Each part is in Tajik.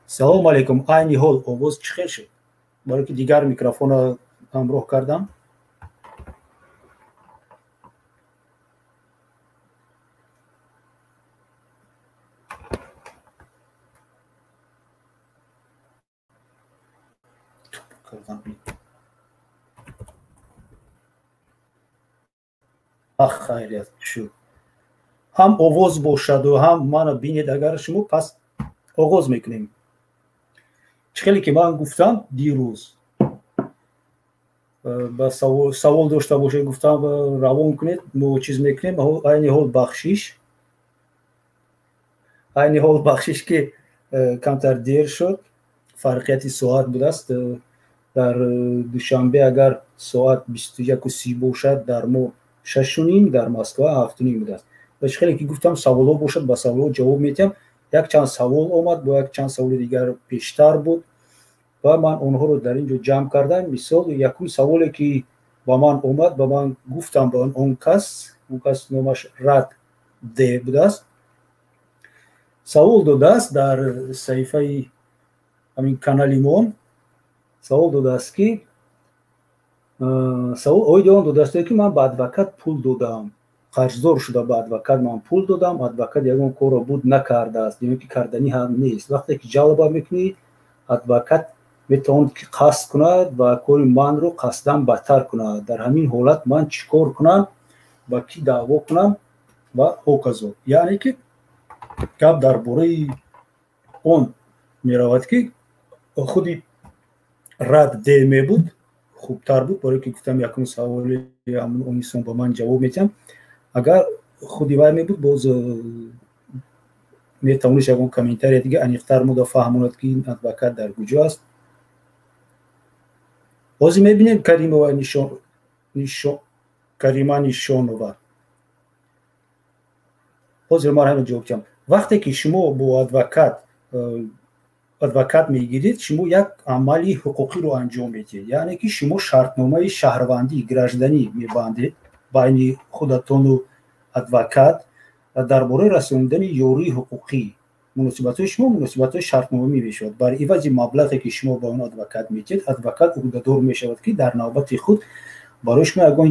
салом алейкум. Айни ҳол овоз чӣ хел шуд? барои ки дигар микрофонро ҳамроҳ кардам. хайрият шуд. ҳам овоз бошаду ҳам мана бинед. Агар шумо пас оғоз мекунем. чӣ хеле ки ман гуфтам дирӯз ба савол дошта бошед, гуфтам равон кунед, мо чиз мекунем. айни ҳол бахшиш ки камтар дер шуд, фарқияти соат будааст. дар душанбе агар соат 21:30 бошад, дар мо 6:30, дар Москва 7:30 будааст. чӣ хеле ки гуфтам саволҳо бошад, ба саволҳо ҷавоб медиҳам. як чанд савол омад, бо як чанд саволи дигар бештар буд ва ман онҳоро дар ин ҷо ҷамъ кардам. мисол якум саволе ки ба ман омад, ба ман гуфтам ба он кас номаш Рад Д будааст. савол додааст дар саҳифаи ҳамин канали мон. савол додааст ки оиди он додааст ки ман ба адвокат пул додам, қарздор шуда ба адвокат ман пул додам, адвокат ягон корро буд накардааст, ё ки карданӣ ҳам нест. вақте ки ҷалба мекунӣ, адвокат метавонад ки қасд кунад ва кори манро қасдан бадтар кунад. дар ҳамин ҳолат ман чӣ кор кунам, ба кӣ даъво кунам ва ҳоказо. яъне ки гап дар бораи он меравад ки худи Рад Д мебуд, хубтар буд, барои ки гуфтам якум саволи ҳамон он инсон ба ман ҷавоб медиҳам. агар худи вай мебуд, боз метавонист ягон комментария дига аниқтар мода фаҳмонад ки ин адвокат дар куҷо аст. ҳозир мебинем Карима Нишонова. ҳозир ман ҳамин ҷавоб диҳам. вақте ки шумо бо адвокат мегиред, шумо як амали ҳуқуқиро анҷом медиҳед. яъне ки шумо шартномаи шаҳрвандӣ, гражданӣ мебандед байни худатону адвокат дар бораи расониндани ёрии ҳуқуқӣ. муносибатҳои шумо муносибатҳои шартномавӣ мешавад. бар ивази маблағе ки шумо ба он адвокат медиҳед, адвокат уҳдадор мешавад ки дар навбати худ барои шумо ягон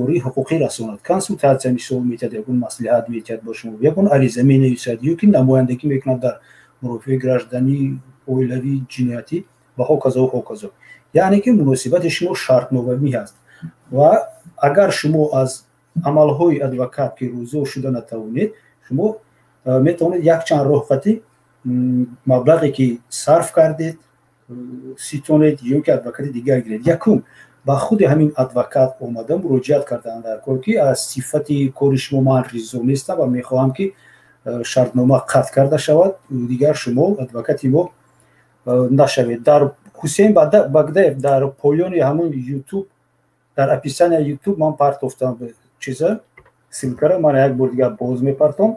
ёрии ҳуқуқӣ расонад. консултатсия мисол метиҳад, ягон маслиҳат метиҳад ба шумо, ягон ариза менависад, ё ки намояндагӣ мекунад дар мурофиаи гражданӣ, оилавӣ, ҷиноятӣ ва ҳоказо. яъне ки муносибати шумо шартномавӣ аст. ва агар шумо аз амалҳои адвокат пирӯзор шуда натавонед, шумо метавонед якчанд роҳ қатӣ маблағе ки сарф кардед ситонед, ё ки адвокати дигар гиред. якум, ба худи ҳамин адвокат омада муроҷиат кардан дар кор ки аз сифати кори шумо ман ризо нестам ва мехоҳам ки шартнома қатъ карда шавад, дигар шумо адвокати мо нашавед. дар Ҳусейн Багдаев дар поёни ҳамон YouTube, дар описания YouTube ман партофтам чиза силкара, ман як бор дигар боз мепартом.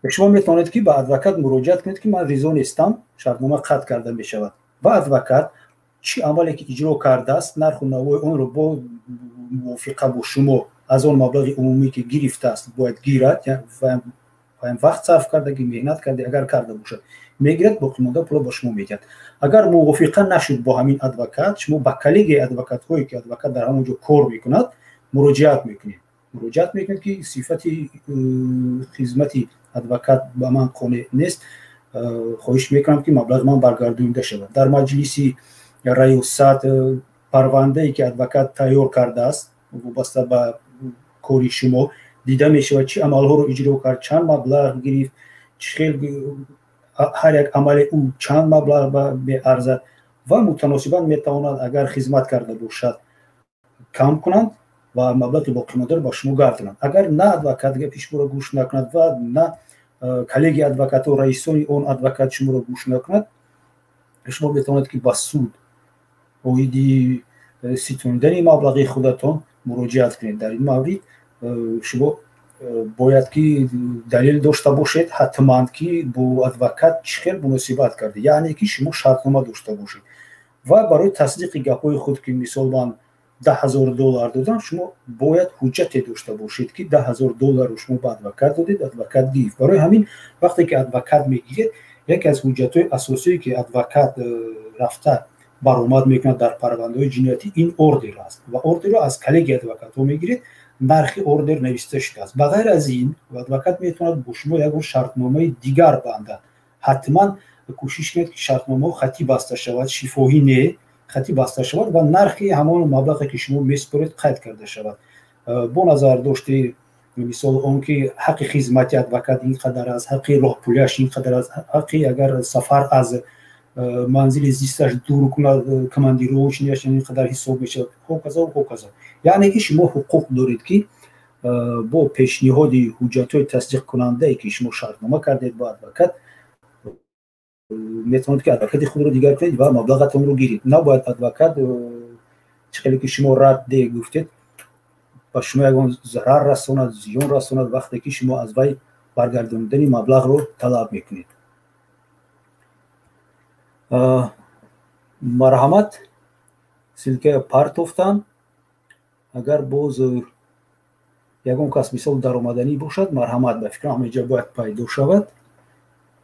шумо метавонед ки ба адвокат муроҷиат кунед ки ман ризо нестам, шартнома қатъ карда мешавад. ва адвокат чӣ амале ки иҷро кардааст, нарху навои онро бо мувофиқа бо шумо аз он маблағи умумӣ ки гирифтааст бояд гирад. вақт сарф кардаги меҳнат карда, агар карда бошад мегирад, боқимонда пула ба шумо медиҳад. агар мувофиқа нашуд бо ҳамин адвокат, шумо ба коллегияи адвокатҳое ки адвокат дар ҳамон ҷо кор мекунад муроҷиат мекунед ки сифати хизмати адвокат ба ман қонеъ нест, хоҳиш мекунам ки маблағи ман баргардонида шавад. дар маҷлиси раёсат парвандае ки адвокат тайёр кардааст вобаста ба кори шумо дида мешавад чӣ амалҳоро иҷро кард, чанд маблағ гирифт, ҳар як амали ӯ чанд маблағ меарзад ва мутаносибан метавонад агар хизмат карда бошад кам кунанд ва маблағи боқимондаро ба шумо гардонанд. агар на адвокат гапи шуморо гӯш накунад ва на коллегияи адвокатҳо, раисони он адвокат шуморо гӯш накунад, шумо метавонед ки ба суд оиди ситонидани маблағи худатон муроҷиат кунед. дар ин маврид шумо бояд ки далел дошта бошед ҳатман ки бо адвокат чӣ хел муносибат кардед, яъне ки шумо шартнома дошта бошед. ва барои тасдиқи гапҳои худ ки мисол ман $10,000 додам, шумо бояд ҳуҷҷате дошта бошед ки $10,000 шумо ба адвокат додед, адвокат гирифт. барои ҳамин вақте ки адвокат мегиред, یکی از حجت‌های اساسی که ادوکات رفته برآمد میکنه در پرونده‌های جنایتی این اوردر است و اوردر رو از کلیگ ادوکات میگیرید. نرخ اوردر نوشته شده است. بغیر از این ادوکات میتواند با شما یک شرطنامه دیگر بنده. حتما کوشش کنید که شرطنامه خطی بسته شود، شفاهی نه، خطی بسته شود و نرخی همان مبلغی که شما میسپرید قید کرده شود. با نظر داشته مثال اون که حق خدمت ادوکات اینقدر است، حق راه پولیش اینقدر است، حقی اگر سفر از منزل زیستش دور کنه کماندیروش اینقدر حساب میشه، هوکازا. یعنی که شما حقوق دارید که با پیشنهاد حجت‌های تصدیق کننده ای که شما شرطنامه کردید با ادوکات میتونید که ادوکات خود رو دیگر کنید و مبلغتون رو گیرید. نباید ادوکات چقدر که شما رد گفتید و شما یگان ضرر رساند، زیان رساند وقتی که شما از وی برگرداندن مبلغ رو طلب میکنید. مرحمت سلکه پرتوفتن اگر باز یگان کس مثال در آمدنی باشد مرحمت به فکر همه جا باید پیدا شود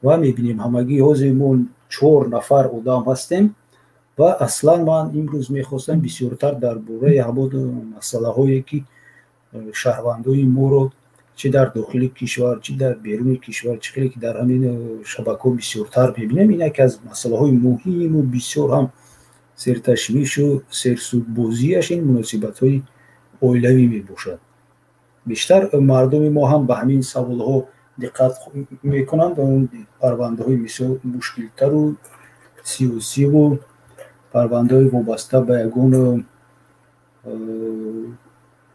و میبینیم همگی حوزمون 4 نفر آدم هستیم و اصلا من امروز میخواستم بسیارتر در باره همون مسئله هایی که شهروندای ما رو چه در داخل کشور چه در بیرون کشور چه که در همین شبکه بسیارتر ببینیم، این یکی از مسئله های مهم و بسیار هم سرتشویش و سرسودبازیش این مناسبت های اولیوی می باشد. بیشتر مردم ما هم به همین سوال ها دقت میکنند و اون پرونده های بسیار مشکلتر و سیاسی و پرونده های وابسته به یگان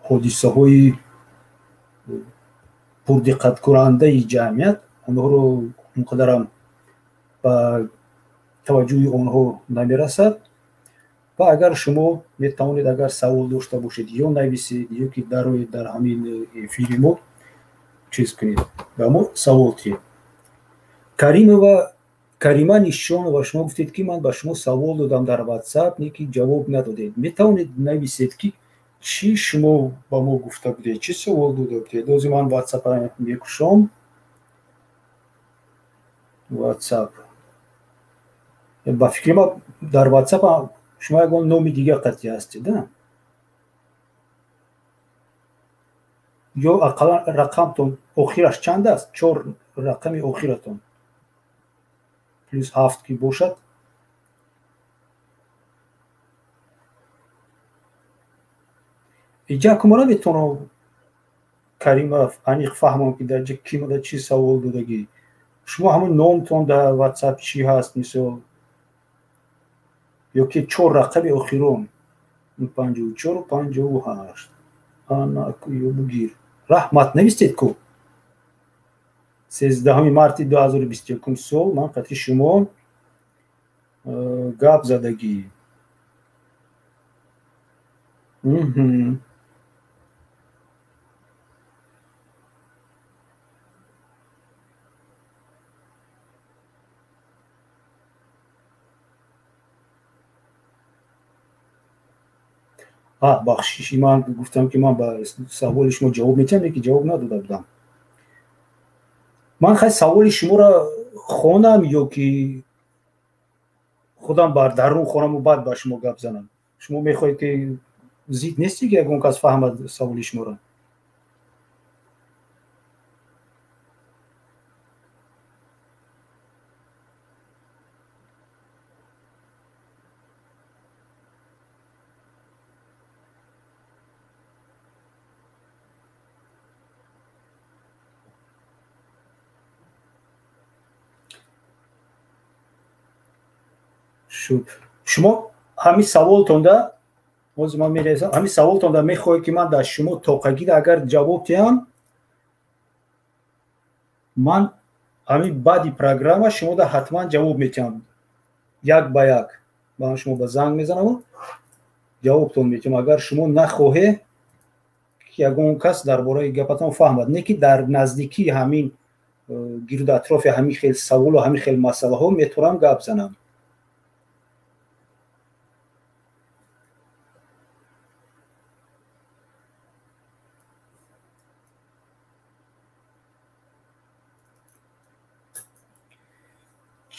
حادثه های پردقت کننده جمعیت اونها رو اونقدر هم به توجه آنها نمیرسد و اگر شما میتوانید اگر سوال داشته باشید یا نویسید یا که در همین افیر ما چیز کنید و ما سوال تید. کریمه نشان و شما گفتید که من به شما سوال دادم در واتساپ نیکی جواب ندادید. میتوانید نویسید که چی شما با ما گفته بودید، چی سوال داده بودید. دوزی من واتساپ میکشم. واتساپ با فکر ما در واتساپ شما یکان نومی دیگه قطعی هستید یا اقلا رقمتون آخرش چند است؟ 4 رقم آخرتون پلس 7 که باشد اینجا کمانا میتونم کریم انیق فهمم که در جا کی مده چی سوال دادگی شما همون نامتون در واتساپ چی هست مثل یا که 4 رقم آخرون 54 و 58 آنا کویو بگیر رحمت نویستید کو 13 مارت 2021 سال من قطعی شما گپ زدگی بخشیشی من گفتم که من به سوال شما جواب میتونم که جواب نداده بودم. من خیلی سوال شما را خونم یا که خودم بر درون خونم و بعد با شما گپ زنم. شما میخواید که زید نیستی که اگه کس فهمد سوال شما را. شما همین سوالتون ده باز من میرسم همین سوالتون ده میخواهید که من در شما توقعگیر اگر جواب دیم من همین بعدی پروگرام شما ده حتما جواب میتونم یک با یک با شما به زنگ میزنم و جوابتون میتونم. اگر شما نخواهی که اگه کس درباره گپتون فهمد نه که در نزدیکی همین گرد اطراف همین خیلی سوال و همین خیلی مسئله ها میتونم گپ زنم.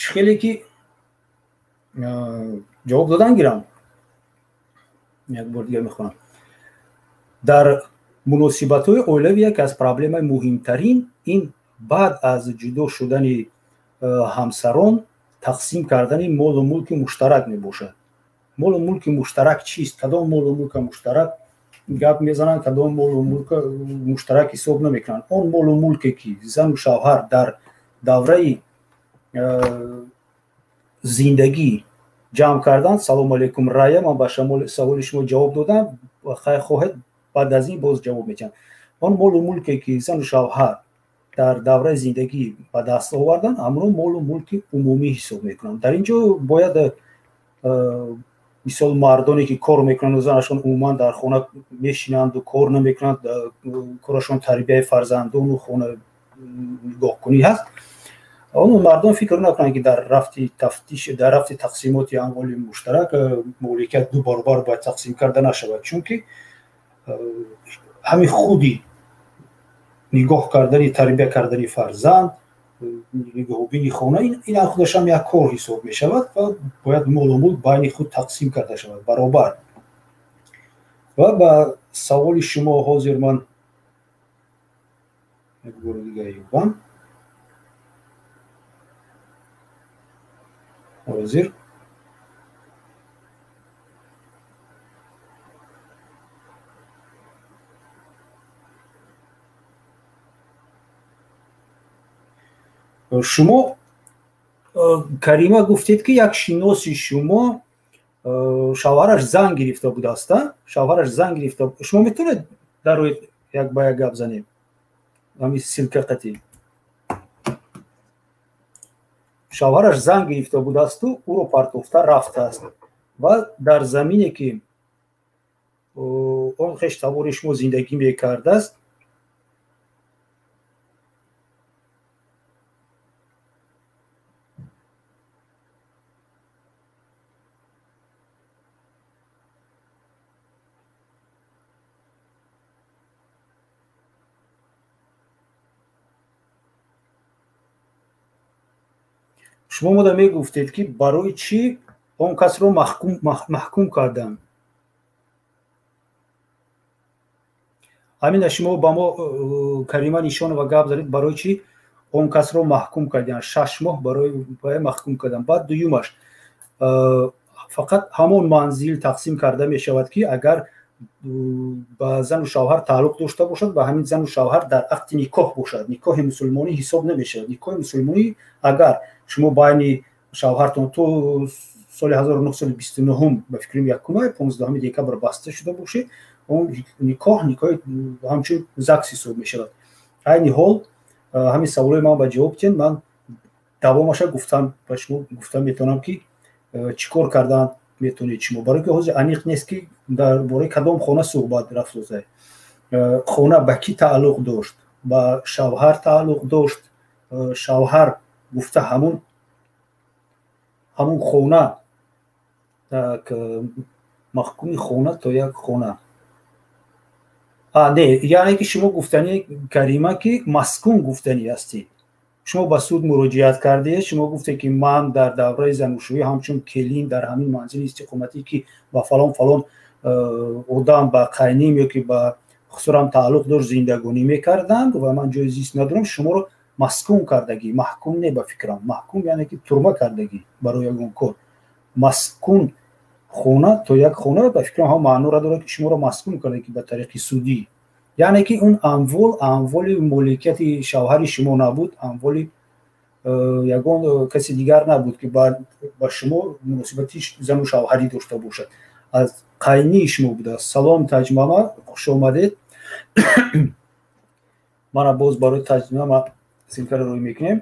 خیلی که جواب دادن گیرم یک بار دیگه میخونم. در مناسبت‌های اولوی یک از پرابلم‌های مهمترین این بعد از جدا شدن همسران تقسیم کردن مال و ملک مشترک میباشد. مال و ملک مشترک چیست؟ کدام مال و ملک مشترک گپ میزنن، کدام مال و ملک مشترک حساب نمیکنن. اون مال و ملکی که زن و شوهر در دوره زندگی جمع کردن. سلام علیکم رایه، من به سوال شما جواب دادم، خیلی خواهد بعد از این باز جواب میدم. اون مال و ملکی که زن و شوهر در دوره زندگی به دست آوردن همون مال و ملک عمومی حساب میکنن. در اینجا باید مثال مردانی که کار میکنن و زنشون عموما در خانه میشینند و کار نمیکنند، کارشون تربیت فرزندان و خانه نگاه کنی هست، اون مردم فکر نکنن که در رفت تفتیش، در رفت تقسیمات اموال مشترک مالکیت دو برابر باید تقسیم کرده نشود، چون که همین خودی نگاه کردن، تربیت کردن فرزند، نگاه بینی خانه، این خودش هم یک کار حساب می شود و باید مال و ملک بین خود تقسیم کرده شود برابر. و با سوال شما حاضر من یک بار دیگه یوبم حاضر. شما کریمه گفتید که یک شناسی شما شوهرش زن گرفته بوده است. شوهرش زن گرفته، شما میتونید در روی یک با یک گپ زنیم؟ همین سلکه قطعی شوهرش زن گرفته بوده است و او رو پرتوفته رفته است و در زمینی که اون خشتبار شما زندگی میکرده است شما مدام میگفتید که برای چی اون کس رو محکوم کردن. همین شما با ما کریمه نشان و گپ زدید برای چی اون کس رو محکوم کردن، 6 ماه برای محکوم کردن. بعد دویمش فقط همون منزل تقسیم کرده می شود که اگر با زن و شوهر تعلق داشته باشد و همین زن و شوهر در عقد نکاح باشد. نکاح مسلمانی حساب نمیشه. نکاح مسلمانی اگر شما بین شوهرتون تو سال 1929 به فکرم یکم 15 دکبر بسته شده باشه، اون نکاح همچون زکس حساب میشود. این حال همین سوال من با جواب تین من دوامش گفتم به شما گفتم میتونم که چیکار کردن میتونید شما، برای که حاضر انیق نیست که درباره کدام خانه صحبت رفت زده. خانه به کی تعلق داشت؟ با شوهر تعلق داشت. شوهر گفته همون خانه که محکوم خانه تا یک خانه نه، یعنی که شما گفتنی کریمه که مسکون گفتنی هستی. شما با سود مراجعت کرده، شما گفته که من در دوره زناشویی همچون کلین در همین منزل استقامتی که با فلان آدم با قینیم یا که با خسرم تعلق داشت زندگانی میکردم و من جای زیست ندارم، شما رو مسکون کردگی. محکوم نه به فکرم، محکوم یعنی که ترمه کردگی برای اون کار. مسکون خونه تو یک خونه به فکرم هم معنی را داره که شما رو مسکون کردگی به طریق سودی، یعنی که اون اموال ملکیت شوهر شما نبود، اموال یگان کسی دیگر نبود که با شما مناسبتی زن و شوهری داشته باشد. از قینی شما بوده. سلام تجمعه، خوش آمدید. من باز برای تجمعه ما سلکه روی میکنیم.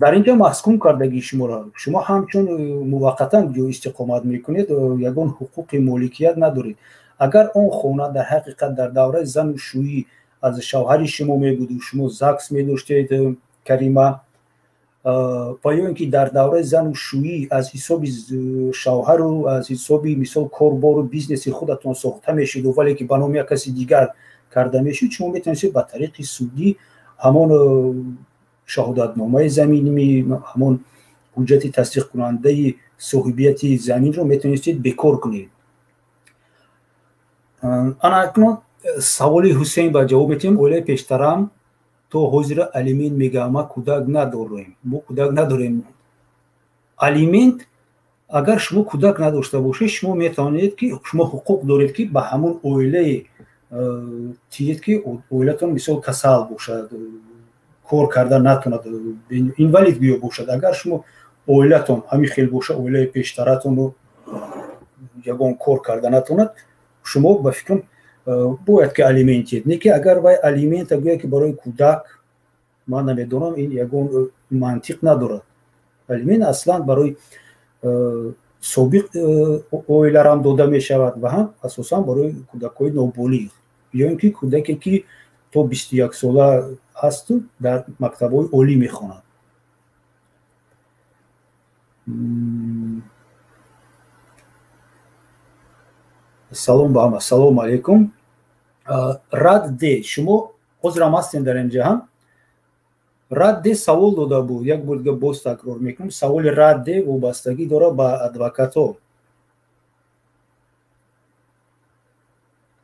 در اینجا مسکون کردگی شما را شما همچون موقتا جو استقامت میکنید و یگان حقوق مالکیت ندارید. اگر اون خونه در حقیقت در دوره زن و شویی از شوهر شما میبود و شما زکس میداشتید کریمه، پایو اینکه در دوره زن و شویی از حساب شوهر و از حساب مثال کاربار و بیزنس خودتون ساخته میشید و ولی که به نام یک کسی دیگر کرده میشید، شما میتونید به طریق سودی همون شهادت نامه زمینی، همون حجت تصدیق کننده صاحبیت زمین رو میتونستید بکار کنید. انا اکنون سوال حسین با جواب میتیم. اوله پیشترم تو حضور الیمنت میگه ما کودک نداریم، ما کودک نداریم. الیمنت اگر شما کودک نداشته باشید شما میتونید که شما حقوق دارید که به همون اویله تیید که اویلتون مثل کسل باشد، کار کردن نتوند، اینوالید بیو باشد. اگر شما اویلتون همین خیلی باشه، اویله پیشترتون رو یگان کار کردن نتوند، شما به فکرم باید که الیمنتید. نه که اگر وای الیمنت بگه که برای کودک، من نمیدونم این یگان منطق ندارد. الیمنت اصلا برای سابق اویلر هم داده می شود و هم اساسا برای کودکای نوبالغ یا اینکه کودکی که تو 21 ساله هست در مکتب‌های عالی میخواند. سلام با همه. سلام علیکم. رد ده شما عذرم هستین در اینجا هم. رد ده سوال داده بود، یک بار دیگه باز تکرار میکنم. سوال رد ده وابستگی داره با ادوکات ها.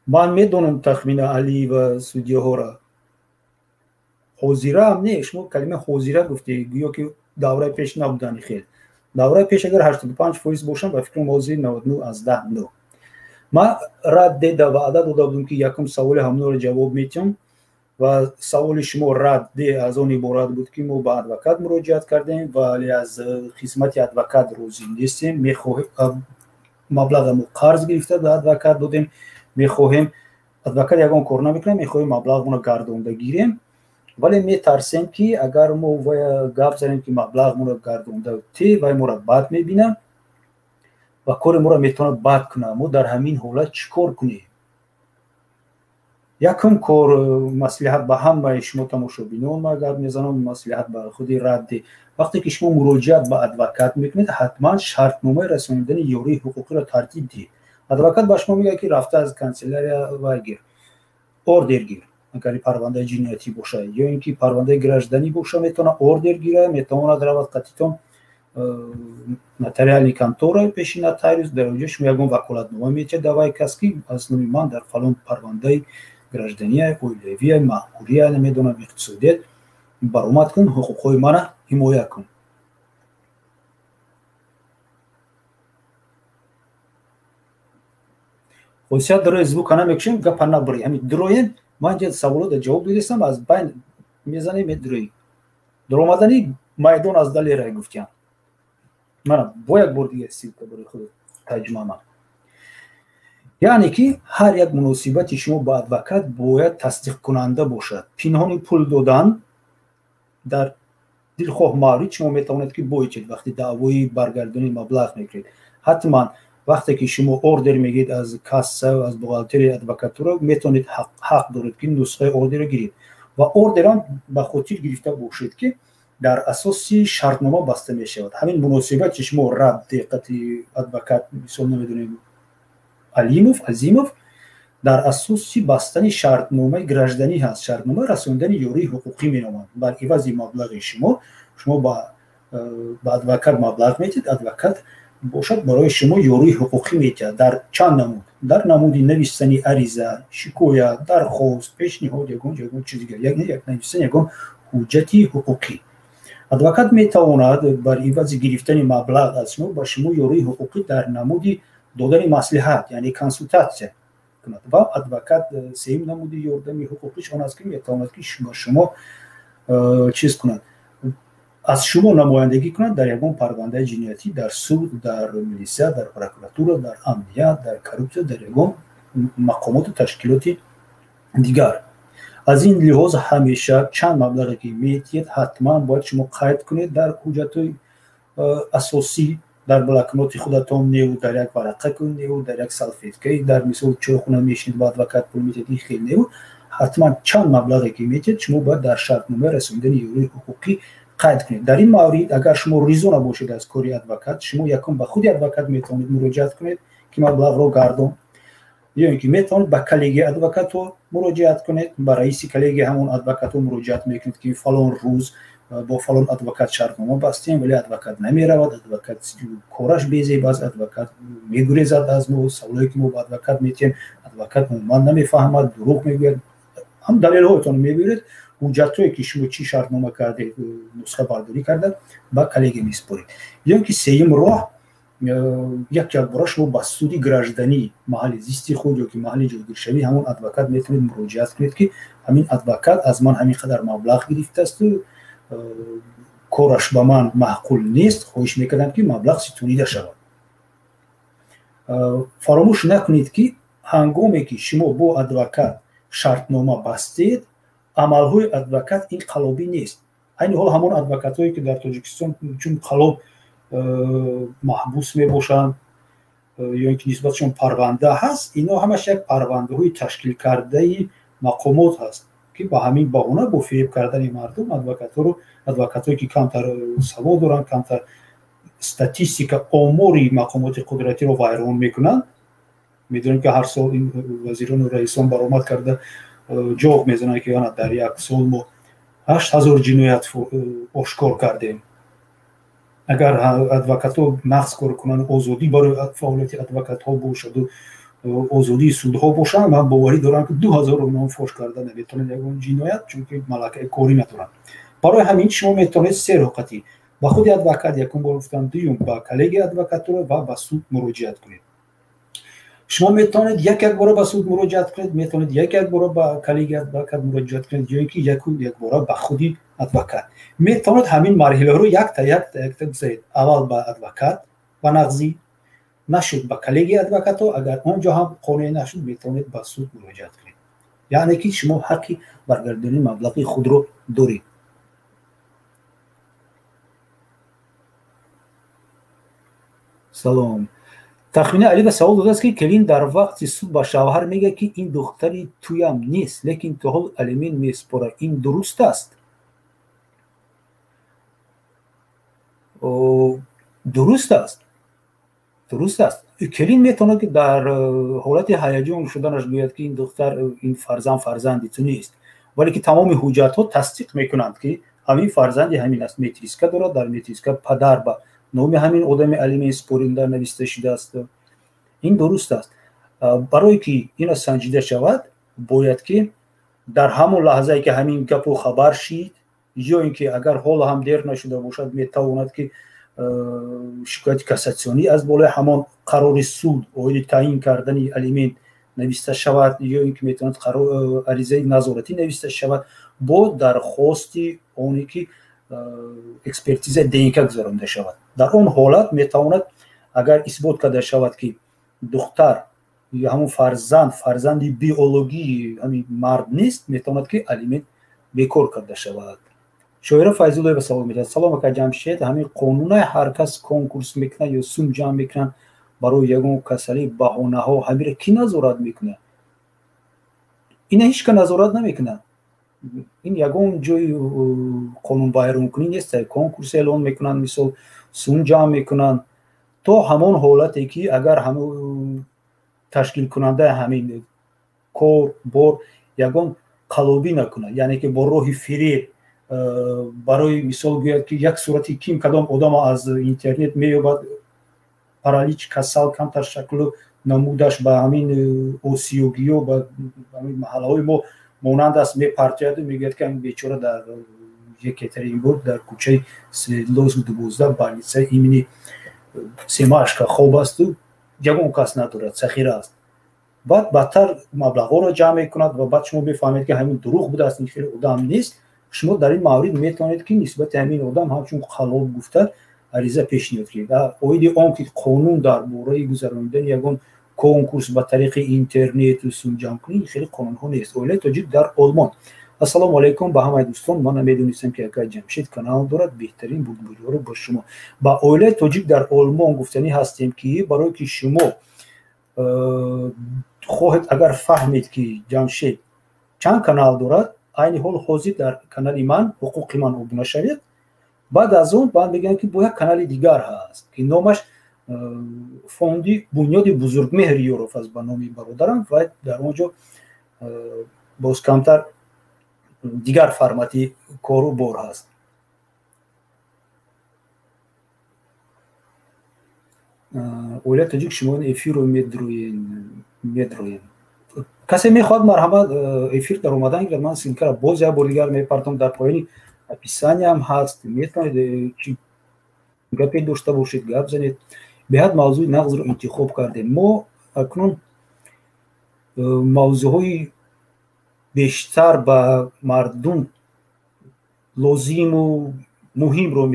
من میدونم تخمین علی و سودیه ها را. حاضره هم نه، شما کلمه حاضره گفتی گویا که دوره پیش نبودن. خیلی دوره پیش اگر 85% باشن به فکر موضوع 99 از 10 نو. ما رد ده وعده داده بودم که یکم سوال همون رو جواب میتیم و سوال شما رد ده از اون عبارت بود که ما به ادوکات مراجعت کردیم ولی از خدمت ادوکات روزی نیستیم. میخواهیم مبلغ قرض گرفته به ادوکات دادیم، میخواهیم ادوکات یگان کار نمیکنه، میخواهیم مبلغ رو گردونده گیریم ولی میترسیم که اگر ما گپ زنیم که مبلغ رو گردونده تی و ما رو بد میبینه و کار ما رو میتونه بد کنه. ما در همین حالت چیکار کنیم؟ یکم کار مصلحت به همه شما تماشابینان ما گپ میزنم، مصلحت به خود رد. وقتی که شما مراجعت به ادوکات میکنید حتما شرطنامه رسانیدن یاری حقوقی را ترتیب دهید. ادوکات به شما میگه که رفته از کانسلریا و گیر اوردر گیر، اگر پرونده جنایتی باشه یا اینکه پرونده گرجدنی باشه میتونه اوردر گیره، میتونه در وقت قطعیتون نتریالی کانتور پیش نتاریوس در اونجا شما یگان وکالتنامه میشه دوای کسکی از نوعی من در فلان پرونده گرجدنی اویلوی معمولی نمیدونم اقتصادیت برآمد کن، حقوقهای من حمایت کن. خصوصیت داره ازبو کنم میکشیم گپ نبری همین دروین من جد سوالات جواب دیدم از بین میزنیم دروی درآمدنی میدان از دل رای گفتم من باید بر دیگه سیب برای خود ترجمه من. یعنی که هر یک مناسبت شما با ادوکات باید تصدیق کننده باشد. پنهانی پول دادن در دلخواه مورد شما میتوانید که بایید وقتی دعوی برگردانی مبلغ میکنید. حتما وقتی که شما اوردر میگید از کاسه و از بوغالتری ادوکاتورا میتونید حق دارید که نسخه اوردر رو گیرید و اوردر هم به خاطر گرفته باشید که در اساسی شرطنامه بسته می شود. همین مناسبت شما رد دقت ادوکات مثلا نمیدونیم عزیموف در اساسی بستن شرطنامه گرجدنی هست. شرطنامه رساندن یاری حقوقی می نامند. بر عوض مبلغ شما با ادوکات مبلغ میدید، ادوکات باشد برای شما یاری حقوقی میده در چند نمود، در نمودی نویسنی عریضه، شکایت، درخواست، پیشنهاد یگان چیز دیگر، یک نویسن یگان حجتی حقوقی. ادوکات میتواند بر عوض گرفتن مبلغ از شما با شما یاری حقوقی در نمودی دادن مصلحت یعنی کانسولتاسیون کند و ادوکات سیم نمودی یاردمی حقوقیش آن است که میتواند که شما چیز کند، از شما نمایندگی کند در یگان پرونده جنایتی، در سود، در میلیسیا، در پروکراتور، در امنیت، در کارپوس، در یگان مقامات و تشکیلات دیگر. از این لحاظ همیشه چند مبلغی که میتید حتما باید شما قید کنید در حجت اساسی، در بلاکنوت خودتون نیو، در یک ورقه کنید و در یک سلفیتکی، در مثال چه خونه میشید با ادوکات پول میتید خیلی نیو. حتما چند مبلغی که میتید شما باید در شرطنامه رساندن یاری حقوقی قید کنید. در این مورد اگر شما ریزو نباشید از کاری ادوکات، شما یکم به خود ادوکات میتونید مراجعت کنید که مبلغ رو گردون، یا اینکه میتونید به کلیگی ادوکات رو مراجعت کنید، به رئیس کلیگی همون ادوکات رو مراجعت میکنید که فلان روز با فلان ادوکات شرطنامه بستیم ولی ادوکات نمیرود، ادوکات کارش بیزیب است، ادوکات میگریزد از ما، سوالایی که ما با ادوکات میتیم ادوکات من نمیفهمد، دروغ میگوید. هم دلیل هایتون میبرید، حجتایی که شما چی شرطنامه کرده نسخه برداری کرده با کلیگ میسپرید. یا اینکه سوم راه یک بار شما با سودی گراجدانی محل زیستی خود یا که محل جلوگیرشوی همون ادوکات میتونید مراجعت کنید که همین ادوکات از من همین قدر مبلغ گرفته است و کارش به من معقول نیست، خواهش میکنم که مبلغ ستونیده شود. فراموش نکنید که هنگامی که شما با ادوکات شرطنامه بستید عملهای ادوکات این قلابی نیست. این حال همون ادوکات هایی که در تاجیکستان چون قلاب محبوس می باشند یا اینکه نسبتشون پرونده هست، اینا همش یک پرونده های تشکیل کرده مقامات هست که با همین بهونه با فریب کردن مردم ادوکات هایی که کمتر سواد دارن، کمتر استاتیستیک آماری مقامات قدرتی رو ویران میکنن. میدونیم که هر سال این وزیران و رئیسان برآمد کرده جوق میزنن که در یک سال ما 8000 جنایت آشکار کردیم. اگر ادوکات ها نقص کار کنن، آزادی برای فعالیت ادوکات ها باشد و آزادی سود ها باشد، من باوری دارم که 2000 نام فوش کرده نمیتونن یک جنایت، چون که ملکه کاری ندارن. برای همین شما میتونید سه راحتی با خود ادوکات یکم گفتم، دوم با کلیگ ادوکات و با سود مراجعت کنید. شما میتونید یک بار با سود مراجعت کنید، میتونید یک بار با کلیگ ادوکات مراجعت کنید، یا اینکه یک بار با خودی ادوکات. میتونید همین مرحله رو یک تا یک بگذارید. اول با ادوکات و نقضی نشد با کلیگ ادوکات، اگر اونجا هم قانعی نشد میتونید با سود مراجعت کنید. یعنی که شما حقی برگردانی مبلغ خود رو دارید. سلام. تخمین علی به سوال داده است که کلین در وقت سود با شوهر میگه که این دختری تویم نیست لیکن تو حال علمین میسپره، این درست است؟ درست است. کلین میتونه که در حالت هیجان شدنش گوید که این دختر این فرزندی تو نیست، ولی که تمام حجت ها تصدیق میکنند که همین فرزندی همین است. میتریسکا دارد، در میتریسکا پدر با نام همین آدم علمی اسپورین در نوشته شده است. این درست است. برای که این سنجیده شود باید که در همون لحظه که همین گپ خبر شید، یا اینکه اگر حال هم دیر نشده باشد میتواند که شکایت کاساسیونی از بالای همان قرار سود اوید تعیین کردن علمین نوشته شود، یا اینکه میتواند عریضه نظارتی نوشته شود با درخواستی اونی که اکسپرتیز دینکا گذارنده شود. در اون حالت میتواند اگر اثبات کرده شود که دختر یا همون فرزندی بیولوژی همین مرد نیست، میتواند که علمین بیکار کرده شود. شاعر فیض‌الله به سوال میاد: سلام آقای جمشید، همین قانون هر کس کنکورس میکنه یا سوم جمع میکنن برای یگان کسری بهانه ها همین کی نظارت میکنه؟ اینا هیچ که نظارت نمیکنه. این یگان جای قانون بیرون کنی نیست. کنکورس اعلان میکنن، مثلا سوم جمع میکنن تو همون حالتی که اگر همون تشکیل کننده همین کار بار یگان قلابی نکنه، یعنی که با راه فریب برای مثال گوید که یک صورتی کیم کدام آدم از اینترنت مییابد پارالیچ کسل کمتر شکل نمودش به همین اوسیوگی و به همین محله های ما مانند است میپرتید و میگید که این بیچاره در یکترینبورگ در کوچه سلوز 12 بالیسه ایمنی سیماش که خوب است و یگان کس ندارد، سخیره است. بعد بدتر مبلغ رو جمع کند و بعد شما بفهمید که همین دروغ بوده است، این خیلی آدم نیست. شما در این مورد میتونید که نسبت همین آدم همچون خلاب گفته عریضه پیشنهاد کنید. اوید آن که قانون در باره گذراندن یگان کنکورس با طریق اینترنت و سوم جمع کنید خیلی قانون ها نیست. اولی تاجیک در آلمان. السلام علیکم به همه دوستان، من نمیدونستم که آقای جمشید کانال دارد. بهترین بود رو با شما با اولی تاجیک در آلمان گفتنی هستیم که برای که شما خواهید اگر فهمید که جمشید چند کانال دارد، این حال حاضر در کانال من حقوق من ابونه شوید. بعد از اون باید بگن که با یک کانال دیگر هست که نامش فوندی بنیاد بزرگ مهر یوروف از بنامی برادرم و در اونجا باز کمتر دیگر فرمتی کارو بار هست. اولا تاجیک شما افیر رو میدروین کسی میخواد مرحمت افیر در اومدن که من سینکر باز یا بولیگر میپرتم در پایین اپیسانی هم هست میتونید گپی داشته باشید گپ زنید به حد موضوع نقض رو انتخاب کردیم ما اکنون موضوعی بیشتر با مردم لازم و مهم رو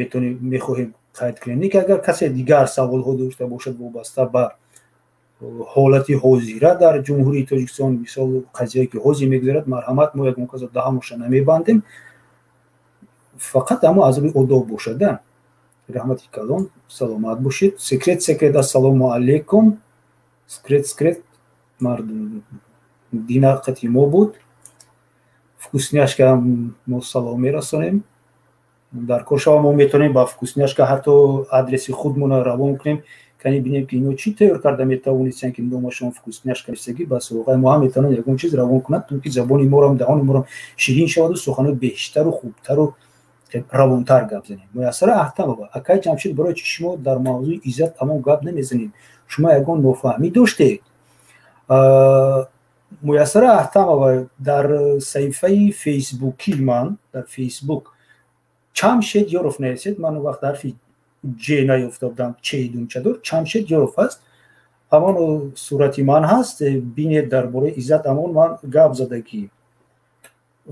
میخواهیم قید کنیم که اگر کسی دیگر سوال ها داشته باشد وابسته به حالت حاضره در جمهوری تاجیکستان مثال قضیه که حاضی میگذارد مرحمت ما یک مکازه دهمش نمیبندیم فقط اما از روی اداب باشد رحمت کلام سلامت باشید سکرت السلام علیکم سکرت مردم دینا قدیما بود вкусняшка ما سلام میرسانیم در کار شما ما میتونیم با вкусняшка حتی آدرس خودمون رو روان کنیم کنیم ببینیم که اینو چی تیار کرده میتونید که نام شما вкусняшка استگی بس واقعا ما هم میتونیم یکون چیز روان کنیم تو که زبانی ما رو دهان ما رو شیرین شود و سخن بیشتر و خوبتر و روانتر گپ زنیم میسر احتمال بابا اکای جمشید برای شما در موضوع عزت تمام گپ نمیزنید شما یکون نفهمی داشته میسر احتمال در صفحه فیسبوکی من در فیسبوک چمشید یوروف نویسید من وقت حرفی جی نیفتادم چیدون چدور چمشید یوروف است همان صورتی من هست بینید درباره عزت امان من گپ زدگی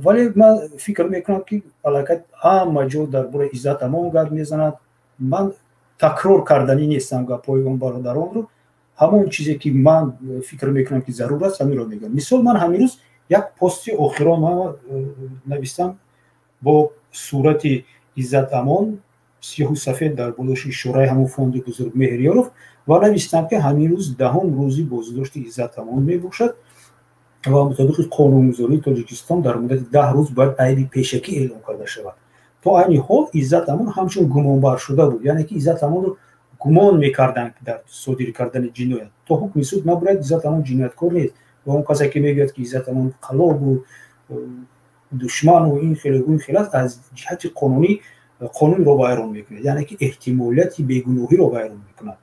ولی من فکر میکنم که علاقه همه جو درباره عزت امان گپ میزنند من تکرار کردنی نیستم گپای اون برادران رو همون چیزی که من فکر میکنم که ضرور است همین رو میگم مثال من همین روز یک پست آخرام ما نوشتم با صورت عزت امان سیاه و سفید در بلوش شورای همون فوند بزرگ مهریاروف و نوشتم که همین روز دهم روزی بازداشت عزت امان میباشد و مطابق قانونگذاری تاجیکستان در مدت 10 روز باید عیب پیشکی اعلام کرده شود تا این حال عزت امان همچون گمانبر شده بود یعنی که عزت امان رو گمان میکردن در صادر کردن جنایت تا حکم سود نباید عزت امان جنایتکار نیست و اون کسی که میگه که عزت امان خلاب و دشمن و این خیلی اون خیلی از جهت قانونی قانون رو بیان میکنه یعنی که احتمالیت بیگناهی رو بیان میکنه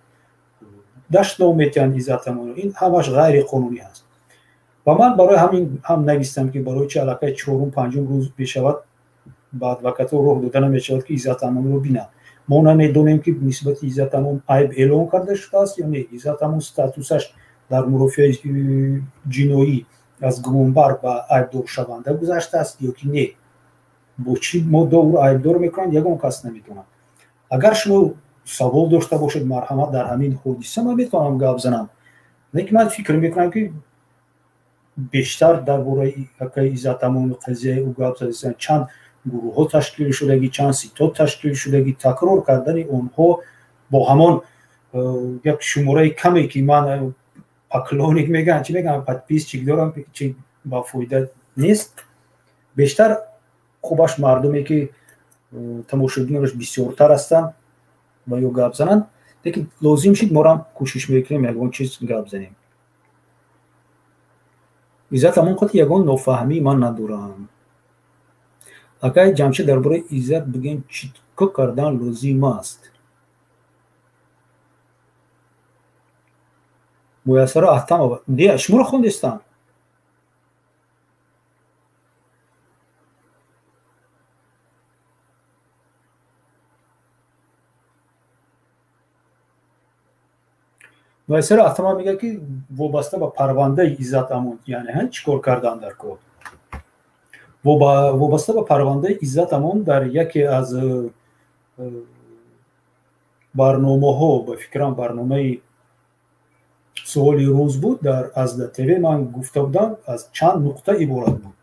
داشت نمیتونن عزت امان این همش غیر قانونی هست و من برای همین هم نوشتم که برای چه علاقه 4 5 روز بشود بعد وقت رو دادن میشود که عزت امان رو بینم ما نمیدونیم که نسبت عزت امان عیب اعلام کرده شده است یا نه عزت امان استاتوسش در مرافعه جنایی از گمانبر به عیبدار شونده گذشته است یا که نه با چی ما دو عیبدار میکنن یگان کس نمیتونن اگر شما سوال داشته باشید مرحمت در همین حادثه من میتونم گپ زنم لیکن من فکر میکنم که بیشتر درباره عزت امان قضیه او گپ زدن چند گروه ها تشکیل شدگی چند سیتات تشکیل شدگی تکرار کردن اونها با همان یک شماره کمی که من پاکلونیک میگن چی میگن پادپیس چی دارم چی با فایده نیست بیشتر خوبش مردمی که تماشاگرانش بسیارتر هستن و یا گپ زنن لیکن لازم شد ما هم کوشش میکنیم یگان چیز گپ زنیم عزت امان قطع یگان نفهمی من ندارم اگر جمشه درباره عزت بگیم چی کردن لازم است میسر احتمال دیگه شما رو خوندستم میسر احتمال میگه که وابسته به پرونده عزت امان یعنی چیکار کردن در کار وابسته به پرونده عزت امان در یکی از برنامه ها به فکرم برنامه سوالی روز بود در از تیوی من گفته بودم از چند نقطه عبارت بود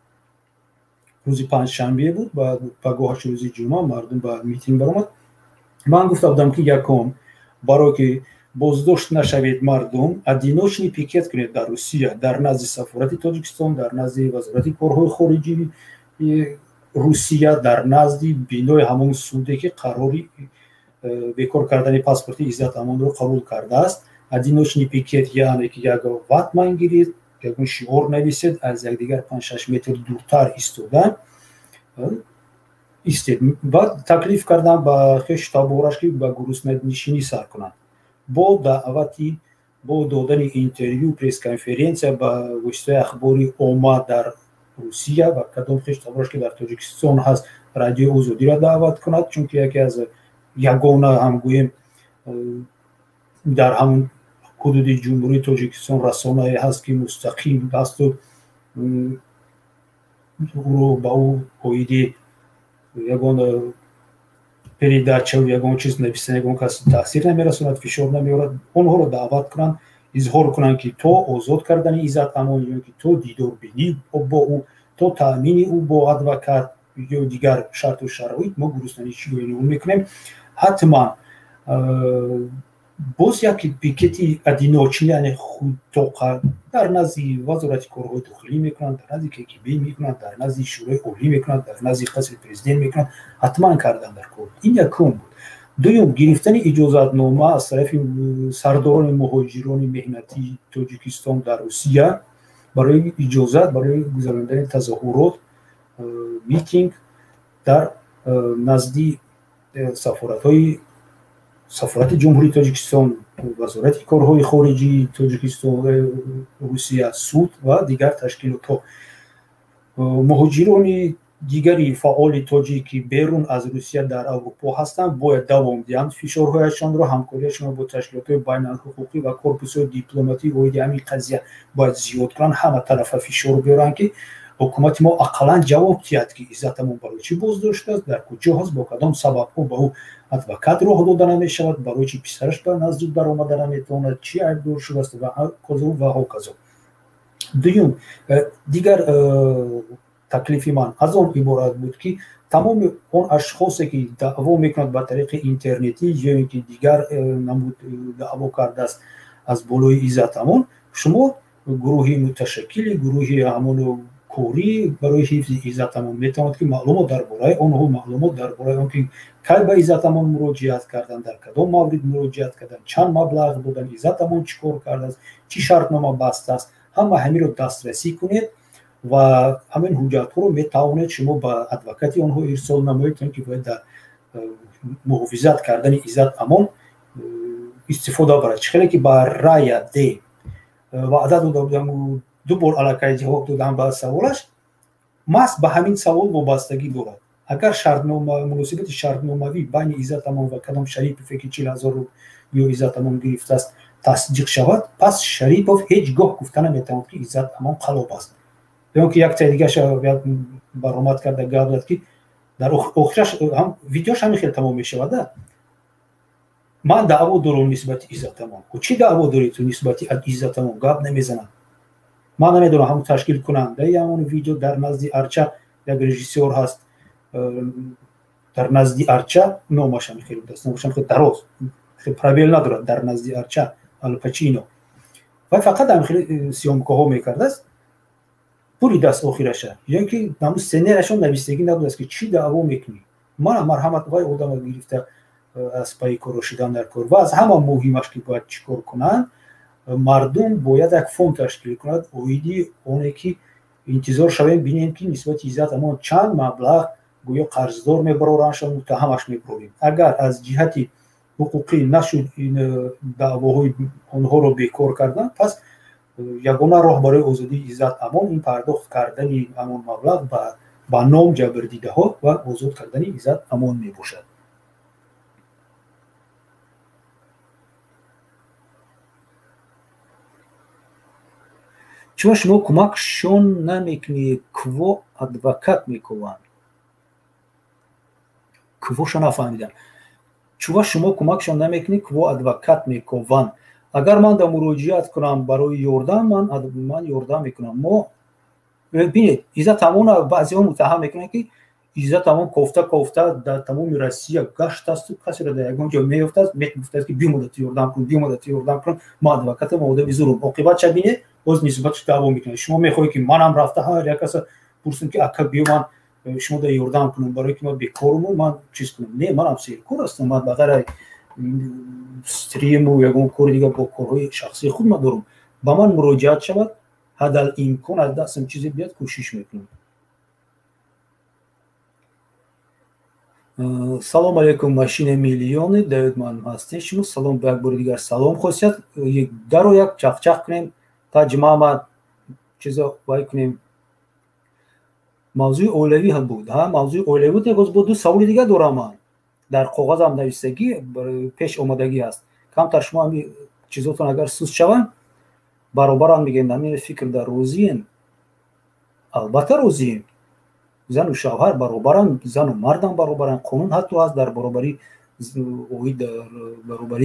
روزی پنجشنبه بود و پگاهش روزی جمعه مردم به میتینگ برآمد من گفته بودم که یکم برای که بازداشت نشوید مردم ادینوشنی پیکت کنید در روسیه در نزد سفارت تاجیکستان در نزد وزارت کارهای خارجی روسیه در نزد بینای همون سوده که قراری بیکار کردن پاسپورت عزت امان رو قبول کرده است ادینوشنی پیکت یعنی که یک واتمن گیرید یک شعار نویسید از یکدیگر 5-6 متر دورتر ایستادن بعد تکلیف کردن با خش تابورش که با گروسنه نشینی سر کنند бо даъвати бо додани интервю пресс-конференсия ба воситаи ахбори омма дар русия ва кадом хиштаброш ки дар тоҷикистон ҳаст радиои озодиро даъват кунад, чунки яке аз ягона ҳамгӯем дар ҳамон ҳудуди ҷумҳурии тоҷикистон расонае ҳаст ки мустақим ҳасту ба ӯ оиди ягон передача ягон чиз нависдан ягон кас таъсир намерасонад, фишор намеорад, онҳоро даъват кунанд, изҳор кунанд ки то озод кардани Иззат Амон ё ки то дидорбинӣ бо ӯ, то таъмини ӯ бо адвокат ё дигар шарту шароит мо гурӯснаничиро эълон мекунем. ҳатман боз як пикети адиночӣ, яъне худтоқа дар назди вазорати корҳои дохилӣ мекунанд, дар назди КГБ мекунанд, дар назди шӯрои олӣ мекунанд, дар назди қасри президент мекунанд, ҳатман кардан дар кор. ин якум буд. дуюм, гирифтани иҷозатнома аз тарафи сардорони муҳоҷирони меҳнатии тоҷикистон дар Русия барои иҷозат барои гузарондани тазоҳурот, митинг дар назди сафорати ҷумҳурии Тоҷикистон, вазорати корҳои хориҷии Тоҷикистон, Русия, суд ва дигар ташкилотҳо. муҳоҷирони дигари фаъоли тоҷик ки берун аз Русия дар Аврупо ҳастанд бояд давом диҳанд фишорҳояшонро, ҳамкорияшонро бо ташкилотҳои байналҳуқуқӣ ва корпусҳои дипломатии оиди ҳамин қазия бояд зиёд кунанд, ҳама тарафа фишор биёранд ки ҳукумати мо ақаллан ҷавоб диҳад ки Иззат Амон барои чӣ боздоштааст, дар куҷо ҳаст, бо кадом сабабҳо ба ӯ адвокат роҳ дода намешавад, барои чӣ писараш ба назд ӯ баромада наметавонад, чӣ айбдор шудааст ва ҳоказо. дуюм, дигар таклифи ман аз он иборат буд ки тамоми он ашхосе ки даъво мекунад ба тариқи интернетӣ ё ин ки дигар намуд даъво кардааст аз болои Иззат Амон, шумо гурӯҳи муташаккили гурӯҳи ҳамону корӣ барои ҳифзи Иззат Амон метавонад ки маълумот дар бораи онҳо, маълумот дар бораи он ки кай ба Иззат Амон муроҷиат карданд, дар кадом маврид муроҷиат карданд, чанд маблағ доданд, Иззат Амон чӣ кор кардааст, чӣ шартнома бастааст, ҳама ҳамиро дастрасӣ кунед ва ҳамин ҳуҷҷатҳоро метавонед шумо ба адвокати онҳо ирсол намоед, то ин ки бояд дар муҳофизат кардани Иззат Амон истифода барад. Чӣ хеле ки ба рая де ваъда дода будам, ду бор аллакай ҷавоб додам ба саволаш, маҳз ба ҳамин савол вобастагӣ дорад. агар шартнома муносибати шартномавӣ байни Иззат Амон ва кадом Шарипове ки 40,000 рубл Иззат Амон гирифтааст тасдиқ шавад, пас Шарипов ҳеҷ гоҳ гуфта наметавонад ки Иззат Амон қалоб аст. ё ки як тайдига баромад карда гап зад ки дар охираш видеош ҳамин хел тамом мешавад. ман даъво дорам нисбати Иззат Амон. чӣ даъво дорӣ ту нисбати Иззат Амон? гап намезанад. ман намедонам ҳамун ташкил кунандаи ҳамон видео дар назди Арча як режиссёр ҳаст, дар назди Арча номаш ҳамин хел будаст, номаш хел дароз, хел пробел надорад, дар назди Арча Ал Пачино. вай фақат ҳамин хел сиёмкаҳо мекардааст, буридааст охираша. ё ки наму сценарашон навистагӣ набудааст ки чӣ даъво мекунӣ. мана марҳамат, вай одама гирифта аз пайи коро шидан дар кор ва аз ҳама муҳимаш ки бояд чӣ кор кунанд, мардум бояд як фонд ташкил кунад оиди оне ки интизор шавем бинем ки нисбати Иззат Амон чанд маблағ гӯё қарздор мебароранд, шумо муттаҳамаш мебарорем. агар аз ҷиҳати ҳуқуқӣ нашуд ин даъвоҳои онҳоро бекор кардан, пас ягона роҳ барои озодии Иззат Амон ин пардохт кардани ҳамон маблағ ба ном ҷабрдидаҳо ва озод кардани Иззат Амон мебошад. чума шумо кӯмакшон намекунед, кво адвокат мекованд? квоша нафаҳмидам. чува шумо кӯмакшон намекунед, кво адвокат мекованд? агар ман да муроҷиат кунам барои ёрдам, ман ёрдам мекунам. мо бинед, Иззат Амона баъзеҳо муттаҳам мекунанд ки Иззат Амон кофта дар тамоми Россия гаштасту касеро дар ягон ҷо меёфтааст, мегуфтааст ки биёмода ту ёрдам кун, ман адвокатам, одами зурум. оқибатша бинед, боз нисбаташ даъво мекунад. шумо мехоҳед ки манам рафта ҳар як каса пурсам ки ака биё ман шумо да ёрдам кунам, барои ки ман бекорум, ман чиз кунам. не, манам серкор ҳастам, ман ба ғайр стриму ягон кори дигар бо корҳои шахсии худ ман дорам. ба ман муроҷиат шавад, ҳадалимкон аз дастам чизе биёд, кӯшиш мекунам. салом алейкум, машина миллионы, Давид ман ҳастем. Шумо салом ба як бори дигар салом. Хосият даро як чахчах кунем та ҷимаъма чизо вай кунем. мавзӯи оилавӣ буд. Мавзӯи оилавӣ буд. Ягоз бо ду саволи дигар дорам ман. дар коғазам навистагӣ пеш омадагӣ аст. камтар шумо ҳами чизотон агар суст шаванд баробарам мегӯем ҳамин фикр дар розием. албатта розием. зану шавҳар баробаранд, зану мардам баробаранд. қонун ҳатто ҳаст дар баробари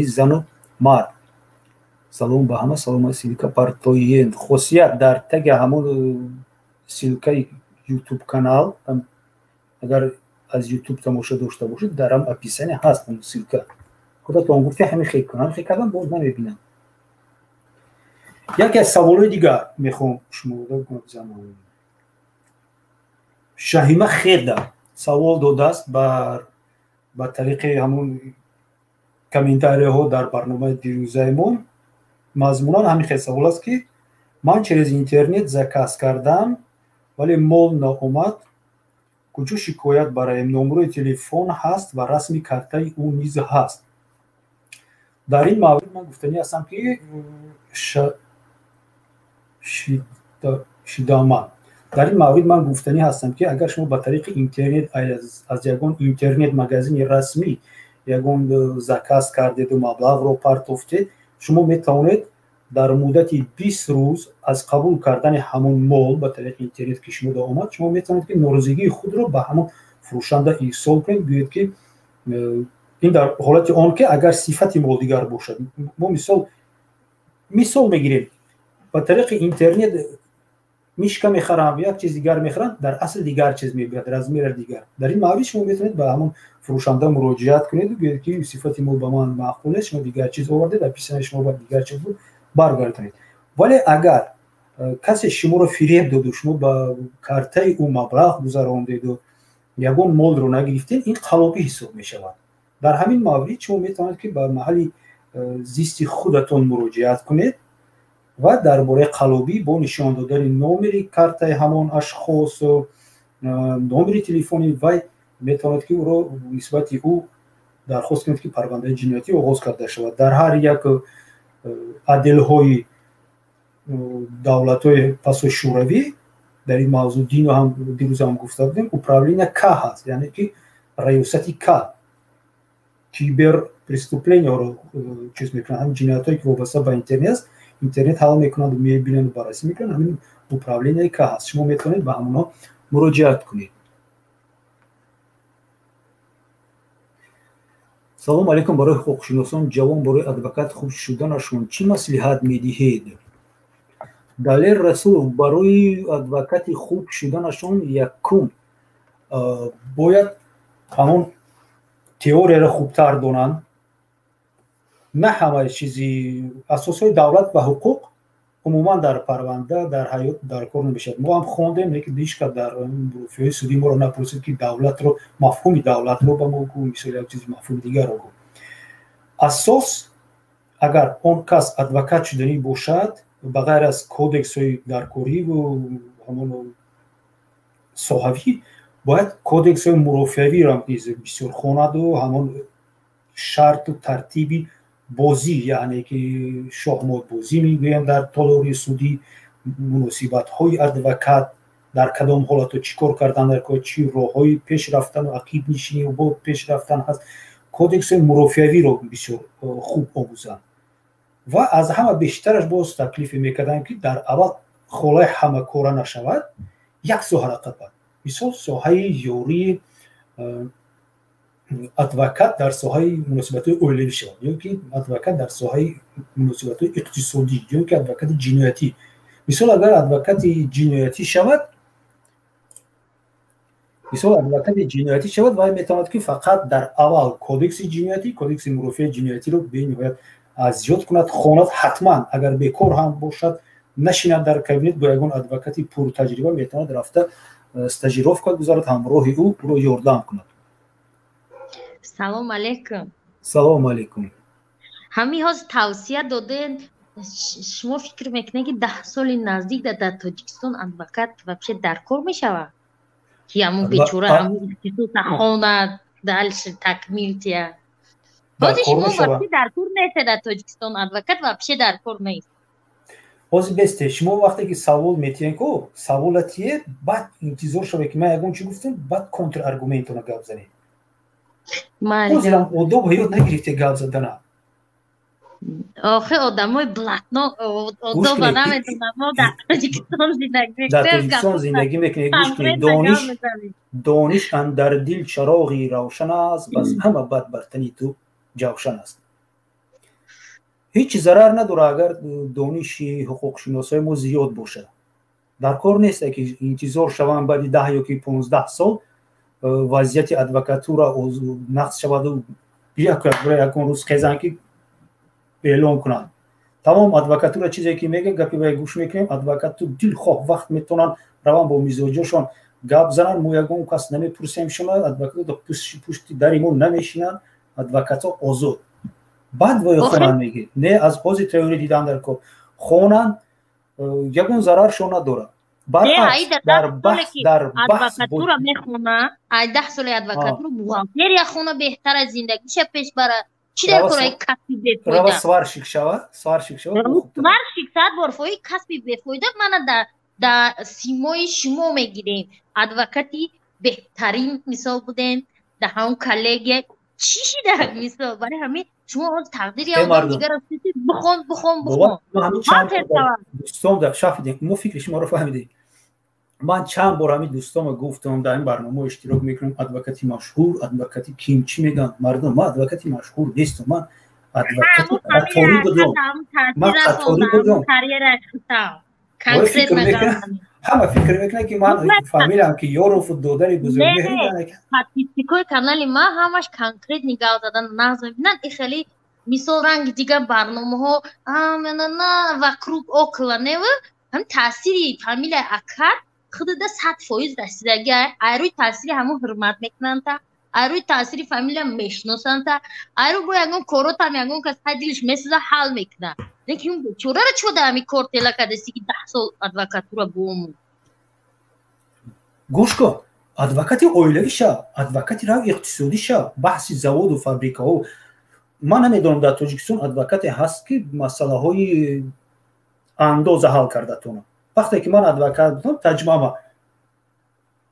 зану мард. салом ба ҳама. салом силка партоиен. хосият дар таги ҳамон силкаи ютуб канал, агар аз ютуб тамоша дошта бошед дар ҳам описание ҳаст он силка. худатон гуфти ҳамин хел кунам, хел кардам боз намебинам. яке аз саволои дигар мехоҳам шуморо гузанам. шаҳима хеда савол додааст ба тариқи ҳамон комментарияҳо дар барномаи дирӯзаимон. мазмунан ҳамин хел савол аст ки ман через интернет заказ кардам вале мол наомад. куҷо шикоят бароем? номерои телефон ҳаст ва расми картаи ӯ низ ҳаст. дар ин маврид ман гуфтанӣ ҳастам ки шидаман. дар ин маврид ман гуфтанӣ ҳастам ки агар шумо ба тариқи интернет аз ягон интернет магазини расмӣ ягон заказ кардеду маблағро партофтед, шумо метавонед дар муддати 20 рӯз аз қабул кардани ҳамон мол ба тариқи интернет ки шумода омад, шумо метавонед ки норозигии худро ба ҳамон фурӯшанда изҳор кунед. гӯед ки ин дар ҳолати он ки агар сифати мол дигар бошад. мо мисол мегирем. ба тариқи интернет мишка мехарам, як чиз дигар мехарам, дар асл дигар чиз мебиёд, размер дигар. дар ин маврид шумо метавонед ба ҳамон фурӯшанда муроҷиат кунед ва гӯед ки сифати мол ба ман маъқул нест, шумо дигар чиз овардед, описание шумо ба дигар чиз буд, баргардонед. вале агар касе шуморо фиреб доду, шумо ба картаи ӯ маблағ гузарондеду ягон молро нагирифтед, ин қалобӣ ҳисоб мешавад. дар ҳамин маврид шумо метавонед ки ба маҳалли зисти худатон муроҷиат кунед ва дар бораи қалобӣ бо нишон додани номери картаи ҳамон ашхосу номери телефони вай метавонед ки ӯро нисбати ӯ дархост кунед ки парвандаи ҷиноятӣ оғоз карда шавад. дар ҳар як аделҳои давлатҳои пасу шӯравӣ дар ин мавзӯъ дину ҳам дирӯз ҳам гуфта будем, управления К ҳаст, яъне ки раёсати К кибер преступлениеҳоро чиз мекунад. ҳамин ҷиноятҳое ки вобаста ба интернет ҳал мекунанду мебинанду баррасӣ мекунанд, ҳамин управленияи К ҳаст. шумо метавонед ба ҳамонҳо муроҷиат кунед. салом алейкум. барои ҳуқуқшиносон ҷавон барои адвокат хуб шуданашон чӣ маслиҳат медиҳед? далер расулов, барои адвокати хуб шуданашон якум бояд ҳамон теорияро хубтар донанд. на ҳамаи чизи асосҳои давлат ва ҳуқуқ умуман дар парванда дар ҳаёт дар кор намешавад. мо ҳам хондем, лекин ҳичкас дар руфиёи судӣ моро напурсид ки давлатро, мафҳуми давлатро ба мо гӯ, мисоли як чизи мафҳуми дигарро гӯ. асос агар он кас адвокат шуданӣ бошад, ба ғайр аз кодексҳои даркориву ҳамон соҳавӣ, бояд кодексҳои мурофиавиро низ бисёр хонаду ҳамон шарту тартиби бозӣ, яъне ки шоҳмотбозӣ мегӯям дар толори судӣ, муносибатҳои адвокат дар кадом ҳолатҳо чӣ кор кардан, дар чӣ роҳҳои пеш рафтану ақибнишинӣ бо пеш рафтан ҳаст. кодексҳои мурофиавиро бисёр хуб омӯзанд ва аз ҳама бештараш боз таклифе мекардам ки дар аввал холаи ҳамакора нашавад, як соҳа рақаб бад. мисол соҳаи ёрии адвокат дар соҳаи муносибатҳои оилавӣ шавад, ё ки адвокат дар соҳаи муносибатҳои иқтисодӣ, ё ки адвокати ҷиноятӣ. мисол агар адвокати ҷиноятӣ шавад, вай метавонад ки фақат дар аввал кодекси ҷиноятӣ, кодекси мурофиаи ҷиноятиро бениҳоят азёд кунад, хонад. ҳатман агар бекор ҳам бошад, нашинад дар кабинет бо ягон адвокати пуртаҷриба метавонад рафта стажировка гузарад, ҳамроҳи ӯро ёрдам кунад. салом алейкум. салом алейкум. ҳамин ҳоз тавсия доден, шумо фикр мекунед ки 10 соли наздик дар Тоҷикистон адвокат вообще дар кор мешавад? ки ҳамун бечора ҳамун хонад, дальше такмилтия. در Ҳозир کار шумо میشود. вақти дар кор неста дар Тоҷикистон адвокат вообще дар кор нест. باز بسته شما وقتی که سوال میتین کو سوالاتیه بعد انتظار شوه که من یگون چی گفتم بعد کنتر ارگومنتونو گپ زنید. باز هم ادب حیات نگرفته گپ زدن. آخه آدمای بلاتنا ادب نمیدونن ما در توجیکستان زندگی میکنیم. در توجیکستان زندگی میکنیم. گوش کنید دانش اندر دل چراغی روشن است بس همه بد برتنی تو جوشن است. هیچ ضرر نداره اگر دانش حقوق شناسای ما زیاد باشه. در کار نیست که انتظار شوم بعد 10 یا 15 سال وضعیت ادوکاتورا نقص شود و یک روز خیزن که اعلام کنند. تمام ادوکاتورا چیزی که میگه گپی وای گوش میکنیم ادوکاتور دل خواه وقت میتونن روان با مزاجشون گپ زنن مو یگون کس نمیپرسیم شما ادوکاتور پشت دریمون نمیشینن ادوکاتور آزاد بعد وای خونن میگه نه از پوز تئوری دیدن در کو خونن یگون ضررشون نداره در بحث ادوکاتورا میخونه 10 سال ادوکاتور بوغالتر خونه بهتر از زندگیش پیش بره چی در کارای کسبی بفایده روا سوارشیک شود سوارشیک برفای کسبی بفایده من در سیمای شما میگیریم ادوکاتی بهترین مثال بودیم در همون کلیگ چیشی در مثال برای همین شما از تقدیر یا آدم دیگر رفتید بخون دوستان در شافیدیم ما فکر شما رو فهمیدیم من چند بار همین دوستام گفتم در این برنامه اشتراک میکنم ادوکاتی مشهور ادوکاتی کیمچی میگن مردم ما ادوکاتی مشهور نیستم من ادوکاتی قطاری بودم من قطاری بودم همه فکر میکنه که من فامیلم که یوروف دودری بزرگی هیدانه پاتیستیکوی کانالی ما همش کانکریت نگاه دادن نازم بینن ای خیلی مثال رنگ دیگر برنامه ها نه وکروب اوکلا نه هم تاثیری فامیل اکر خود ده 100% رسیدگی ایروی تاثیری همون حرمت میکنن تا ایروی تاثیری فامیل میشناسن تا ایرو با یگون کورو تا یگون کس دیلش مثلا حل میکنن لیکن چورا را چوده همی کور تلکه دستی که 10 سال ادوکاتورا بومون گوش کن ادوکاتی اویلوی شا ادوکاتی را اقتصادی شا بحث زواد و فابریکه ها من نمیدونم در توجیکستان ادوکاتی هست که مسئله های اندازه حل کرده تونه وقتی که من ادوکات بودم تجمعه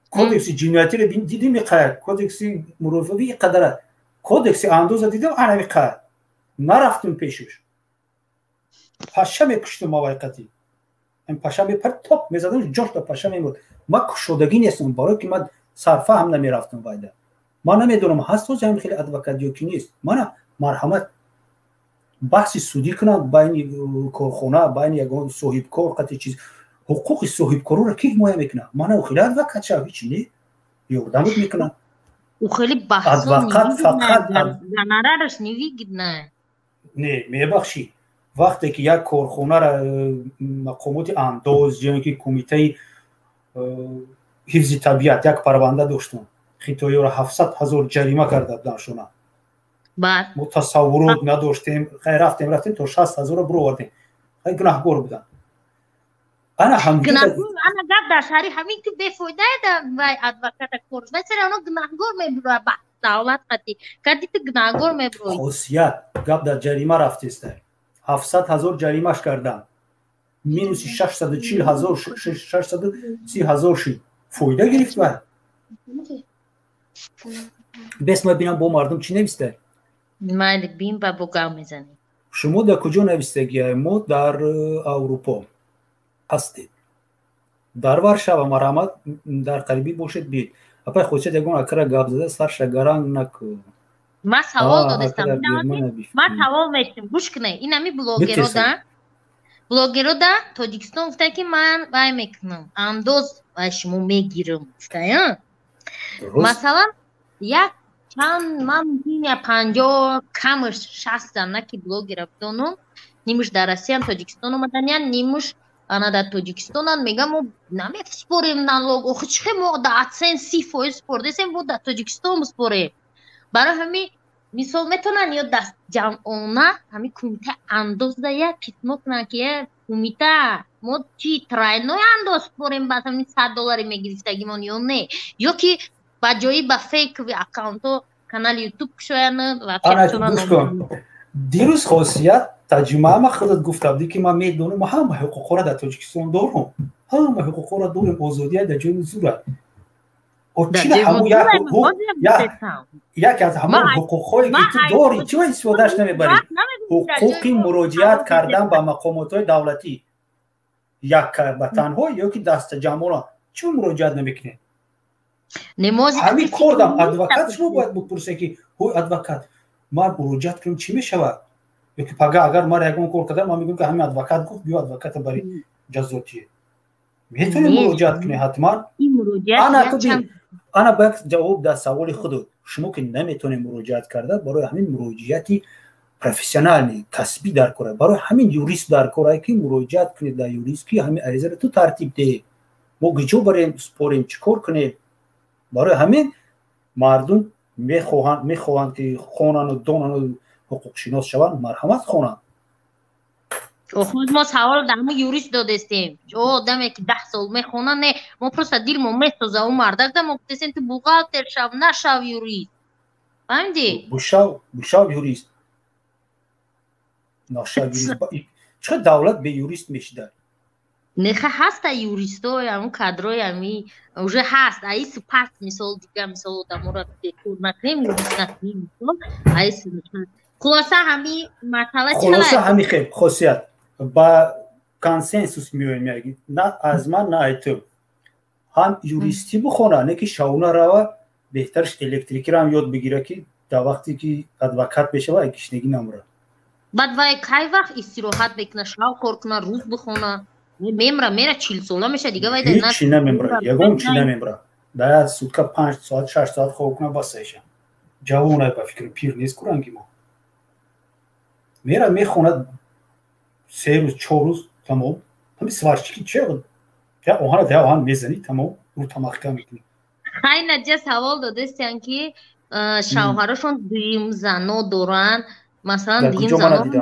کودکس جنایتی رو دیدیم میقرد کودکس مرافعی قدره کودکس اندازه دیدم انا میقرد نرفتم پیشش پاشه میکشتم موقتی این پاشه می پر توپ میزدم جوش تا پاشه میمود ما کشودگی نیستم برای که من صرفه هم نمیرفتم وایده من نمیدونم هست تو زمین خیلی ادوکاتیو کی نیست من مرحمت بحث سودی کنم بین کارخانه بین یگان صاحب کار قطعی چیز حقوق صاحب کار رو کی حمایت میکنه من خیلی ادوکات شوی چی نه یوردمت میکنه او خیلی بحث ادوکات فقط زنارش نمیگید نه میبخشی وقتی که یک کارخانه را مقامات انداز یا که کمیته حفظ طبیعت یک پرونده داشتن خیتایی را 700,000 جریمه کرده بودنشون بعد ما تصورات نداشتیم خیر رفتیم تا 60,000 برو آوردیم خیلی گناهگار بودن انا گناهگار انا گفت در شهری همین که بفایده وای ادوکات کورس واسه اونا گناهگار میبره با دولت قتی تو گناهگار میبره خاصیت گفت در جریمه رفتیست 700,000 جریمهش کردن مینوس 640,000 630,000 شد فایده گرفت و بس ما ببینم با مردم چی نوشته ما ببین با بوگام میزنیم شما در کجا نوشتگی ما در اروپا هستید در ورشاو مرامت در قریبی باشد بید اپا خودشت یکون اکره گاب زده سر شگران نکو ما سوال دادستم ما سوال میشتم گوش کنه این همی بلوگرو دا توجیکستان گفته که من وای میکنم انداز و شما میگیرم مثلا یک چند من میگیم 50 کمش 60 نکی بلوگ گرفتم نیمش در روسیه توجیکستان اومدن یا نیمش انا در توجیکستان میگم ما نمیسپوریم نالوگ او چه ما در ادسنس 30% سپردیم بود در توجیکستان بسپوریم برای همین مثال میتونن یا دست جمعونه همین کمیته انداز ده یک قسمت کنن که کمیته ما چی ترینوی انداز پوریم بعد همین $100 میگرفتگیمون یا نه یا که با جایی با فیک و اکاونتو канали ютуб кушояны ана гӯш кун дирӯз хосият таҷрибаи ман худат гуфта будӣ ки ман медонам ма ҳама ҳуқуқҳоро дар Тоҷикистон дорам, ҳама ҳуқуқҳоро дорем, озодия дар ҷои зура. чила ҳамун яке аз ҳамон ҳуқуқҳое ки ту дорӣ чиро истифодааш намебарӣ? ҳуқуқи муроҷиат кардан ба мақомотҳои давлатӣ як ба танҳо ё ки дастаҷамъона чиро муроҷиат намекунед? ҳамин кор дам адвокат шумо бояд бипурсед ки ҳой адвокат ман муроҷиат кунам чӣ мешавад? ё ки пага агар ман ягон кор кардам ман мегӯям ки ҳамин адвокат гуфт биё адвоката бари ҷазотие метавонед муроҷиат кунед ҳатман. ана бояд ҷавоб дар саволи худат шумо ки наметавонед муроҷиат карда барои ҳамин муроҷиати профессионалӣ касбӣ дар кора барои ҳамин юрист дар кора ки муроҷиат кунед дар юрист ки ҳамин аризаро ту тартиб деҳед мо гиҷо барем спорем чӣ кор кунем. барои ҳамин мардум мехоҳанд ки хонанду донану ҳуқуқшинос шаванд марҳамат хонанд. خود ما سوال در همون یوریست دادستیم آدمی که 10 سال میخونه نه ما پروسا دیل ما میسازه اون مردک ده ما گفتیم تو بوغالتر شو نشو یوریست فهمیدی؟ بشو یوریست نشو یوریست چه دولت به یوریست میشده؟ نخه هست یوریست های همون کادرای همی اوجه هست ای سپاس مثال دیگه مثال در مورد دکتور نکنیم یوریست نکنیم ای سپاس خلاصه همی مسئله چه خلاصه همی خیلی خاصیت با کنسنسوس میویم میگی نه از من نه ای تو هم یوریستی بخونه نه که شاونه روا بهترش الکتریکی رو هم یاد بگیره که در وقتی که ادوکات بشه و گشنگی نمره بعد وای کی وقت استراحت بکنه شاو کار کنه روز بخونه میمره میره 40 ساله میشه دیگه وای نه چی نمیمره یگون چی نمیمره در سوتکا 5 ساعت 6 ساعت خواب کنه بسشه جوونه با فکر پیر نیست کورنگی ما میره میخونه 3 روز 4 روز تمام همین سوارچکی چه بود یا اونها ده آن میزنی تمام رو تماخکا میکنی. خیلی نجس سوال دادستن که شوهرشون دیم زنو دوران مثلا دیم زنو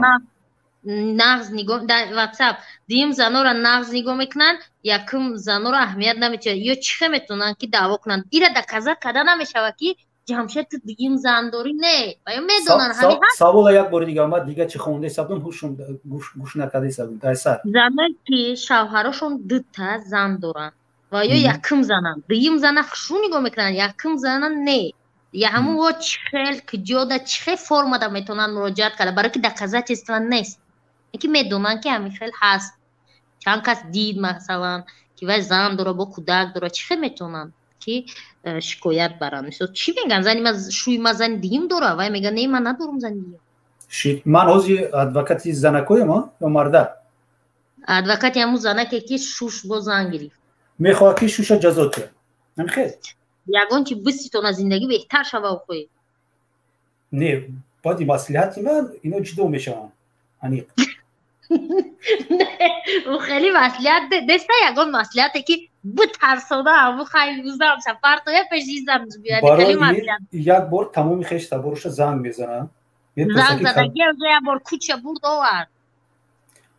نغز نگاه در واتساپ دیم زنو را نغز نگاه میکنن یکم زنو را اهمیت نمیشه یا چه میتونن که دعوا کنن ایره در کذا کدا نمیشه که جمشید تو دیم زنداری نه باید میدونن همین هست. سوال یک بار دیگه آمد دیگه چه خونده سبدون گوش نکرده سبدون تایسر زنان که شوهرشون 2 تا زن دارن و یا یکم زنن دیم زنن خشو نگاه میکنن یکم زنن نه یا همون و چخیل که جاده چخیل فرما دا میتونن مراجعت کرده برای که در کذا چیستان نیست یکی میدونن که همین خیل هست چند کس دید مثلا که وای زن داره با کودک داره چخیل میتونن که شکایت برن مثلا چی میگن زنی من شوی ما زن دیم داره وای میگن نه من ندارم زن دیم من حوزی ادوکاتی زنکوی ما یا مرده ادوکاتی همون زنکه که شوش با زن گرفت میخواه که شوش جزاته نمیخواه یگان که بسیتون از زندگی بهتر شوه خوی نه بادی مسئولیتی من اینا جدو میشون هنی نه او خیلی مسئولیت دسته یگان مسئولیتی که بترسانه همون خیلی روزم سفر توی پشیزم بیاد برای یک بار تمامی خیش تبارش زنگ میزنم زنگ زدگی یک بار کوچه برد آورد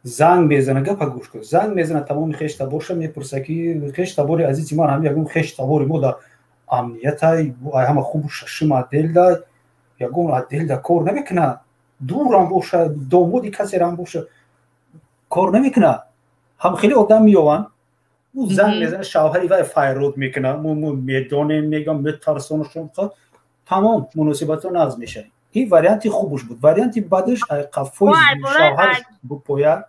زنگ میزنه گپا گوش کن زنگ میزنه تمامی خیش تبارش میپرسه که خیش تباری عزیزی من هم یکم خیش تباری ما در امنیت های همه خوب شما دل داد یکم دل دا کار نمیکنه دور هم باشه دامودی کسی هم باشه کار نمیکنه هم خیلی آدم میوان او زنگ میزنه شوهری و فایرود میکنه مو میدونیم میگم میترسونشون تمام مناسبت رو نقض میشه این وریانتی خوبش بود وریانتی بعدش قفوی شوهر بپویا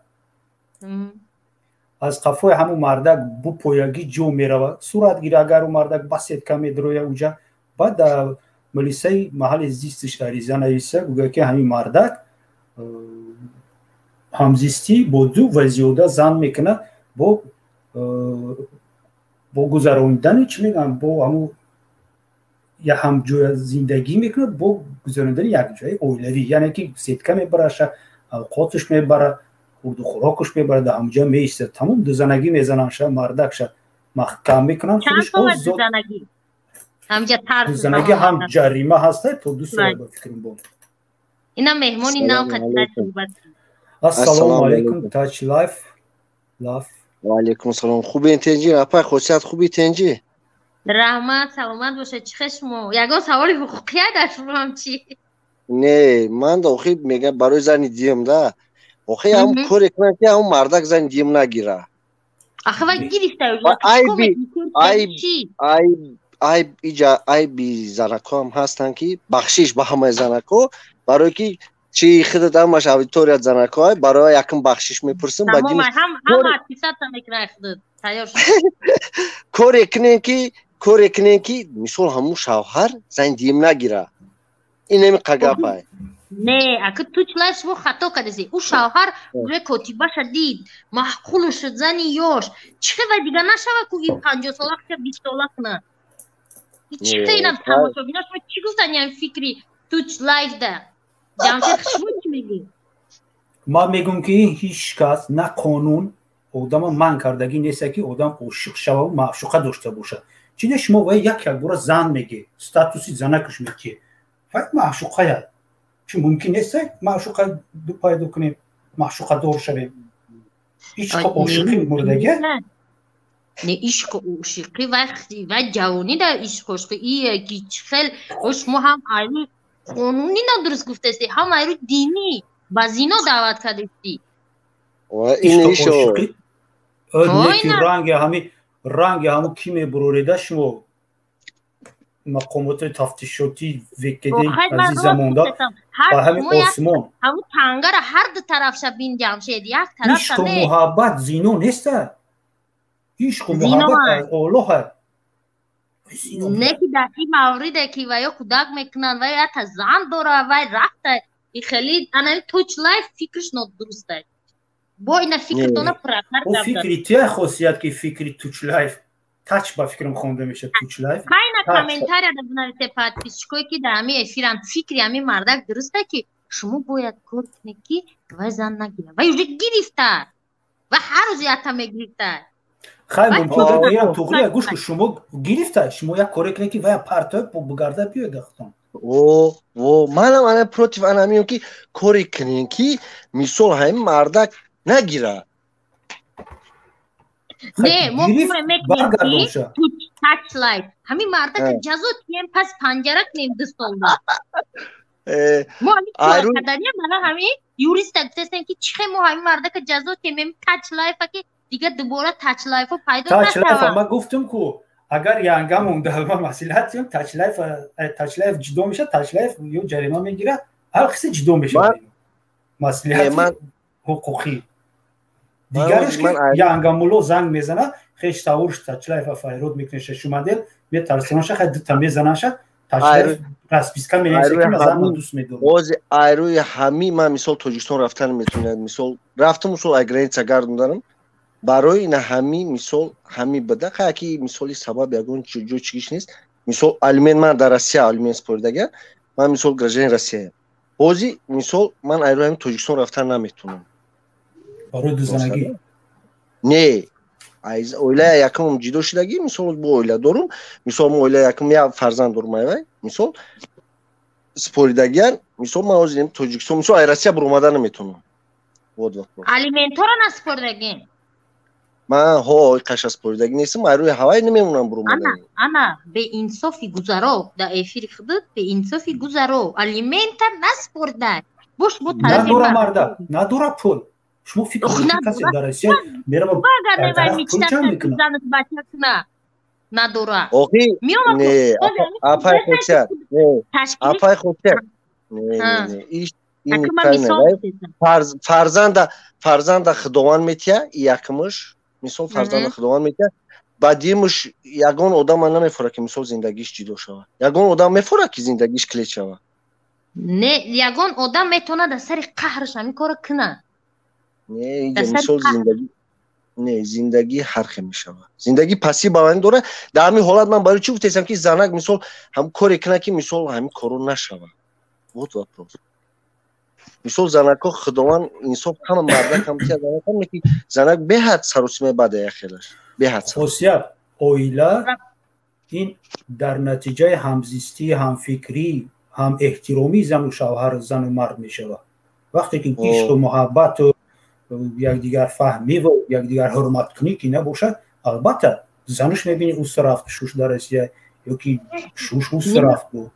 از قفوی همون مردک بپویگی جو میره صورت گیره اگر اون مردک بسیت کمی دروی اوجا بعد ملیسای محل زیستش عریضه نویسه بگه که همین مردک همزیستی با 2 و زیاده زن میکنه با گذراندن چی میگم با همون یا هم جای زندگی میکنه با گذراندن یک جای اولوی یعنی که سیتکه میبره اوقاتش میبره خورد و خوراکش میبره در همونجا میسته تمام دو زنگی میزنن شه مردک شه محکم میکنن خودش دو زنگی همجا ترس زنگی هم جریمه هسته تا 2 سال با فکرم بود اینا مهمونی ناو کتلت صحبت السلام علیکم تاچ لایف و علیکم السلام خوبی تنجی اپا خوشت خوبی تنجی رحمت سلامت باشه. چه شما یگان سوال حقوقیه در شما هم چی؟ نه من دا آخی میگه برای زن دیم ده آخی هم کاری کنن که هم مردک زن دیم نگیره. آخه وقت گیریسته ای بی زنکو هم هستن که بخشیش به همه زنکو برای که چی خودت هم باشه اویتوریت زنکو های برای یکم بخشیش میپرسن تمام هم ارتیست هم میکنه خودت تیار شد کاری کنن که مثال همون شوهر زن دیم نگیره این نمی قگف های نه اگه تو چلای شما خطا کردی او شوهر روی کتیبه شدید محقول شد زنی یاش چه و دیگه نشوه که این 50 سالک که 20 سالک نه چه اینم تماشا بینا شما چی گفتن یعنی فکری تو چلای ده جمشید شما چی میگی؟ ما میگم که هیچ کس نه قانون آدم من کردگی نیست که آدم عاشق شوه و معشوقه داشته باشه چیده شما و یک برای زن میگه استاتوسی زنکش میگه فقط معشوقه چون ممکن نیست معشوقه پیدا کنیم معشوقه دار شویم عشق عاشقی موردگه نه عشق عاشقی وقتی و جوانی در عشق عاشقی ایه که خیلی شما هم ایرو قانونی ندرست گفته استی هم ایرو دینی با زینا دعوت کرده استی عشق عاشقی نکی رنگ همه کی میبروریده شما مقامات تفتیشاتی وکیده از این زمان دا و همین آسمان همون تنگه را هر دو طرف شبین جمشید یک طرف عشق و محبت زینو نیست عشق و محبت الله نه که در این مورده که ویا کودک میکنن ویا حتی زن داره ویا رفته این خیلی انهی توچ لایف فکرش ندرسته با این فکرتونه پراتر او فکری تیه خاصیت که فکری توچ لایف تاچ با فکرم خونده میشه توچ لایف کاینا کامنتاری دا بنویسه پادپیسچکوی که در همی افیرم فکری همی مردک درسته که شما باید کار کنی که وای زن نگیره وای اوزه گریفته و هر روزی حتی میگریفته خیلی ممکنه توقعی گوش که شما گریفته شما یک کاری کنی که وای پرتای بگرده بیای دختان من پروتیف انمیون که کاری کنی که میسول همین مردک نگیره نه ما میکنیم که تو تاچ لایف همین مرده که جزو تیم پس پنجره کنیم دستانده ما همین کدنیم بنا همین یوریست اگتستیم که چه ما همین مرده که جزو تیم تاچ لایف که دیگه دوباره تاچ لایف رو پیدا نشوه تاچ لایف ما گفتم که اگر یانگا مونده ما مسئله تیم تاچ لایف جدا میشه تاچ لایف یو جریمه میگیره هر کسی جدا میشه مسئله حقوقی دیگرش که یانگامولو زنگ میزنه خیش تاورش تاچ لایف فایرود میکنه شما دل می ترسونش خیلی تا میزنه تاچ لایف راسپیسکا میشه که مثلا دوست میدونه باز ایروی همی من مثال تاجیکستان رفتن میتونه مثال رفتم مثال اگرینچا گاردن دارم برای این همی مثال همی بده خاکی مثالی سبب یگون جو چیش نیست مثال آلمان من در روسیه آلمان سپوردگه من مثال گراجین روسیه بازی مثال من ایروی هم تاجیکستان رفتن نمیتونم برای دوزنگی نه از اوله یکم جدا شدگی مثال با اوله دارم مثال ما اوله یکم یا فرزند دارم ایوای مثال سپوریدگیان مثال ما از این تاجیکستان مثال ایراسیا بر اومدن نمیتونم الیمنتور نسپوردگی من ها قش سپوریدگی نیستم ایروی هوای نمیمونم بر اومدن انا به انصافی گذرو در افیر خودت به انصافی گذرو الیمنتر نسپورده باش با طرف نداره مرده نداره پول شما فکر کنید کسی در روسیه میره با طرف پول چند میکنه نداره اوکی نه اپای خوشت نه اپای خوشت نه این فرزند خدوان میتیه یکمش مثال فرزند خدوان میتیه بعدیمش یگان آدم نمیفوره که مثال زندگیش جدا شوه یگان آدم میفوره که زندگیش کلیت شوه نه یگان آدم میتونه در سر قهرش همین کار کنه نه اینجا مثال زندگی حرخ میشوه زندگی پسی باوری داره در همین حالت من برای چی گفتم که زنک مثال هم کاری کنه که مثال همین کارو نشوه بود واپروز مثال زنک ها خداوند انصاف همه مردک هم که زنک به حد سروسیمه بده خیلیش به حد خاصیت اویلا این در نتیجه همزیستی هم فکری هم احترامی زن و شوهر زن و مرد میشوه وقتی که عشق و محبت و یک دیگر فهمی و یک دیگر حرمت کنی که نباشه البته زنش میبینی اوست رفت شوش در اسیه یا که شوش اوست رفت بود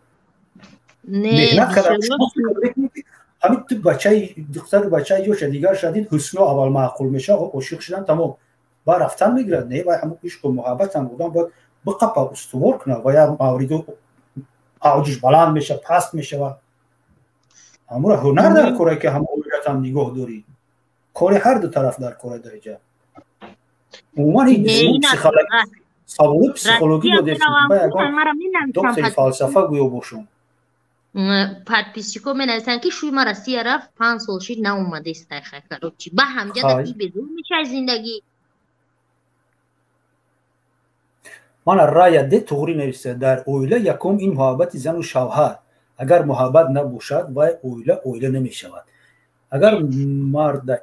مهنت کرد همین تو بچه دختر بچه یا دیگر شدید حسن اول معقول میشه عاشق شدن تمام با رفتن میگیره نه و همون عشق و محبت هم بودن باید بقپا استوار کنه و یا موردو اوجش بلند میشه پست میشه و همون هنر در کره که هم اولویت هم نگاه داری کار هر دو طرف در کره درجه عموما این پسیخولوژی بوده دکتر فلسفه گویا باشون подписчиков менависанд ки шуй ма Россия рафт 5 сол шид наомада истайхай карочи ба ҳамҷада ки безор мешай зиндагӣ мана рая де туғри нависта дар оила якум ин муҳаббати зану шавҳар агар муҳаббат набошад вай оила намешавад агар марда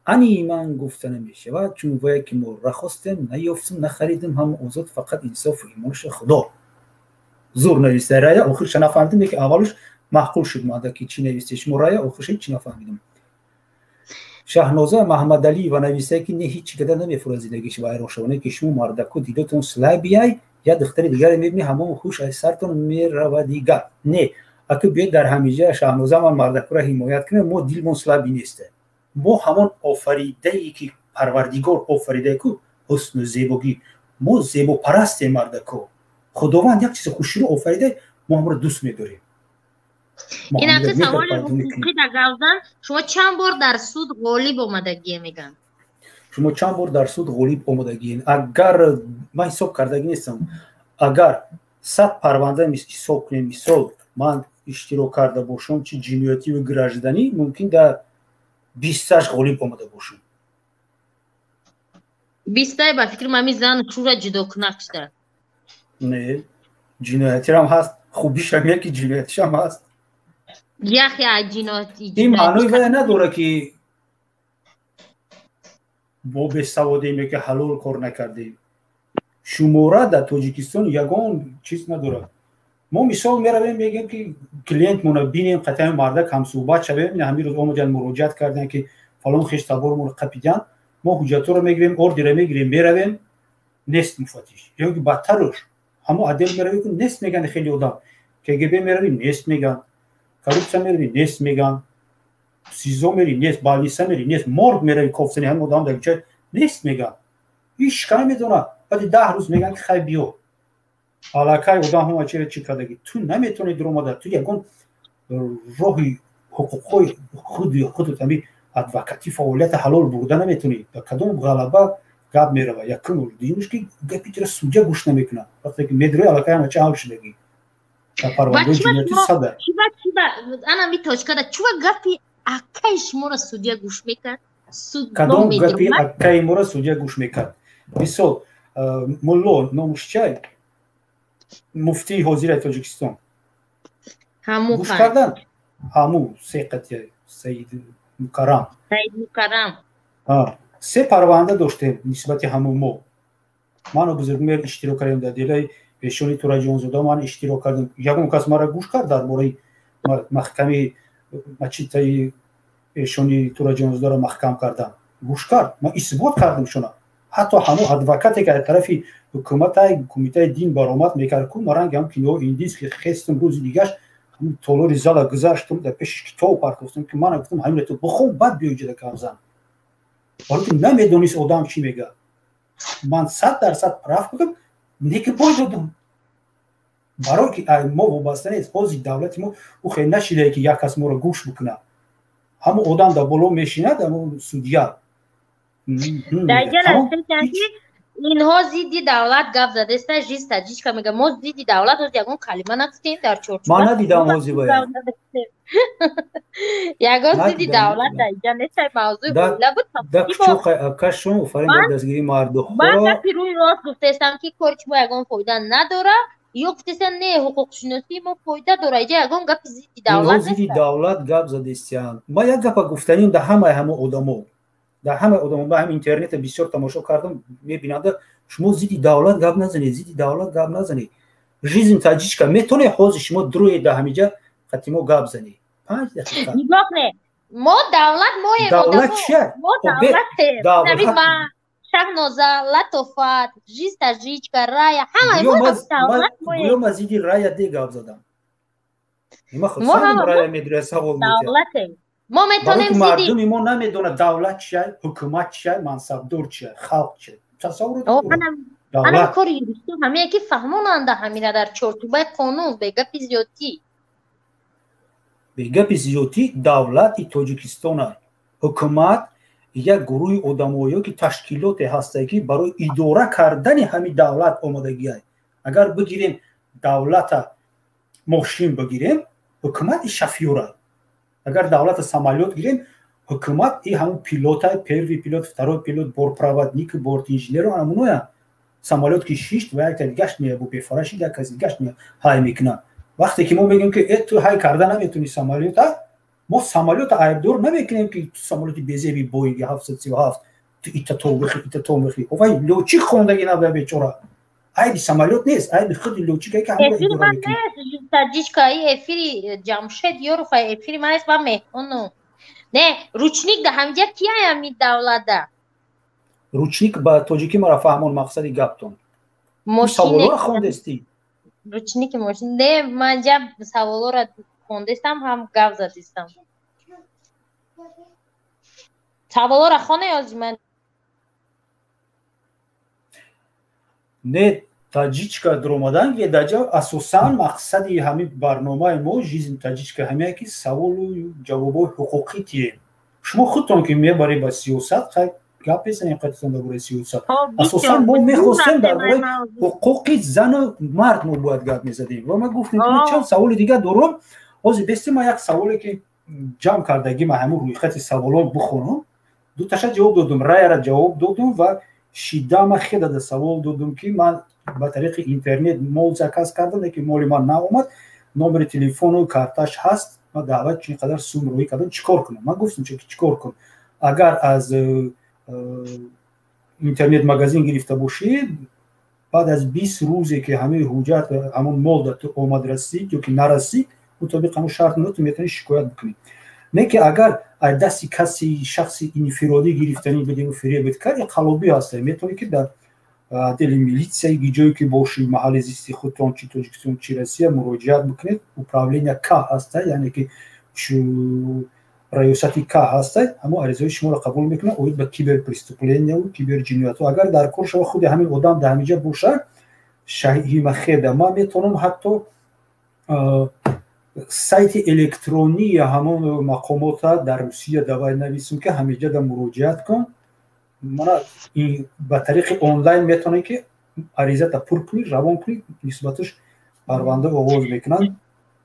ани ман гуфта намешавад чун вое ки мо рахостем наёфтем нахаридем ҳама озод фақат инсофу имони худо зур нависта рая охирша нафаҳмидем ки аввалуш маъқул шуд мада ки чӣ нависте шумо рая охирша чӣ нафаҳмидем шаҳноза маҳмадалиева нависта ки не ҳеҷ када намефурад зиндагиш вайрон шаване ки шумо мардаку дидатон силай бияй я духтари дигаре мебини ҳамон хуш аз сартон меравадига не аку биёед дар ҳамиҷа шаҳноза ман мардакура ҳимоят кунем мо дилмон силай бинесте мо ҳамон офаридае ки парвардигор офаридаe ку ҳусну зебогӣ мо зебопарастем мардаку худованд як чизи хушрӯ офаридаe мо ҳамро дӯст медорем ин акси саволи ҳуқуқӣ да гавзан шумо чанд бор дар суд ғолиб омадагие меган шумо чанд бор дар суд ғолиб омадагиен агар ман ҳисоб кардагӣ нестам агар 100 парванда ҳисоб кунем мисол ман иштирок карда бошам чи ҷиноятиву гражданӣ мумкин дар 20таш ғолиб омада бошам 20 ба фикри мами зан шура ҷудо кунакшда не ҷиноятирам ҳаст хубишам яки ҷиноятишам ҳаст яхе ҷинояти ин маънои вая надора ки мо бесаводем яке ҳалол кор накардем шумора дар тоҷикистон ягон чиз надорад мо мисол меравем мегем ки клиентмона бинем қатъан мардак ҳамсӯҳбат шавем ҳамин рӯз омаҷанд муроҷиат карданд ки фалон хештабормон қапиданд мо ҳуҷҷатҳоро мегирем ордера мегирем меравем нест муфаттиш ё ки бадтарош ҳамо отдел меравем ки нест меган хеле одам кгб меравем нест меган коррупсия меравӣ нест меган сизо мерӣ нест балниса мерӣ нест морг меравӣ кофсани ҳамин одам дар кӯча нест меган ҳеҷ шикара намедонад баъди 10 рӯз меган ки хай биё аллакай одам ҳама чӣ кардагӣ ту наметавонӣ дуромада ту ягон роҳи ҳуқуқҳои худут ҳамин адвокатӣ фаъолияти ҳалол бурда наметавонӣ ба кадом ғалаба гап мерава якум динуш ки гапи тира судя гӯш намекунад вақте ки медрои аллакай ҳама чӣ ҳал шудагӣ ана митошкада чува гапи акаи шуморо судя гӯш мекард кадом гапи акаи моро судя гӯш мекард мисол мулло номуш чай муфтии ҳозираи тоҷикистон гӯш кардан ҳаму се қатъия саид мукаррам се парванда доштем нисбати ҳаму мо ману бузургмер иштирок кардем дар делаи пешони тураҷонзода ман иштирок кардам ягон кас мара гӯш кард дар бораи маҳками мачитаи пешони тураҷонзодаро маҳкам кардан гӯш кард ман исбот кардам шуна ҳатто ҳамо адвокате ки аз тарафи ҳукуматаи кумитаи дин баромад мекард ку маранги ҳам кинои индис ки хестам рӯзи дигаш ҳамин толори зала гузаштам дар пеши китоб паркофтам ки ман гуфтам ҳаминро ту бихом бад биё иҷода кавзан вале ки намедонист одам чӣ мегӯяд ман 100% прав будам неки бой додам барои ки мо вобаста нест ҳози давлати мо ӯ хеле нашидае ки як кас моро гӯш бикунад ҳамон одам дар боло мешинад ҳамон судя инҳо зидди давлат гап задаста жиз таҷичка мега мо зидди давлат ҳоз ягон калима надистем дар чорчӯба ман надидам ҳози вая ягон зидди давлат дар инҷа нестай мавзӯи оила буд дар кучоқай акашон офарин дар дастгирии мардуҳо ман гапи рӯи рост гуфтаистам ки кори ки мо ягон фоида надора ё гуфтаистам не ҳуқуқшиносии мо фоида дора иҷа ягон гапи зидди давлат зидди давлат гап задистианд ман як гапа гуфтаним дар ҳамаи ҳамон одамо дар ҳамаи одамо ба ҳамин интернета бисёр тамошо кардам мебинанда шумо зидди давлат гап назанед зидди давлат гап назанед жизнь таҷичка метавонед ҳозир шумо дуруед дар ҳамиҷа хати мо гап занед 5 дақиқа нигоҳ не мо давлат моем давлат чия мо давлатем Шахноза, Латофат, Жиста, Жичка, Рая, ҳамаи гӯём аз иди рая де гап задам. Нима хусам рая медресе ҳол давлате. Мо метонем зиди мардуми мо намедонад давлат чия, ҳукумат чия, мансабдор чия, халқ чия. Тасаввур анам кори юристу ҳамея ки фаҳмонанда ҳамина дар чортубаи қонун бегапи зиёдтӣ. Бегапи зиёдтӣ давлати Тоҷикистон аст. Ҳукумат як гурӯҳи одамоё ки ташкилоте ҳастае ки барои идора кардани ҳамин давлат омодагӣ аст. Агар бигирем давлата мошин бигирем, ҳукумати шофёр аст. Агар давлата самолёт гирем, ҳукумат и ҳамун пилота, первый пилот, второй пилот, бортпроводник, бортинженер ҳамуноя. Самолёт ки шишт ва як гашт меябу бефараши як каси гашт ҳай мекунад. Вақте ки мо мегӯем ки ту ҳай карда наметуни самолёта, мо самолёта айбдор намекунем ки самолёти безеби Боинг 737 ту итато мехи. Овай лёчик хондаги набуда бечора. Айби самолёт нест, айби худи лёчика ки ҳамон идора мекунад. Таҷичка и эфири Ҷамшед ёруфа эфири маес ба меҳону. Не, ручник да ҳамҷа кияя ми давлада. Ручник ба тоҷикӣ мара фаҳмон мақсади гаптон. Саволора хондестӣ? Ручники мошин. Не, ман ҷа саволора хондестам, ҳам гап задистам. Саволора хона ёзи ман. Не, таҷичка дромадан ведаҷа асосан мақсади ҳамин барномаи мо жизни таҷичка ҳамея ки саволу ҷавобои ҳуқуқӣ тием. Шумо худтон ки мебаред ба сиёсат, гап бизанем қатисан дар бораи сиёсат. Асосан мо мехостем дар бораи ҳуқуқи зану мард мо бояд гап мезадем. Ва ман гуфтем ки чанд саволи дигар дорам. Ҳозир бестем ман як саволе ки ҷамъ кардагим ҳамун рӯйхати саволот бихонам. Дуташа ҷавоб додам, раяра ҷавоб додам ва шидама хедада савол додам ки ман ба тариқи интернет мол заказ кардам, ки моли ман наомад, номери телефону карташ ҳаст, ман даъват чӣ қадар сум рӯӣ кардам, чикор кунам? Ман гуфтам ки чикор кун. Агар аз интернет магазин гирифта бошӣ, баъд аз 20 рӯзе ки ҳамаи ҳуҷҷат ҳамон мол дар ту омад расид ё ки нарасид, мутобиқ ҳамон шартно ту метавонӣ шикоят бикунӣ. Не ки агар аз дасти каси шахси инфиродӣ гирифтанӣ бидену фиребет кард, қалобӣ ҳаст. Метавонӣ ки дар отдели милитсияи ҷое ки бошӣ, маҳалли зисти худтон чи Тоҷикистон чи Россия муроҷиат бикунед. Управления К ҳаста, яъне ки раёсати К ҳаста, ҳамон аризаҳои шуморо қабул мекунад оид ба киберпреступленияу киберҷиноятҳо. Агар дар кор шава худи ҳамин одам дар ҳамин ҷа бошад, шаҳима хеда ман метавонам ҳатто сайти электронии ҳамон мақомота дар Русия давай нависам ки ҳаминҷа да муроҷиат кун. Мана ба тариқи онлайн метавонем ки аризата пур кунӣ, равон кунӣ, нисбаташ парванда оғоз мекунанд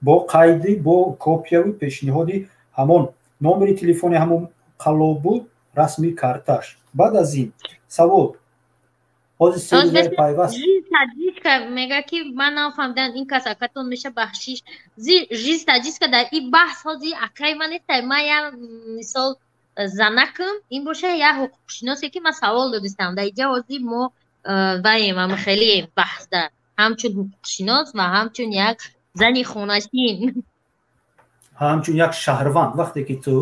бо қайди, бо копияви пешниҳоди ҳамон номери телефони ҳамон қалобу расми карташ. Баъд аз ин савол ҳозир серияи пайваст таҷичка мега ки ман нафаҳмидам ин кас акатон меша бахшиш жиз таҷичка дар ин баҳс ҳозир акай ман нестай. Ман я мисол занакам ин боша я ҳуқуқшиносе ки ман савол додистам дар инҷа ҳозир мо ваем ама хеле баҳсда ҳамчун ҳуқуқшинос ва ҳамчун як зани хонашин, ҳамчун як шаҳрванд. Вақте ки ту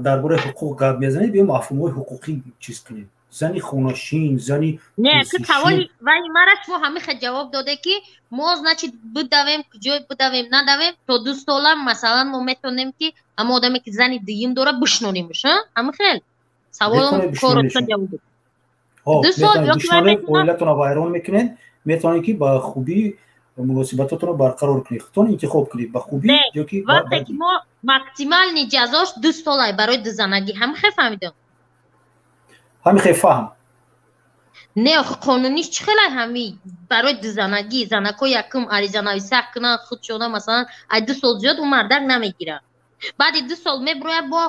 дар бораи ҳуқуқ гап мезанӣ, биём мафҳумҳои ҳуқуқӣ чиз кунем. Зани хонашин, зани не ки саволи вай мара шумо ҳамиха ҷавоб доде ки мо значит бидавем куҷой бидавем надавем то 2 сола масалан мо метонем ки ҳама одаме ки зани дуюм дора бишнонимш. Ҳамихел саволам коротка ҷавоб дод. 2 сол ёки оилатонро вайрон мекунед, метавонед ки ба хубӣ муносибатотро барқарор кунед. худтон интихоб кунед ба хубӣ ё ки вақте ки мо максимални ҷазош 2 солай барои дузанагӣ. ҳамихел фаҳмидам? ҳамихел фаҳм. Не қонуниш чӣ хелай ҳами барои дузанагӣ занако якум аризанависа кунанд худшона масалан ай 2 сол зиёд ӯ мардак намегирад. баъди 2 сол меброяд бо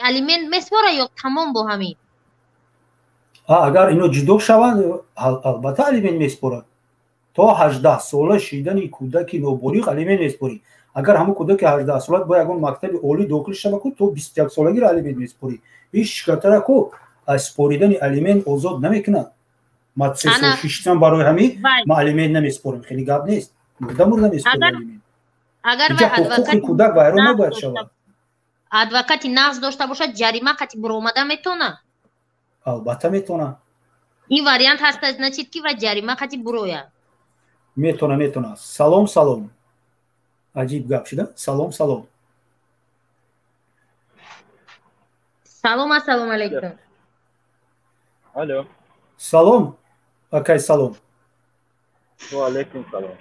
алимент меспора ё тамом бо ҳамин? Агар ино ҷудо шаванд албатта алимент меспорад. то 18 сола шидани кӯдаки ноболиғ алимент меспорӣ. Агар ҳамон кӯдаки 18 солат бо ягон мактаби олӣ дохил шава ку то 21 солагиро алимент меспорӣ. ин шикартара ку аз споридани алимент озод намекунад. ма 3 сол шиштам барои ҳамин ма алимент намеспорам. хеле гап нест. мурда меспорам алимент. агар ҳуқуқи кӯдак вайрон набояд шавад. адвокати нағз дошта бошад ҷарима қатъи буромада метавонад? албатта метавонад. این واریانت هست از نچید که و جریمه خطی برویا میتونه سلام عجیب گپ شده سلام سلام علیکم الو سلام اکای سلام و علیکم سلام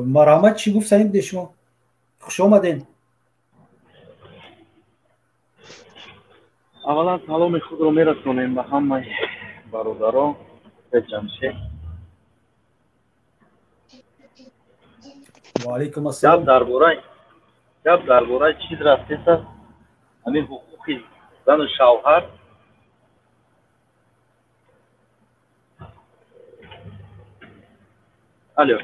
مرحمت چی گفت سعید شما خوش آمدین اولا سلام خود رو میرسونیم به همه برادران به جمشید و علیکم السلام گپ درباره چیز رفته است همین حقوق زن و شوهر الو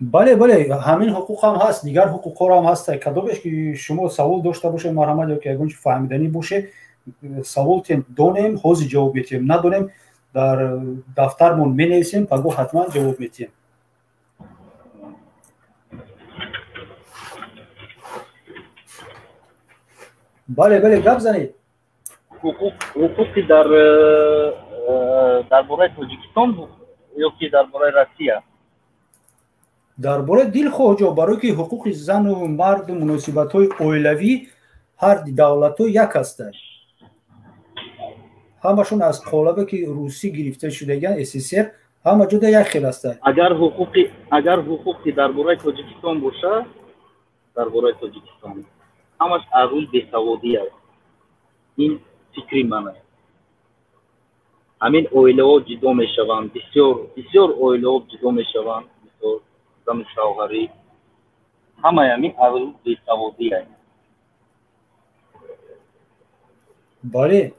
بله همین حقوق هم هست دیگر حقوق هم هست کدومش که شما سوال داشته باشه مرحمت یا که اگه فهمیدنی باشه سوال تیم دونیم حوض جواب میتیم ندونیم در دفترمون مینویسیم پگو حتما جواب میتیم بله گپ زنید حقوقی درباره تاجیکستان یا که درباره روسیه درباره دل خوجا برای که حقوق زن و مرد مناسبت های اویلوی هر دولت ها یک هستند همشون از قالبه که روسی گرفته شدگان SSR همه جدا یک خیل هستند اگر حقوقی درباره تاجیکستان باشه درباره تاجیکستان همش اروی بیسوادی است این فکری منه همین اویله ها جدا می شوند بسیار اویله ها جدا می شوند بسیار زن شوهری همه همین اروی بیسوادی است بله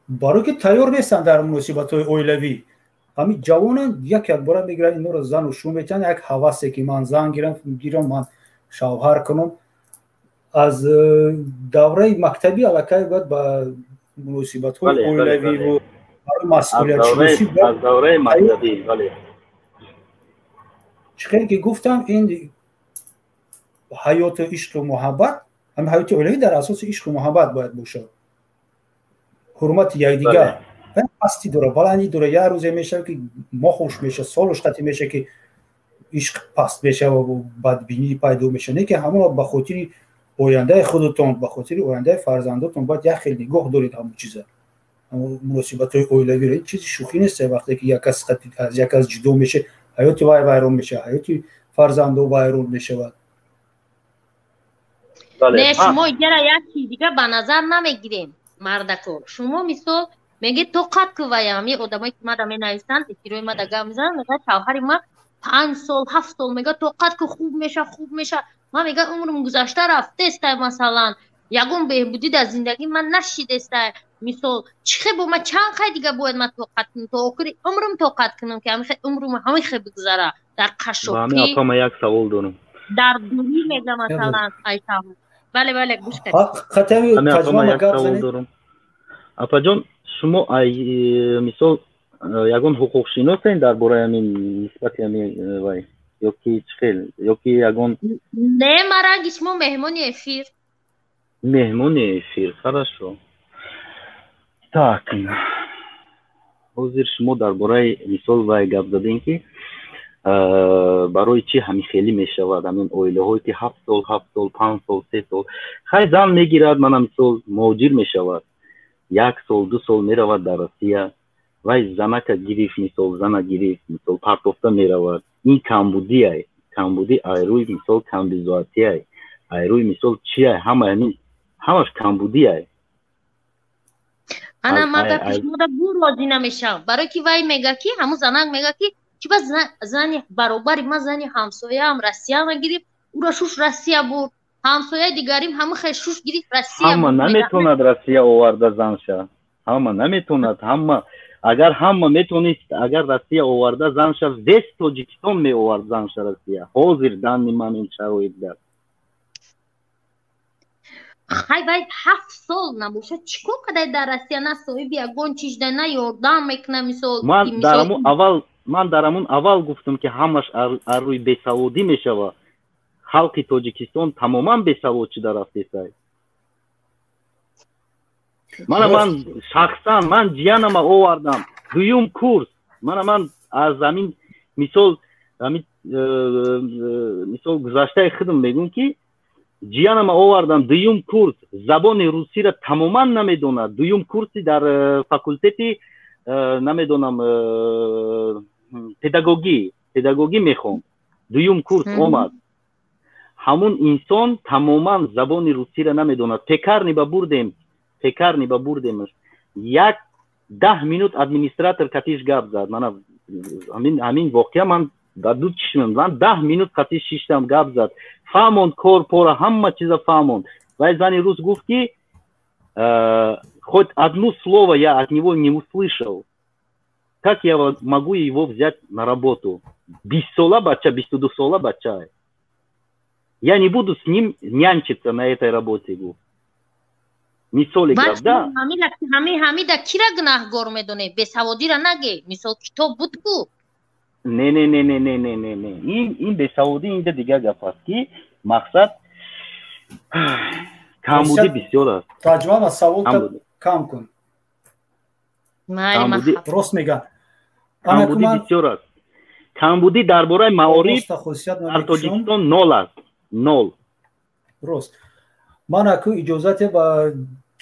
برای که تیار نیستن در مناسبت های اویلوی همین جوانان یک بار میگیرن اینو رو زن و شون میتن یک حواسه که من زن گیرم من شوهر کنم از دوره مکتبی علاقه باید با مناسبت های اویلوی و مسئولیت شناسی از دوره مکتبی بله چخیلی که گفتم این حیات عشق و محبت هم حیات اویلوی در اساس عشق و محبت باید باشه حرمت یکدیگر پستی داره بلندی داره یه روزه میشه که ما خوش میشه سالش قطعی میشه که عشق پست میشه و بدبینی پیدا میشه نه که همون به خاطر آینده خودتون به خاطر آینده فرزنداتون باید یک خیلی نگاه دارید همون چیزه مناسبت های اویلوی رو چیزی شوخی نیست وقتی که یک از یک از جدا میشه حیات وای ویران میشه حیات فرزندو ویران میشه نه شما یک چیز دیگه به نظر نمیگیریم مردکو شما مثال میگه تو قد که ویامی آدمایی که ما می نویسن تیروی ما دگه میزنن میگه شوهر ما 5 سال 7 سال میگه تو قد که خوب میشه ما میگه عمرم گذشته رفته است مثلا یگون بهبودی در زندگی من نشیده است مثال چخه با ما چند خیلی دیگه باید ما توقت کنم تا آخری عمرم توقت کنم که عمرم همه خیلی بگذره در قشوقی با یک سوال دارم در دوری میگه مثلا ایشا بله گوش کنید خطمی تجربه سوال دارم اپا جان شما مثال یگون حقوق شناسین درباره همین نسبت همین وای یا کی چخیل یا کی یگون نه مرا گیشمو مهمون افیر хорошо так حاضر شما درباره مثال وای گپ زدین که برای چی همین خیلی میشود همین اویله هایی که 7 سال 5 سال 3 سال خیلی زن میگیرد من مثال موجیر میشود 1 سال 2 سال میرود در روسیه وای زنک گرفت مثال پرتوفته میرود این کمبودی ایروی مثال کمبیزواتی ای ایروی مثال چیه همش کمبودی ای انا مگه پیشمو دا بور راضی نمیشم برای که وای میگه که همون زنک میگه که چی با زنی برابری ما زنی همسایه هم روسیه ما گرفت او را شوش روسیه بود همسایه دیگریم همه خیلی شوش گرفت روسیه همه نمیتوند روسیه آورده زنشه همه نمیتوند همه اگر همه میتونست اگر روسیه آورده زنشه وست تاجیکستان می آورد زنشه روسیه حاضر دانی من این شرایط در خیلی باید 7 سال نباشه چیکار کده در روسیه نه صاحبی اگون چیزده نه یاردم میکنه مثال من در همون اول گفتم که همش روی بیسوادی میشوه خلق تاجیکستان تماما بیسواد شده رفته است من شخصا من جیانم آوردم дуюм курс ман аз ҳамин мисол гузаштаи худам мегӯям ки ҷиянама овардам дуюм курс забони русиро тамоман намедонад дуюм курси дар факултети намедонам педагогӣ мехонд дуюм курс омад ҳамун инсон тамоман забони русиро намедонад пекарни ба бурдем як 10 минут администратор катиш гап зад мана ҳамин воқеа ман дар ду чишмам ман 10 минут катиш шиштам гап зад фаҳмонд кор пора ҳама чиза фаҳмонд вай зани рус гуфт ки хоть одно слово я от него не услышал как я могу его взять на работу 20-сола бача 22-сола бача я не буду с ним нянчиться на этой работе гуфт мисоли гап да ҳамида кира гунаҳгор медоне бесаводира наге мисол китоб буд ку не ин бесаводӣ инда дигар гап аст ки мақсад камбудӣ бисёр аст таҷрибаам аз саволта кам кун рост мегӯям камбудӣ бисёр аст камбудӣ дар бораи маориф дар тоҷикистон 0 аст 0 рост ман аку иҷозате ба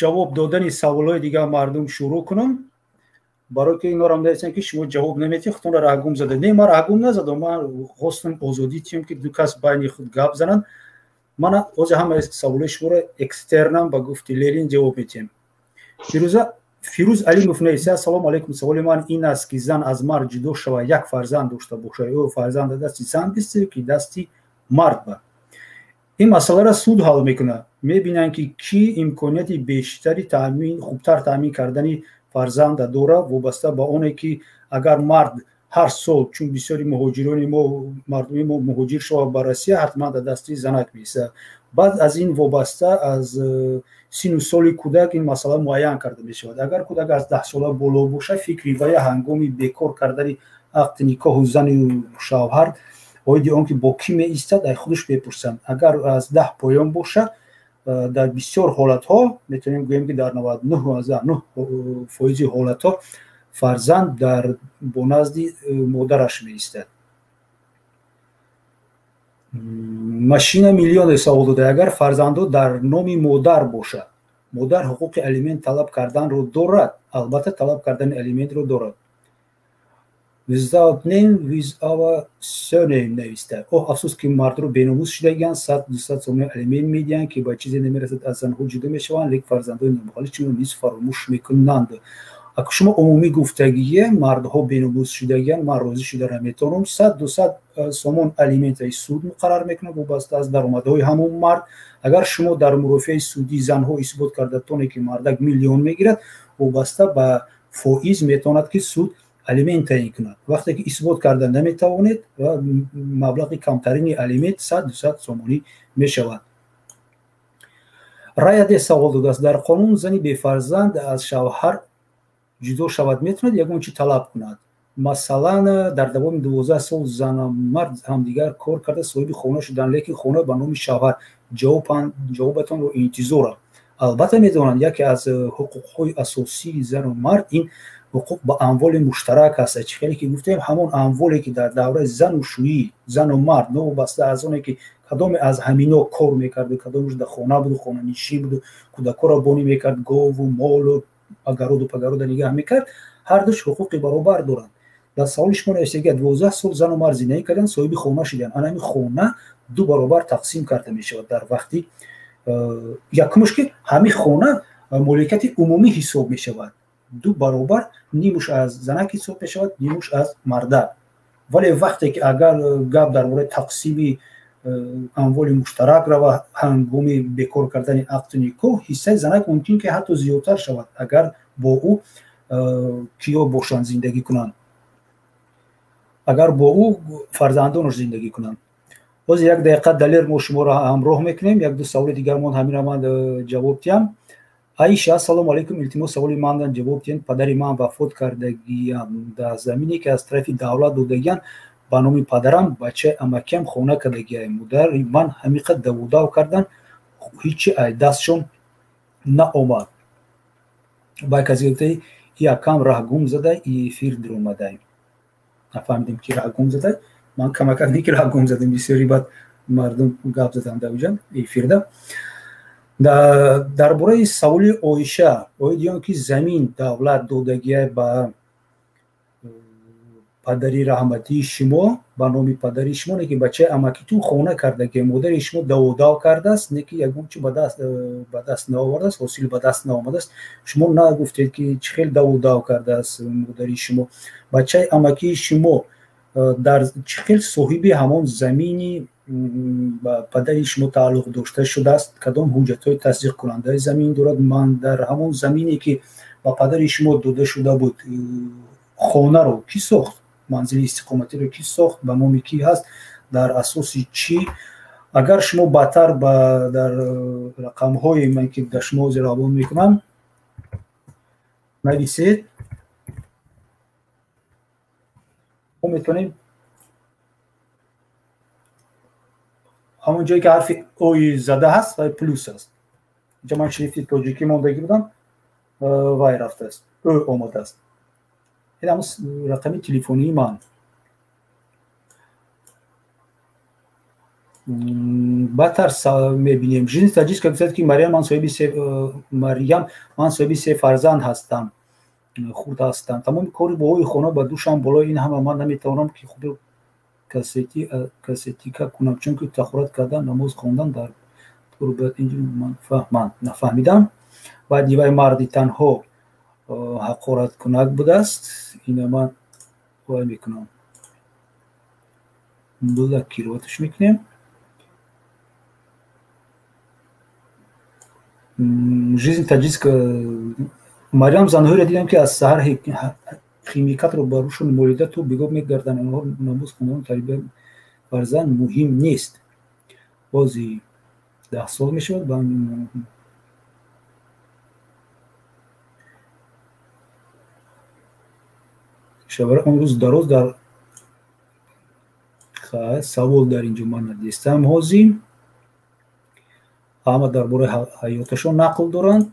ҷавоб додани саволҳои дигар мардум шурӯъ кунам барои ки инора медонистем ки шумо ҷавоб наметиҳед худтонро рагум зада не ман рагум назадам ман хостам озодӣ тиҳам ки ду кас байни худ гап зананд ман ҳозир ҳамаи саволҳои шуморо экстернам ба гуфти лелин ҷавоб медиҳам фирӯз алимов нависта ассалому алайкум саволи ман ин аст ки зан аз мард ҷудо шава як фарзанд дошта бошад ё фарзанда дасти зан бистад ки дасти мард ба ин масъаларо суд ҳал мекунад мебинанд ки кӣ имконияти бештари хубтар таъмин кардани фарзанда дорад вобаста ба оне ки агар мард ҳар сол чун бисёри муҳоҷирони мо мардуми мо муҳоҷир шавад ба Россия ҳатман дар дасти занак меистад баъд аз ин вобаста аз сину соли кӯдак ин масъала муайян карда мешавад агар кӯдак аз 10 сола боло бошад фикри вай ҳангоми бекор кардани ақди никоҳу зани шавҳар оиди он ки бо кӣ меистад дар худаш бепурсанд агар аз 10 поён бошад дар бисёр ҳолатҳо метавонем гӯем ки дар 99% ҳолатҳо фарзанд дар бо назди модараш меистад машина миллионе савол дода агар фарзандо дар номи модар бошад модар ҳуқуқи алимент талаб карданро дорад албатта талаб кардани алиментро дорад without name without surname нависта афсӯс ки мардро беномус шудагиянд 100-200 сомон алимент медиҳанд ки ба чизе намерасад аз занҳо ҷудо мешаванд лек фарзандои номухалличро низ фаромӯш мекунанд ако шумо умумӣ гуфтагие мардҳо беномус шудагиянд ман розӣ шуда наметавонам 100-200 сомон алиментаи суд муқаррар мекунад вобаста аз даромадҳои ҳамон мард агар шумо дар мурофиаи судӣ занҳо исбот карда тоне ки мардак миллион мегирад вобаста ба фоиз метавонад ки суд алимент таъин кунад вақте ки исбот карда наметавонед маблағи камтарини алимент 100-200 сомонӣ мешавад раяде савол додааст дар қонун зани бефарзанд аз шавҳар ҷудо шавад метавонад ягон чӣ талаб кунад масалан дар давоми 12 сол зану мард ҳамдигар кор карда соҳиби хона шуданд лекин хона ба номи шавҳар ҷавобатонро интизорам албатта метавонанд яке аз ҳуқуқҳои асосии зану мард ин ҳуқуқ ба амволи муштарак аст чӣ хеле ки гуфтем ҳамон амволе ки дар давраи зану шӯӣ зану мард новобаста аз оне ки кадоме аз ҳамино кор мекарду кадомаш дар хона буду хонанишин буду кӯдакҳоро бонӣ мекард гову молу агароду пагарода нигаҳ мекард ҳар душ ҳуқуқи баробар доранд дар саволи шумо навиштагия 12 сол зану мард зиндагӣ карданд соҳиби хона шуданд ана ин хона ду баробар тақсим карда мешавад дар вақти якумаш ки ҳамин хона моликияти умумӣ ҳисоб мешавад ду баробар нимуш аз занак ҳисоб мешавад нимуш аз марда вале вақте ки агар гап дар бораи тақсими амволи муштарак рава ҳангоми бекор кардани ақду никоҳ ҳиссаи занак мумкин ки ҳатто зиёдтар шавад агар бо ӯ киё бошанд зиндагӣ кунанд агар бо ӯ фарзандонаш зиндагӣ кунанд ҳозир як дақиқа далер мо шуморо ҳамроҳ мекунем як ду саволи дигар мон ҳаминро ман ҷавоб диҳам аиша ассалому алайкум илтимос саволи мандан ҷавоб диҳед падари ман вафот кардагиам дар замине ки аз тарафи давлат додагиянд ба номи падарам бачаи амакиам хона кардагиам модари ман ҳамиқа давудав кардан ҳичи ай дастшон наомад баъд аз гуфтаи якам раҳ гум зада эфир дромадаем. Нафаҳмидем ки раҳ гум зада. Ман камакак не ки раҳ гум задем, бисёри бад мардум гап задам дар уҷа эфирда. дар бораи саволи Оиша, оид диён ки замин давлат додагия ба падари раҳматии шумо, ба номи падари шумо, не ки бачаи амакитун хона кардагия, модари шумо даводав кардааст, не ки ягон чи ба даст наовардааст, ҳосил ба даст наомадааст. Шумо нагуфтед ки чӣ хел даводав кардааст модари шумо. Бачаи амакии шумо дар чӣ хел соҳиби ҳамон замини ба падари шумо тааллуқ дошта шудааст, кадом ҳуҷҷатҳои тасдиқкунандаи замин дорад. Ман дар ҳамон замине ки ба падари шумо дода шуда буд, хонаро кӣ сохт, манзили истиқоматиро кӣ сохт, ба номи кӣ ҳаст, дар асоси чӣ? Агар шумо баъдтар дар рақамҳои ман ки дар шумо ҳозир авон мекунам нависед, мо метавонем ҳамон ҷое ки ҳарфи ои зада ҳаст ва плюс аст. инҷа ман шрифти тоҷикӣ мондагӣ будам, вай рафтааст, ӯ омадааст. ин ҳамон рақами телефонии ман. баъдтар мебинем. Жизни таҷикка гуфтад ки Марьям, ман соҳиби се фарзанд ҳастам, хурд ҳастам. Тамоми кори боҳои хона ба душам боло, ин ҳама ман наметавонам ки худ касетика кунам, чунки тахорат кардан, намоз хондан дар турбат ман нафаҳмидам. баъд дивай марди танҳо ҳақораткунак будааст. ина ман вай мекунам, була кироаташ мекунем. Жизнь таҷикка. Марьям занҳоиро дидам ки аз саҳар химикатро ба рӯшон молида то бегоб мегарданд. онҳо намоз хондан тарбия фарзанд муҳим нест. бози 10 сол мешавад. шабара он рӯз дароз дар савол дар инҷо ман надистам. ҳозир ҳама дар бораи ҳаёташон нақл доранд.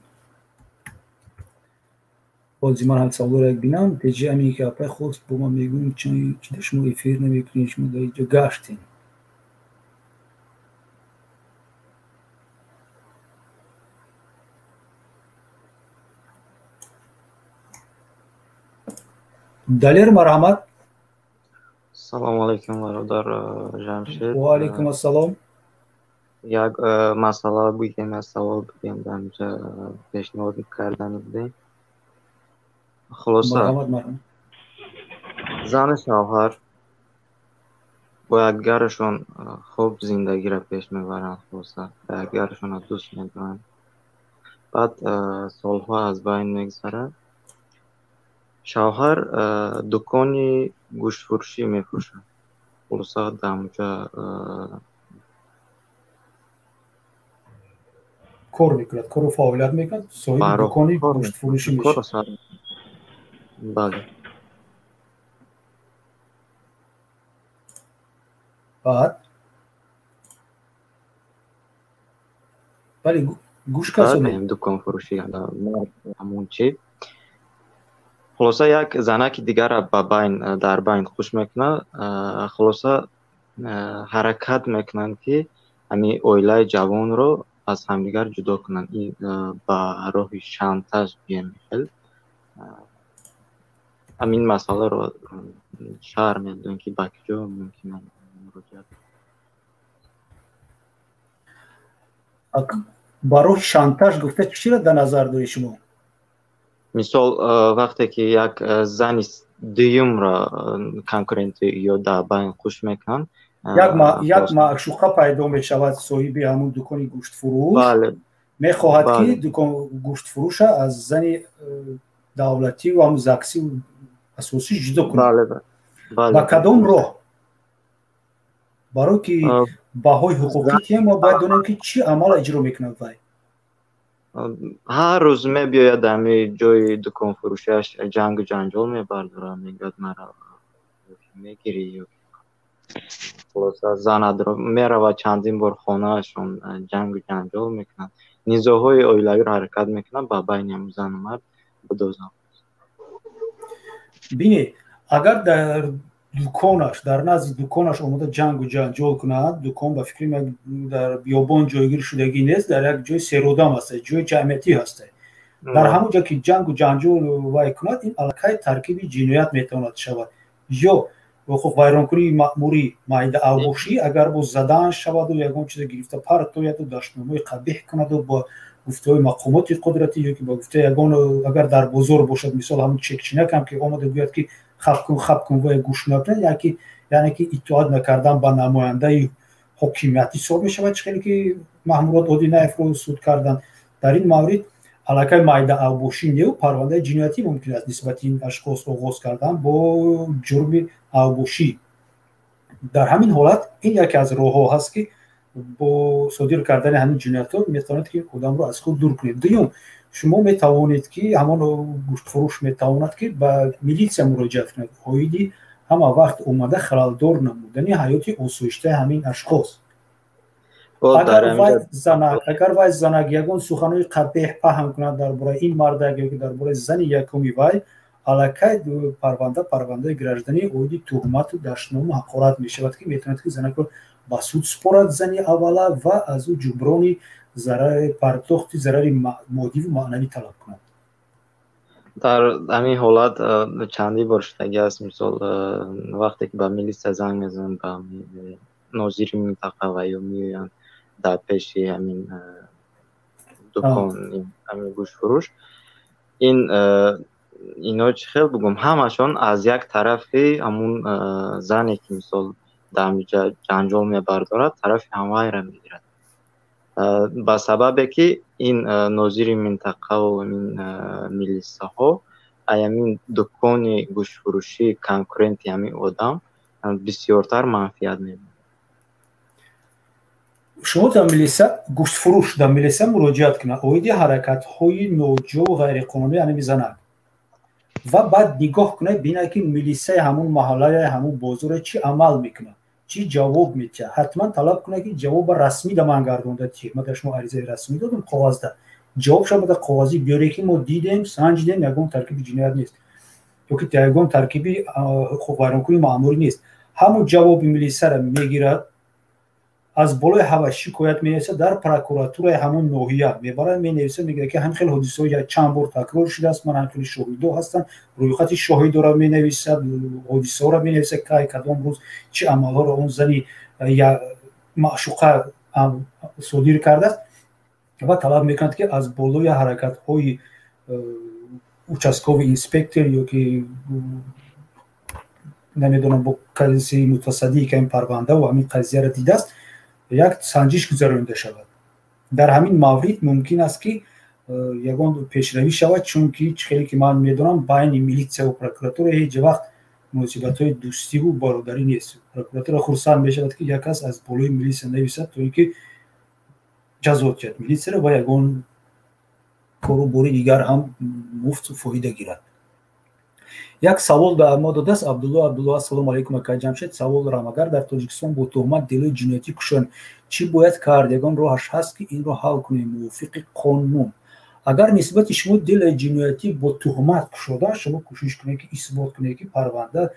ҳозир ман ҳам саволро як бинам. пеҷи амин ки апай хост бо ман мегӯем чида шумо эфир намекунед, шумо дар инҷо гаштем. далер марҳамат. Салому алейкум бародар Ҷамшид. Ва алейкум ассалом. як масъала будем, савол будем дар инҷа пешниҳод кардан будем. хулоса зани шавҳар бо якгарашон хуб зиндагиро пеш мебаранд, хулоса ба якгарашонро дӯст медоранд. баъд солҳо аз байн мегзарад. шавҳар дукони гӯштфурӯшӣ мефурӯшад. хулоса дар онҷа кор мекунад, кору фаъолият мекунад, соҳиби дукони гӯштфурӯшӣ мешавад. бале. баъд бале гӯшт касоне дуконфурӯшӣ ҳамон чи. хулоса як занаки дигарро дар байн хуш мекунад. хулоса ҳаракат мекунанд ки ҳамин оилаи ҷавонро аз ҳамдигар ҷудо кунанд. ин ба роҳи шантаж мехел. ҳамин масъаларо шаҳр медон ки ба киҷо мумкин аст муроҷиат. ба роҳи шантаж гуфта чиро дар назар доред шумо? мисол вақте ки як зани дуюмро конкуренти ё дар байн хуш мекунанд, як маъшуқа пайдо мешавад, соҳиби ҳамон дукони гӯштфурӯш мехоҳад ки гӯштфурӯша аз зани давлатӣ ва ҳамон заксӣ асосӣ ҷудо кунад. ба кадом роҳ? барои ки баҳои ҳуқуқӣ тем мо бояд донем ки чӣ амал иҷро мекунад вай. ҳар рӯз мебиёяд ҳамин ҷои дуконфурӯшиаш ҷангу ҷанҷол мебардорад, мегӯяд маро мегирӣ ё хулоса занадро меравад, чандин бор хонаашон ҷангу ҷанҷол мекунад. низоъҳои оилавиро ҳаракат мекунад ба байни зану мард будозанд. بینی اگر در دکانش در نزد دکانش اومده جنگ و جنجال کنه، دکان به فکر من در بیابان جایگیر شدگی نیست، در یک جای سرودم هست، جای جمعیتی هست. در همون جا که جنگ و جنجال وای کند، این علاقه ترکیبی جنایت میتواند شود. یا خب ویرانکنی مأموری مایده اوباشی اگر با زدن شود و یگان چیز گرفته پرت یا دشنامه قبیح کند و با گفته مقامات قدرتی یا که با گفته یگان اگر در بازار باشد، مثال همون چکچینک هم که آمده گوید که خب کن و گوش نکنه، یعنی که اطاعت نکردن با نماینده حکومتی حساب میشود، خیلی که مأمورات عادی نفر سود کردن. در این مورد علاقه مایده اوباشی نیو پرونده جنایتی ممکن است نسبت این اشخاص آغاز کردن با جرم اوباشی. در همین حالت این یکی از راه‌ها هست که با صادر کردن همین جنایات میتواند که آدم رو از خود دور کنید. دوم، شما میتوانید که همان گوشت فروش میتواند که به میلیسیا مراجعه کند، هایدی همه وقت اومده خلالدار نمودنی حیات آسایشته همین اشخاص. اگر وای زنک یگان سخنهای قبیح پهن کند درباره این مرد یا درباره زن یکمی وای، علاقه پرونده گرفتنی اویدی تهمت و دشنام حقارت می شود که میتواند که زنک رو با سود سپارد زنی اولا و از او جبرانی ضرر پرداخت ضرر مادی و معنوی طلب کند. در همین حالت چندی بار شدگی است، مثال وقتی که به میلیس زنگ میزنن به ناظر منطقه و یا میان در پیش همین دکان همین گوشت فروش، اینا چه خیلی بگم همشان از یک طرفی همون زنی که مثال در جنجال میبردارد طرف همه را میگیرد، به سببی که این ناظر منطقه و این میلیسه ها همین دکان گوشت فروشی کنکورنتی همین آدم بسیارتر منفیت میبینند. شما در میلیسه گوشت فروش در میلیسه مراجعت کنه، اویدی حرکت های نوجو و غیر قانونی یعنی میزنند و بعد نگاه کنه بینه که میلیسه همون محله همون بازار چی عمل میکنه، چی جواب میده، حتما طلب کنه که جواب رسمی در من گردونده چی. من شما عریضه رسمی دادم کاغذ ده، جواب شما بده کاغذی بیاره که ما دیدیم سنجیدیم یگان ترکیب جنایت نیست یا که یگان ترکیبی حقوق ویرانکنی مأموری نیست. همون جواب میلیسه را میگیرد، از بالای هوا شکایت می‌نویسه در پروکوراتور همون ناحیه میبره، می‌نویسه میگه که هم خیلی حادثه‌ها چند بار تکرار شده است، من هم خیلی شاهدا هستم، روی خط شاهدا را می‌نویسه، حادثه‌ها را می‌نویسه که کدام روز چه عمل‌ها را اون زنی یا معشوقه صادر کرده است و طلب می‌کند که از بالای حرکت‌های участковый اینسپکتور یا که نمیدونم با کسی متصدی که این پرونده و همین قضیه را دیده است یک سنجش گذرانده شود. در همین مورد ممکن است که یگان پیشروی شود، چون که خیلی که من میدونم بین میلیسیا و پروکوراتور هیچ وقت مناسبت‌های دوستی و برادری نیست. پروکوراتور خرسند میشود که یک کس از بالای میلیسیا نویسد تا اینکه جزاکت میلیسیا و یگان کارو بوری دیگر هم مفت و فایده گیرد. یک سوال در ما داده است عبدالله السلام علیکم اکای جمشید. سوال دارم، اگر در تاجیکستان با تهمت دلای جنایتی کشن چی باید کرد؟ یگان راهش هست که این رو حل کنیم موافق قانون. اگر نسبت شما دل جنایتی با تهمت شده، شما کوشش کنید که اثبات کنید که پرونده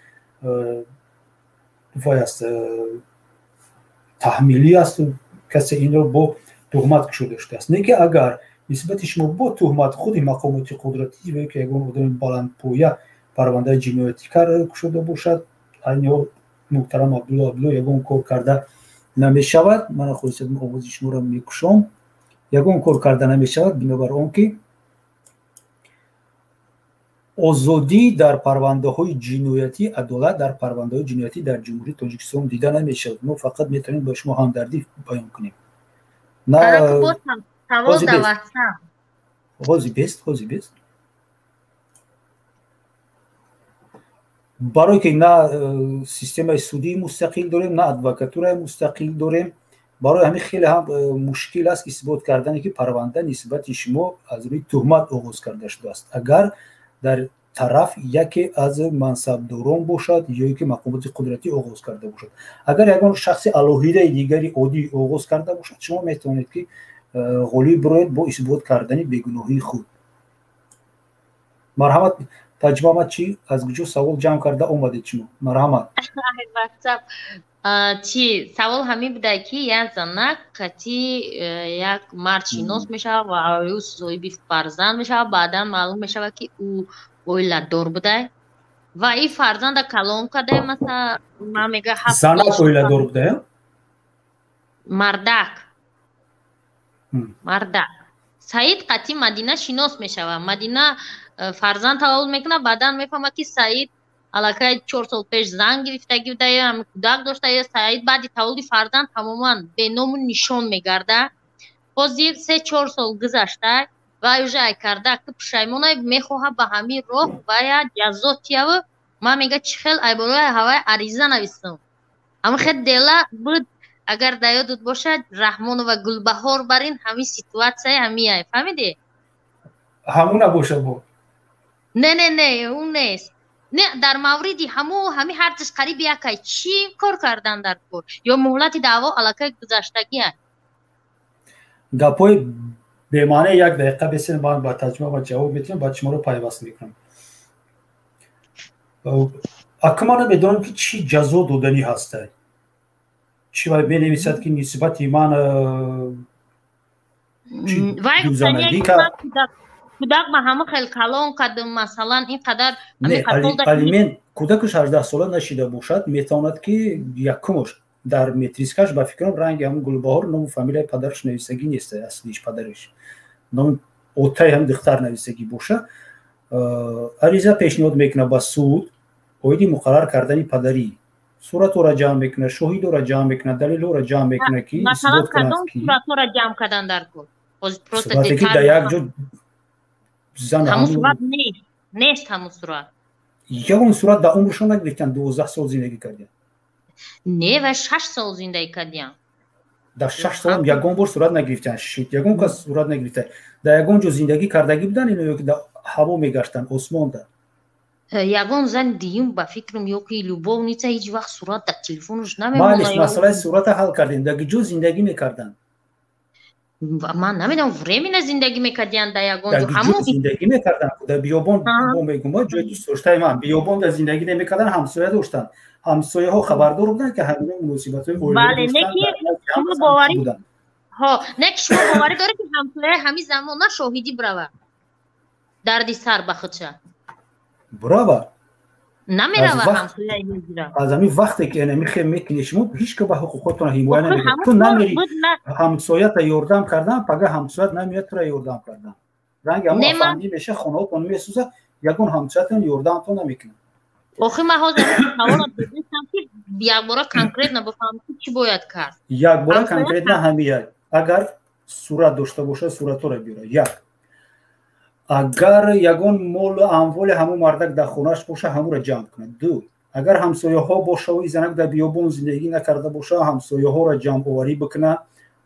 است تحمیلی است و کسی این رو با تهمت شده است. نه که اگر نسبت شما با تهمت خود مقامات قدرتی و که یگان آدم بلند پایه پرونده جنایتی کرده شده باشد، این محترم عبدالله یگان کار کرده نمی شود. من خودم آواز شما را میکشم، یگان کار کرده نمی شود بنابر آنکه آزادی در پرونده های جنایتی، عدالت در پرونده های جنایتی در جمهوری تاجیکستان دیده نمی شود. ما فقط میتونیم با شما همدردی بیان کنیم. نه سوال در واتساپ حاضی بیست برای که نه سیستم سودی مستقل داریم نه ادوکاتور مستقل داریم، برای همین خیلی هم مشکل است اثبات کردن که پرونده نسبت شما از روی تهمت آغاز کرده شده است. اگر در طرف یکی از منصبداران باشد یا که مقامات قدرتی آغاز کرده باشد، اگر یگان شخص الوهیده دیگری عادی آغاز کرده باشد، شما میتونید که غالیب برید با اثبات کردن بیگناهی خود. مرحمت таҷрибаат чӣ аз куҷо савол ҷамъ карда омадед шумо? Марҳамат. چی سوال همین بوده که یک زنک کتی یک مرد شناس میشه و او صاحب فرزند میشه بعدا معلوم میشه که او اویله‌دار بوده و این فرزند کلام کرده مثلا من میگه زنک اویله‌دار بوده مردک سعید قطعی مدینه شناس میشه و مدینه فرزند تولد میکنه بعدا میفهمه که سعید аллакай 4 сол пеш зан гирифтагӣ буда ё ҳамин кӯдак дошта ё Саид баъди таваллуди фарзанд тамоман беному нишон мегарда ҳозир 3-4 сол гузашта ва уже ай карда ки пушаймонай мехоҳа ба ҳамин роҳ вая ҷазо тияву ман мега чӣ хел ай болои ҳавай ариза нависам ҳамин хел дела буд агар да ёдут бошад Раҳмонова Гулбаҳор барин ҳамин ситуатсияи ҳамияй фаҳмидӣ ҳамуна боша бо не он нест не дар мавриди ҳамин ҳарчиз қариби якай чӣ кор кардан дар кор ё муҳлати даъво аллакай гузаштагиа гапои бемаънаи як дақиқа бесен ман ба таҷрибаам ҷавоб метиҳам баъд шуморо пайваст мекунам акӯ ман намедонам ки чӣ ҷазо доданӣ ҳастад чӣ менависад ки нисбати ман дузанагӣ кард кӯдак ба ҳама хел калон кардам масалан ин қадар алимен кӯдаку 16 сола нашида бошад метавонад ки якумш дар метрискаш ба фикрам ранги ҳамн Гулбаҳор ному фамилияи падараш нависагӣ нест аслиш падараш ном отаи ҳам духтар нависагӣ боша ариза пешниҳод мекунад ба суд оиди муқаррар кардани падарӣ суратҳоро ҷамъ мекунад шоҳидҳоро ҷамъ мекунад далелҳоро ҷамъ мекунад ки масалан кадом суратҳоро ҷамъ кардан дар кор сурате ки дар як ҷо ҳамун сурат нест ҳамун сурат ягон сурат дар умршон нагирифтанд 12 сол зиндагӣ кардем не ва 6 сол зиндагӣ кардем дар 6 солам ягон бор сурат нагирифтанд ягон кас сурат нагирифта дар ягон ҷо зиндагӣ кардагӣ буданд ино ё ки дар ҳаво мегаштанд осмонда ягон зани дигим ба фикрам ё ки любовница ҳеҷ вақт сурат дар телефонаш намемонад малиш масъалаи сурата ҳал кардем дар ҷо зиндагӣ мекарданд ман намедонам временно зиндагӣ мекарданд дар ягон ҷо ҳамон зиндагӣ мекарданд дар биёбон мо мегӯм ҷои дӯст доштаи ман биёбон дар зиндагӣ намекарданд ҳамсоя доштанд ҳамсояҳо хабардор буданд ки ҳамин муносибатҳои бале не ки шумо боварӣ не ки шумо боварӣ доред ки ҳамсояи ҳамин замона шоҳидӣ биравад дарди сар ба худша биравад намерава ҳамсояи мегира аз ҳамин вақте ки ана михем мекунед шумо ҳеҷ ка ба ҳуқуқотон ҳимоя намекунед ту намери ҳамсоята ёрдам кардан пага ҳамсоят намеяд тура ёрдам кардан ранги ҳама афандӣ меша хонаотон месӯзад ягон ҳамсоятон ёрдамтон намекунад охир ман ҳозир саволро додистам ки якбора конкретно бифаҳмам ки чӣ бояд кард якбора конкретно ҳамияд агар сурат дошта бошад суратҳоро биёрад як агар ягон молу амволи ҳамон мардак дар хонааш боша ҳамонро ҷамъ кунад ду агар ҳамсояҳо бошаву занак дар биёбон зиндагӣ накарда боша ҳамсояҳоро ҷамъоварӣ бикунад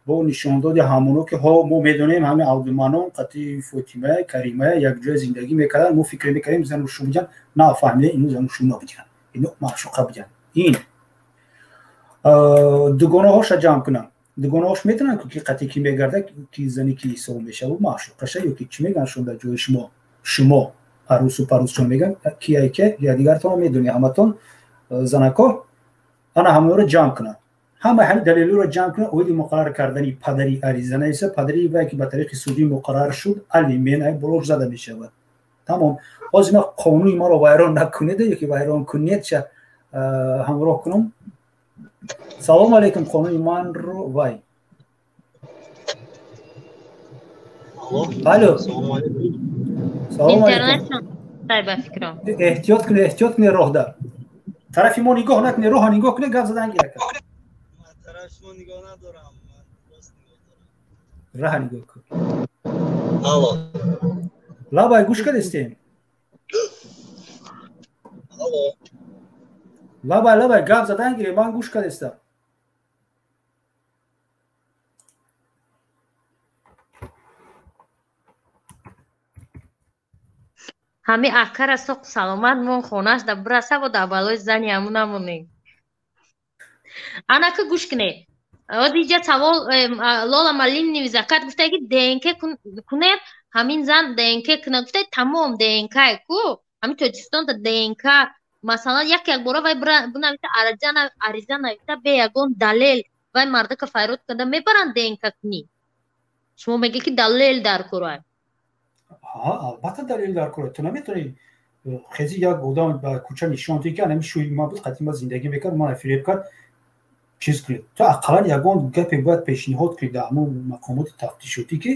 бо нишондоди ҳамоно ки ҳо мо медонем ҳамин авдуманон қатъи фотимая каримая якҷоя зиндагӣ мекарданд мо фикр мекардем занушу буданд нафаҳмида ину занушу набуданд ину маъшуқа буданд ин дугонаҳоша ҷамъ кунад дугонаҳош метавонанд ки қатъи ки мегарда ки зани ки ҳисоб мешаву маъшуқаша ё ки чӣ меганшон дар ҷои шумо арӯсу парӯсшон меган кияй ки якдигартонро медонед ҳаматон занакҳо ана ҳамаро ҷамъ кунад ҳама ҳамин далелҳоро ҷамъ кунад оиди муқаррар кардани падари ариза нависа падари вай ки ба тариқи судӣ муқаррар шуд алименай болош зада мешавад тамом ҳозир ман қонуни маро вайрон накунед ё ки вайрон кунед ча ҳамроҳ кунам салому алайкум қонуни манро вай алло салому алайкум эҳтиёт кунед роҳда тарафи мо нигоҳ накунед роҳа нигоҳ кунед гап задан гирак раҳа нигоҳ кун алло лабай гӯш кардестем алло лабай гап задан гире ман гӯш кардестам ҳамин акара соқ саломат мон хонаш да бираса бо да балои зани ҳамунамонем анака гӯш кунед ҳозиҷа савол лола малин навизакат гуфтаги днк кунед ҳамин зан днк кунад гуфтаги тамом днк ку ҳамин Тоҷикистон да ДНК масалан як бора вай бинависа ариза нависа бе ягон далел вай мардака файрод карда мебаранд ДНК кунӣ. Шумо мегӯед ки далел дар кора. албатта далел дар кора. ту наметонӣ хези як одам ба кӯча нишон диҳӣ ки анами шӯи ман буд қатъи ман зиндагӣ мекард ман фиреб кард чиз кунед. ту ақаллан ягон гапе бояд пешниҳод кунӣ дар ҳамон мақомоти тафтишотӣ ки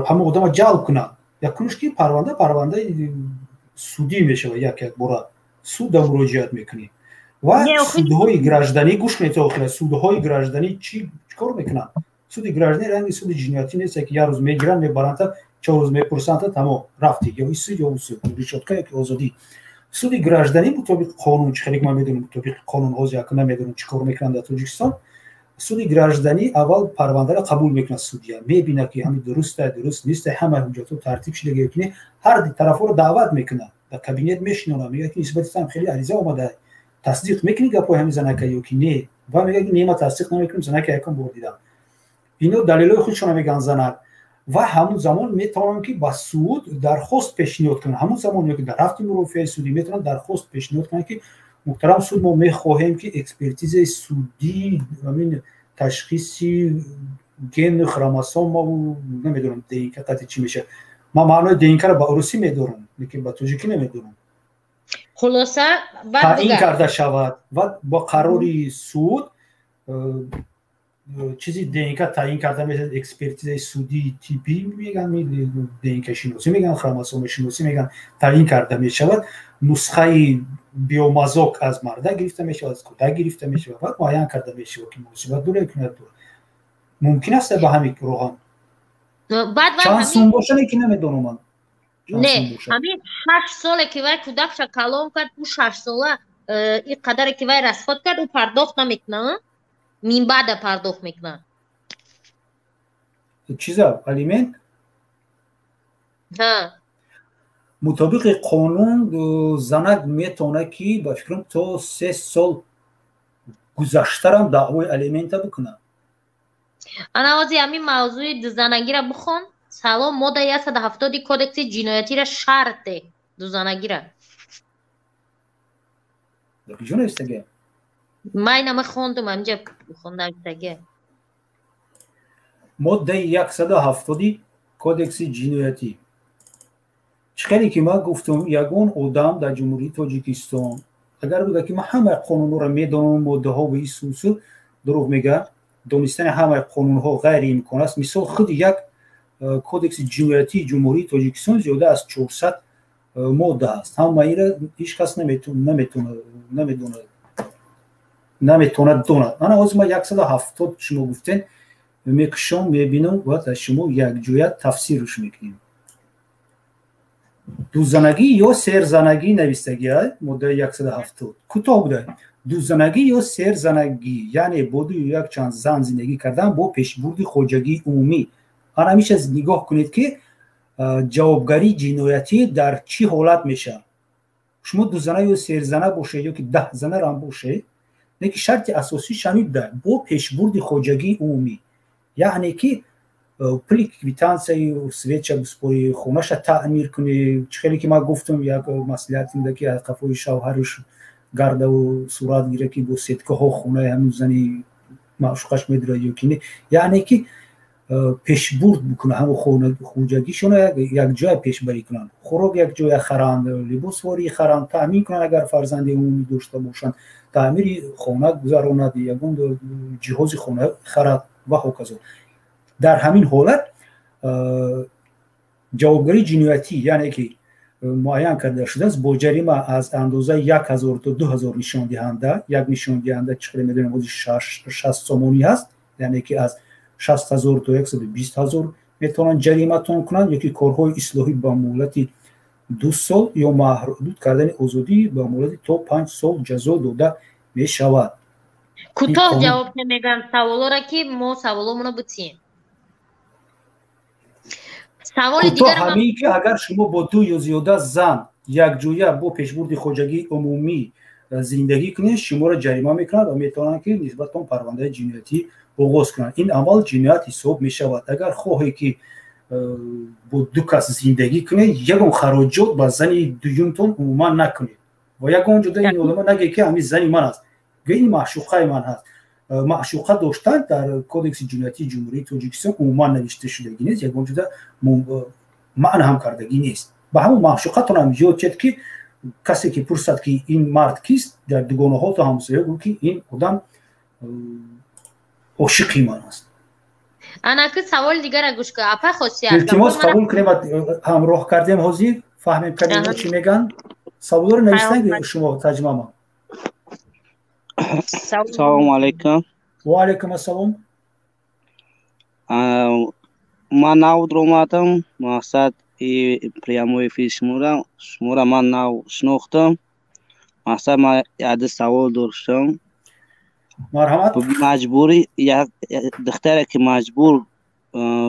ҳамон одама ҷалб кунанд. якунаш ки парвандаи судӣ мешавад. як бора суда муроҷиат мекунӣ ва судҳои гражданӣ гӯш кунед. охира судҳои гражданӣ чӣ кор мекунанд? суди гражданӣ ранги суди ҷиноятӣ нест ки як рӯз мегиранд мебаранд 4 рӯз мепурсанд тамом рафтӣ ё суд ё суд решотка як озодӣ. суди гражданӣ мутобиқи қонун чӣ хеле ман медонам мутобиқи қонун ҳоз як намедонам чӣ кор мекунанд дар Тоҷикистон. суди гражданӣ аввал парвандаро қабул мекунад судя мебинад ки ҳамин дуруст нест ҳама ҳуҷҷатҳо тартиб шуда ки ҳар тарафҳоро даъват мекунад дар кабинет мешинонад мегӯяд ки нисбати тан хеле ариза омада тасдиқ мекунӣ гапҳои ҳамин занака ё ки не ва мегӯяд ки не ма тасдиқ намекунам занака якум бор дидам. ино далелҳои худшон мегӯянд занак ва ҳамон замон метавонанд ки ба суд дархост пешниҳод кунанд. ҳамон замон ё ки дар рафти мурофиаи судӣ метавонанд дархост пешниҳод кунанд ки муҳтарам суд мо мехоҳем ки экспертизаи судӣ ҳамин ташхиси генни хромосомаву намедонам ДНК қатъи чӣ меша. ман маънои ДНКро ба урусӣ медорам лекин ба тоҷикӣ намедорам. хулоса таъин карда шавад ва бо қарори суд чизи ДНК таъин карда мешавад. экспертизаи судӣ тиббӣ мегӯянд ДНК шиносӣ мегӯянд хромосоми шиносӣ мегӯянд таъин карда мешавад. нусхаи биомазок аз марда гирифта мешавад аз кӯдак гирифта мешавад ва муайян карда мешавад ки муносибат дорад ё надорад. мумкин аст ба ҳамин роҳан чанд сум бошад ки намедонам ман. не ҳамин 6 соле ки вай кӯдакша калом кард ӯ 6 сола ин қадаре ки вай расход кард ӯ пардохт намекунад мин баъда пардохт мекунад чиза алимент. мутобиқи қонун занак метавонад ки ба фикрам то 3 сол гузаштарам даъвои алимента бикунад. анавози ҳамин мавзӯи дузанагиро бихон. салом моддаи 170 кодекси ҷиноятиро шарте дузанагиро дар куҷо навистаги майна мехондум амҷа хондавистаги моддаи 170 кодекси ҷиноятӣ. чӣ хеле ки ман гуфтам ягон одам дар ҷумҳурии Тоҷикистон агар бигӯяд ки ман ҳамаи қонунҳоро медонам моддаҳо ва исусу дурӯғ мегӯяд. донистани ҳамаи қонунҳо ғайриимкон аст. мисол худи як кодекси ҷиноятии ҷумҳурии Тоҷикистон зиёда аз 400 модда аст. ҳамаиро ҳеҷ кас наметавонад донад. ана ҳозир ман 170 шумо гуфтен мекушам мебинам ва шумо якҷоя тафсирш мекунем. дузанагӣ ё серзанагӣ навистагӣ моддаи 170 кӯтоҳ буда. дузанагӣ ё серзанагӣ яъне бо ду ё якчанд зан зиндагӣ кардан бо пешбурди хоҷагии умумӣ. ана миша нигоҳ кунед ки ҷавобгарии ҷиноятӣ дар чӣ ҳолат мешавад. шумо дузана ё серзана бошед ё ки 10 занарам бошед лекин шарти асосиш ҳамин буда бо пешбурди хоҷагии умумӣ яъне ки пули квитансияи свеча биспори хонаша таъмир кунӣ. чӣ хеле ки ман гуфтам як маслиҳати буда ки аз қафои шавҳараш гардаву сурат гира ки бо сеткаҳо хонаи ҳамин зани маъшуқаш медирад ё ки не яъне ки пешбурд бикунад ҳамон хоҷагишона якҷоя пешбарӣ кунанд. хӯрок якҷоя харанд, либосворӣ харанд, таъмин кунанд агар фарзанди умумӣ дошта бошанд, таъмири хона гузаронад, ягон ҷиҳози хона харад ва ҳоказо. дар ҳамин ҳолат ҷавобгарии ҷиноятӣ яъне ки муайян карда шудааст бо ҷарима аз андозаи 1000 то 2000 нишондиҳанда. як нишондиҳанда чӣ хеле медонем ҳозир 60 сомонӣ ҳаст яъне ки аз 60000 то 120000 метавонанд ҷариматон кунанд ё ки корҳои ислоҳӣ ба муҳлати 2 сол ё маҳдуд кардани озодӣ ба муҳлати то 5 сол ҷазо дода мешавад. кӯтоҳ ҷавоб намегӯям саволоро ки мо саволомонро бутием. саволи дигар ҳамин ки агар шумо бо 2 ё зиёда зан якҷоя бо пешбурди хоҷагии умумӣ зиндагӣ кунед шуморо ҷарима мекунанд ва метавонанд ки нисбатон парвандаи ҷиноятӣ оғоз кунанд. ин амал ҷиноят ҳисоб мешавад. агар хоҳе ки бо ду кас зиндагӣ кунед ягон хароҷот ба зани дуюмтон умуман накунед ва ягон ҷуда ин одама наге ки ҳамин зани ман аст ин маъшуқаи ман ҳаст маъшуқа доштан дар кодекси ҷиноятии ҷумҳурии тоҷикистон умуман навишта шудагӣ нест ягон ҷуда маъна ҳам кардагӣ нест ба ҳамон маъшуқатон ҳам ёд чед ки касе ки пурсад ки ин мард кист дар дугонаҳоту ҳамсоя гӯ ки ин одам عاشقی من است. انا که سوال دیگر گوش که اپا خاصیت التماس قبول کنیم همراه کردیم حاضر فهمیم کنیم چی میگن سوال رو نوشتن شما ترجمه ما. سلام علیکم. و علیکم السلام. من ناو درآمدم مقصد прямой эфир шуморо من ناو شناختم مقصد من یاد سوال داشتم. مرحمت. مجبوری یک دختری که مجبور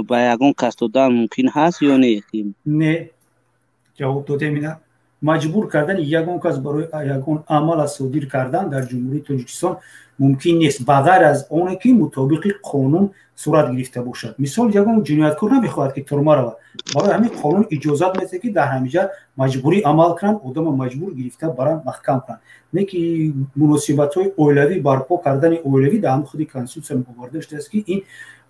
با یگان کس دادن ممکن هست یا نه؟ نه. جواب داده می‌دم. مجبور کردن یگان کس برای یگان عمل صادر کردن در جمهوری تاجیکستان ممکن نیست بغیر از اون که مطابق قانون صورت گرفته باشد. مثال یگان جنایتکار نمیخواهد که ترمه رود. برای همین قانون اجازت میده که در همینجا مجبوری عمل کنن آدم مجبور گرفته برن محکم کنن. نه که مناسبت‌های اولوی برپا کردن اولوی در خود کانستیتوسیون آورده شده است که این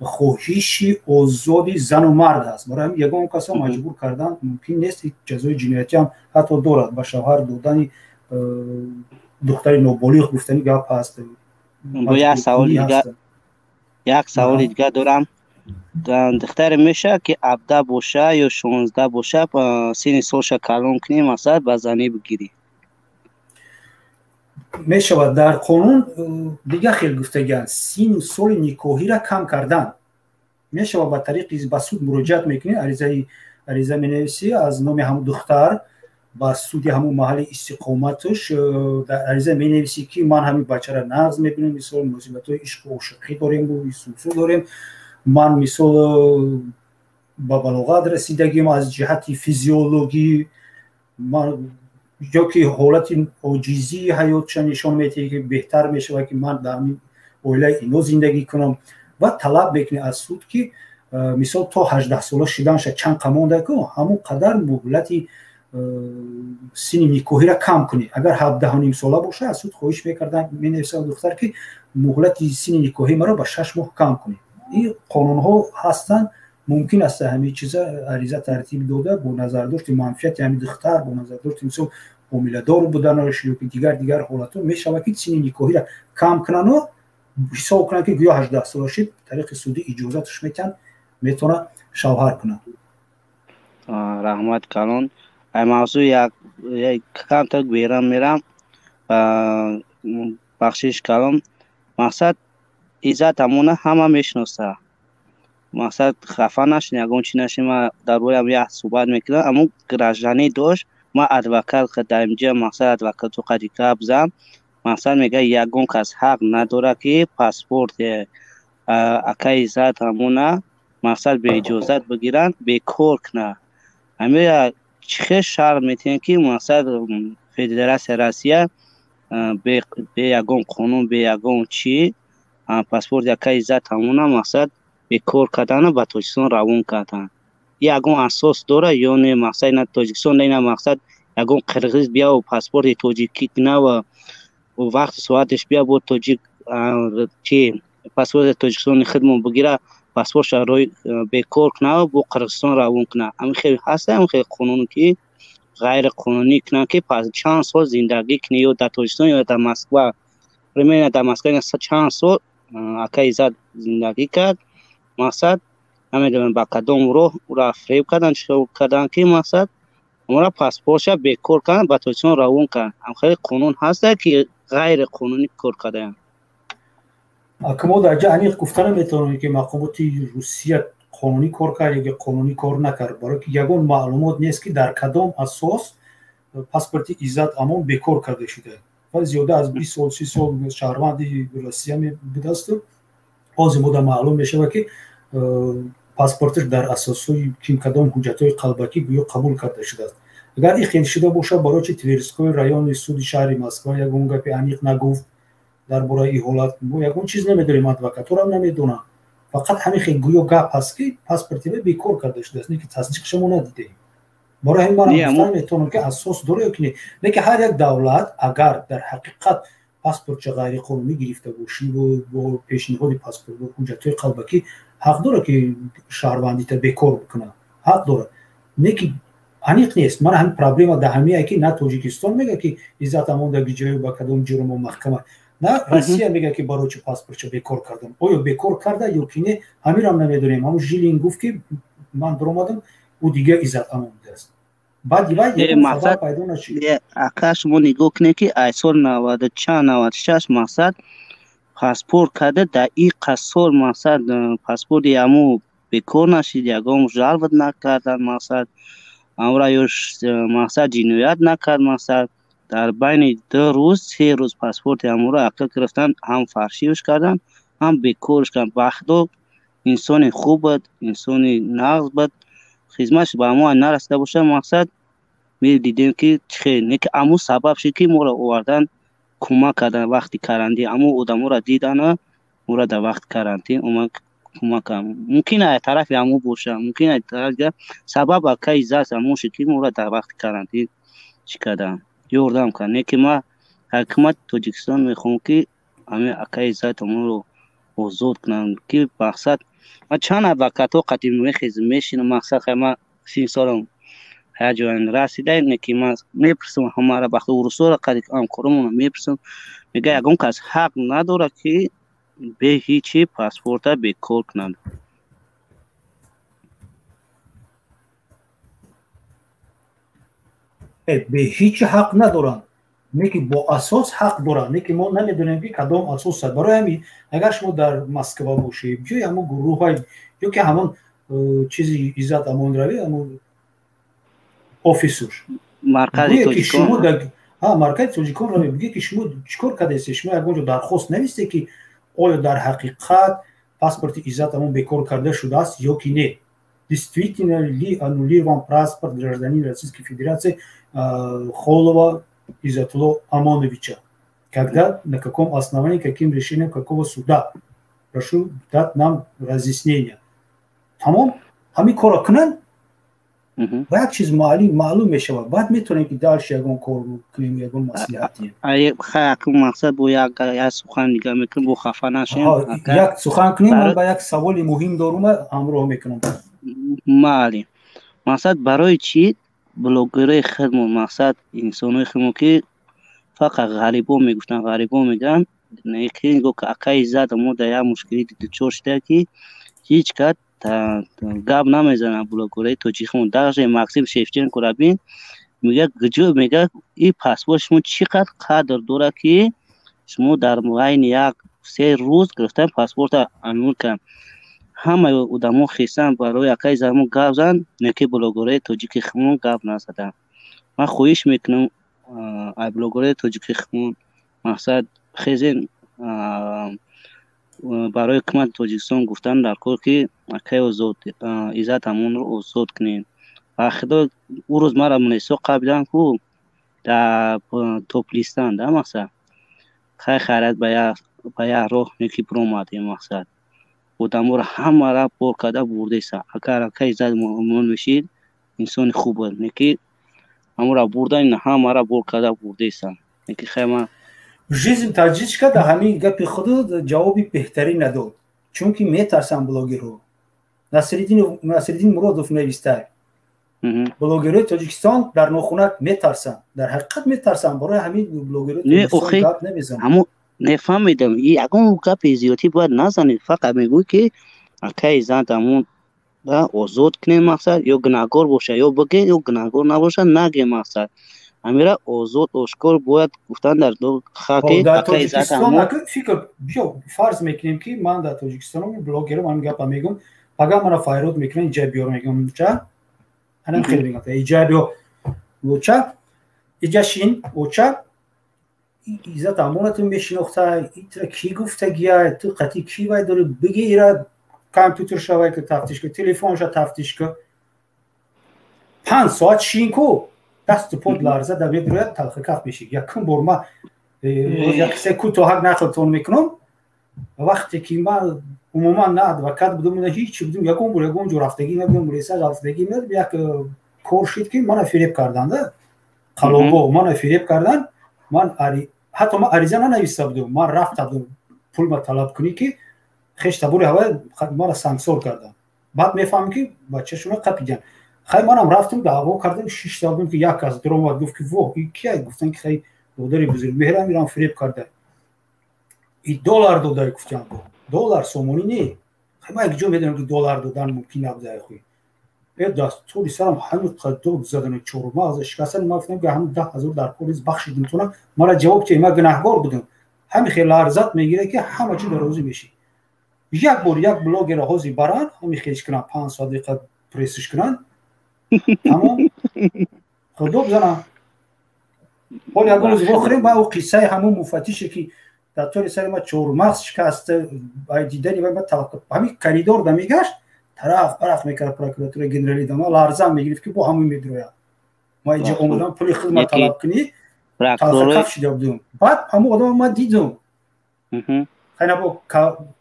خواهش آزادی زن و مرد است. برای همین یگان کس مجبور کردن ممکن نیست جزای جنایتی هم حتی دارد. به شوهر دادن دختر نابالغ گفتنی گپ هست. یک سوال دیگه دارم. دختر میشه که 17 باشه یا 16 باشه سن سالش کلان کنی مثلا به زنی بگیری میشه در قانون دیگه خیلی گفتگان سن سال نکاحی را کم کردن میشه با طریق به سود مراجعه میکنی عریضه مینویسی از نام همون دختر با سود همون محل استقامتش در عریضه مینویسی که من همین بچه را نقض میبینم مثلا مناسبت‌های عشق و عاشقی داریم و سوسو داریم من مثال با بلاغت رسیدگیم از جهت فیزیولوژی من یا که حالت عاجزی حیاتش نشان میده که بهتر میشه و که من در اوله اینو زندگی کنم و طلب بکنه از سود که مثال تا 18 ساله شدنش چند قمانده کنم همون قدر مهلت سن نکاحی را کم کنی اگر 17 ساله باشه از سود خواهش میکردن مینویسه دختر که مهلت سن نکاحی مرا به 6 ماه کم کنی این قانون ها هستن ممکن است همین چیزا عریضه ترتیب داده با نظر داشت منفعت همین دختر با نظر داشت مثلا حامله دار بودنش یا دیگر حالات میشه که سن نکاحی را کم کنن و حساب کنن که گویا 18 ساله شد طریق سودی اجازهش میتونه شوهر کنه. رحمت کلان موضوع یک کم تا میرم بخشش کلان مقصد عزت همونه همه میشناسه مقصد خفه نشین یکون چی نشین ما در روی هم یه صحبت میکنم اما گرجانی داشت ما ادوکات که در اینجا مقصد ادوکات تو قدیقه بزن مقصد میگه یکون کس حق نداره که پاسپورت اکای عزت همونه مقصد به اجازت بگیرن به کار کنه همه چه شرط میتین که مقصد فدراسیون روسیه به یکون قانون به یکون چی پاسپورت یکای عزت همونه مقصد به کار کردن با تاجیکستان روان کردن یکون اساس داره یا نه مقصد نه تاجیکستان نه مقصد یکون قرغیز بیا و پاسپورت تاجیکی کنه و وقت ساعتش بیا با تاجیک چی پاسپورت تاجیکستان خدمت بگیره پاسپورت روی به کار کنه و با قرغیزستان روان کنه همین خیلی هست همین خیلی قانونی که غیر قانونی کنه که پس چند سال زندگی کنه یا در تاجیکستان یا در مسکو رمینا در مسکو چند سال اکای عزت زندگی کرد مقصد همین با کدام رو فریب کردن شو کردن که مقصد اونها پاسپورتش به کار کردن با تاجیکستان روان کردن هم خیلی قانون هست که غیر قانونی کار کردن اما در جا عمیق گفتن میتونم که مقامات روسیه قانونی کار کرد یا قانونی کار نکرد برای که یگان معلومات نیست که در کدام اساس پاسپورت عزت امان به کار کرده شده و زیاده از 20 سال 30 سال شهروند روسیه بوده است از مدت معلوم میشه که پاسپورتش در اساسای کدام حجت‌های قلبکی گویا قبول کرده شده است اگر این خیلی شده باشه برای چه تورسکوی رایون سود شهر مسکو یگان گپ عمیق نگفت درباره این حالت ما یگان چیز نمیدونیم ادوکاتور هم نمیدونن فقط همین خیلی گویا گپ هست که پاسپورتی بیکار کرده شده است، نه که تصدیق شما ندیده. برای همین من گفتم میتونم که اساس داره که نه که هر یک دولت اگر در حقیقت پاسپورت غیر قانونی گرفته باشی و پیشنهاد پاسپورت و حجت قلبکی حق داره که شهروندی تا بیکار بکنه، حق داره. نه که انیق نیست. من همین پرابلم دهمیه که نه تاجیکستان میگه که عزت امون در جای با کدوم جرم و محکمه، نه روسیه میگه که برای چه پاسپورت بیکار کردم. آیا بیکار کرده یا که نه همین هم نمیدونیم. همون ژیلین گفت که من درآمدم و دیگه عزت امون است. بعد یه مقصد پیدا نشد. آکاش ما نگاه کنه که ایسال 96 مقصد پاسپورت کرده در این قصور مقصد پاسپورت یامو بیکار نشید، یگام جلب نکردن مقصد امرا یوش مقصد جنایت نکرد مقصد در بین 2 روز 3 روز پاسپورت یامو را عقل گرفتن، هم فرشیوش کردن هم بیکارش کردن. بخدا انسان خوب بود، انسان نغز بود، خدمتش به ما نرسیده باشه مقصد می دیدیم که خیلی نه که امو سبب شد که ما را آوردن کمک کردن وقتی کرانتین، امو آدم را دیدن ما را در وقت کرانتین کمک کردن. ممکنه طرف امو باشه، ممکنه طرف سبب اکای ذات امو شد که ما را در وقت کرانتین چیکردن یوردم کردن. نه که ما حکومت تاجیکستان میخوام که همه اکای ذات امو رو آزاد کنن که مقصد ما چند ادوکات ها قدیم میشینم مقصد خیلی 3 سالم هر جای رسیده. نه که ما میپرسم همارا وقت ورسو را قدیم کارمون میپرسم، میگه اگه کس حق نداره که به هیچی پاسپورت بیکار کنند. به هیچ حق ندارن، نه که با اساس حق دارن، نه که ما نمیدونیم که کدام اساس است. برای همین اگر شما در مسکو باشید یا همون گروه های یا که همون چیزی عزت امان روی همون آفیسر مرکز تاجیکستان مرکز تاجیکستان رو میگه که شما چیکار کرده است؟ شما اگه درخواست نوشته که آیا در حقیقت پاسپورت عزت امون بیکار کرده شده است یا که نه. Действительно ли аннулирован паспорт гражданина Российской Федерации Холова Иззатулло Амоновича? Когда, на каком основании, каким решением какого суда? Прошу дать нам разъяснение. Тамам, همین کارا کنن و یک چیز معلوم میشه و بعد میتونیم که دالش یکون کار کنیم، یکون مصلحتی. خیلی مقصد با یک سخن دیگه میکنم با خفه نشیم. یک سخن کنیم من با یک سوال مهم دارم همراه میکنم. مالی مقصد برای چی بلوگرای خدمت مقصد انسانای خدمت که فقط غریبا میگفتن غریبا میگن نه که گفت که اکای زاد ما در مشکلی دچار شده که هیچ کس گاب نمیزنن. بلوگرای تاجیکستان درجه ماکسیم شفچنکو را بین میگه گجو میگه این پاسپورت شما چقدر قدر داره که شما در معین یک 3 روز گرفتن پاسپورت انول کن. همه آدم‌ها خیسن برای اکای زمون گاب زن، نه که بلوگرای تاجیکستان گاب نزدن. من خواهش میکنم ای بلوگرای تاجیکستان مقصد خیزین برای حکومت تاجیکستان گفتن در کار که اکای آزاد عزت امون رو آزاد کنین. و خدا او روز مرا منیسا قبلا که در توپ لیستان در مقصد خیلی خیرت به یک راه نیکی پروماده مقصد آدم را همه را پر کرده برده است. اگر اکای عزت امون میشید انسان خوب است، نیکی همه را برده همه را پر کرده برده است. نیکی خیلی жизнь таджичка да ҳамин гапи худ ҷавоби беҳтарин надод, чунки метарсанд блогерҳо. Насриддин Муродов нависта блогерҳои Тоҷикистон дар нохунак метарсанд, дар ҳақиқат метарсанд. барои ҳамин блогерҳои Тоҷикистон гап намезананд. ҳамон нефаҳмидам ягон гапи зиёдӣ бояд назанед. фақат мегӯй ки акаи зад ҳамон озод кунед мақсад ё гунаҳгор боша ё бигӯ ё гунаҳгор набоша наге мақсад амира озод ошкор бояд гуфтан дар хаки акаи зад ҳамон фикр биё фарз мекунем ки ман дар Тоҷикистон блогерам ҳамин гапа мегӯям, пага мара файрод мекунам иҷа биёр мегӯям ча анам хеле мегӯям иҷа биё оча иҷа шин оча عزت امانت میشناخته ایتر کی گفتگیه تو قطعی کی باید داره بگی ایره کامپیوتر شوی که تفتیش که تلفنش تفتیش که 5 ساعت شین کو دست پود لرزه در بیاد روی تلخ کف میشه. یکم بار ما یک سه کوتاه نقلتون میکنم وقتی که من عموما نه ادوکات بودم نه هیچ بودم یکم جو رفتگی نبودم ریساج رفتگی نبود یک کار شد که من فریب کردند قلوبو من فریب کردن من حتی من عریضه ننوشته بودم من رفتم پول ما طلب کنی که خش تبور هوا ما را سانسور کردن بعد میفهمم که بچه‌شون قپیدن خیلی منم رفتم دعوا کردم 6 تا بودم که یک از درم اومد گفت که واه این کیه گفتن که خیلی دوداری بزرگ مهرم میرم فریب کرده این دلار دوداری گفتم دلار سومونی نه خیلی من یک جو میدونم که دلار دادن ممکن نبوده خوی به دستوری سرم همین قدر زدن چورما از شکستن ما گفتم که هم 10,000 در پلیس بخشیدم تو مرا جواب که ما گناهکار بودم همین خیلی لرزت میگیره که همه چی در روزی میشه یک بار یک بلاگر هازی بران همین خیش کنن 5 دقیقه پرسش کنن تمام خدا بزنم ولی اگر روز بخوریم با او قصه همون مفتیشه که در طور سر ما چورمغز شکسته دیدنی و ما همین کریدور دا میگشت طرف میکرد پروکراتور گنرالی دا ما لرزم میگرفت که با همون میدرویا ما اینجا اومدم پولی خدمت طلب کنی کف شده بودم بعد همون آدم ما دیدم خیلی با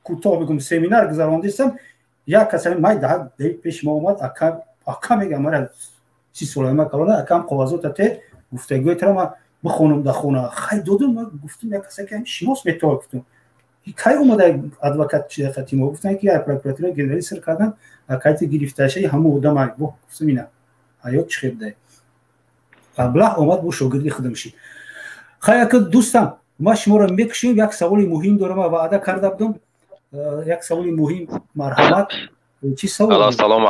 کوتاه بگم سمینار گذراندیستم یک کسی مای ده پیش ما اومد اکا میگم مرا سی سولایما کلانه اکام قوازو ته گفتگوی تر ما بخونم در خونه خیلی دودم ما گفتیم یک کسی که شناس میتونه گفتم کی اومده ادوکات چه خاطی ما گفتن که پروکراتور گنرالی سر کردن اکایت گرفته شی همو آدم بو گفتم اینا حیات چه ده قبلا اومد بو شاگردی خودم شي خیلی که دوستان ما شما رو میکشیم یک سوال مهم دارم و وعده کرده بودم یک سوال مهم مرحمت چی سوال سلام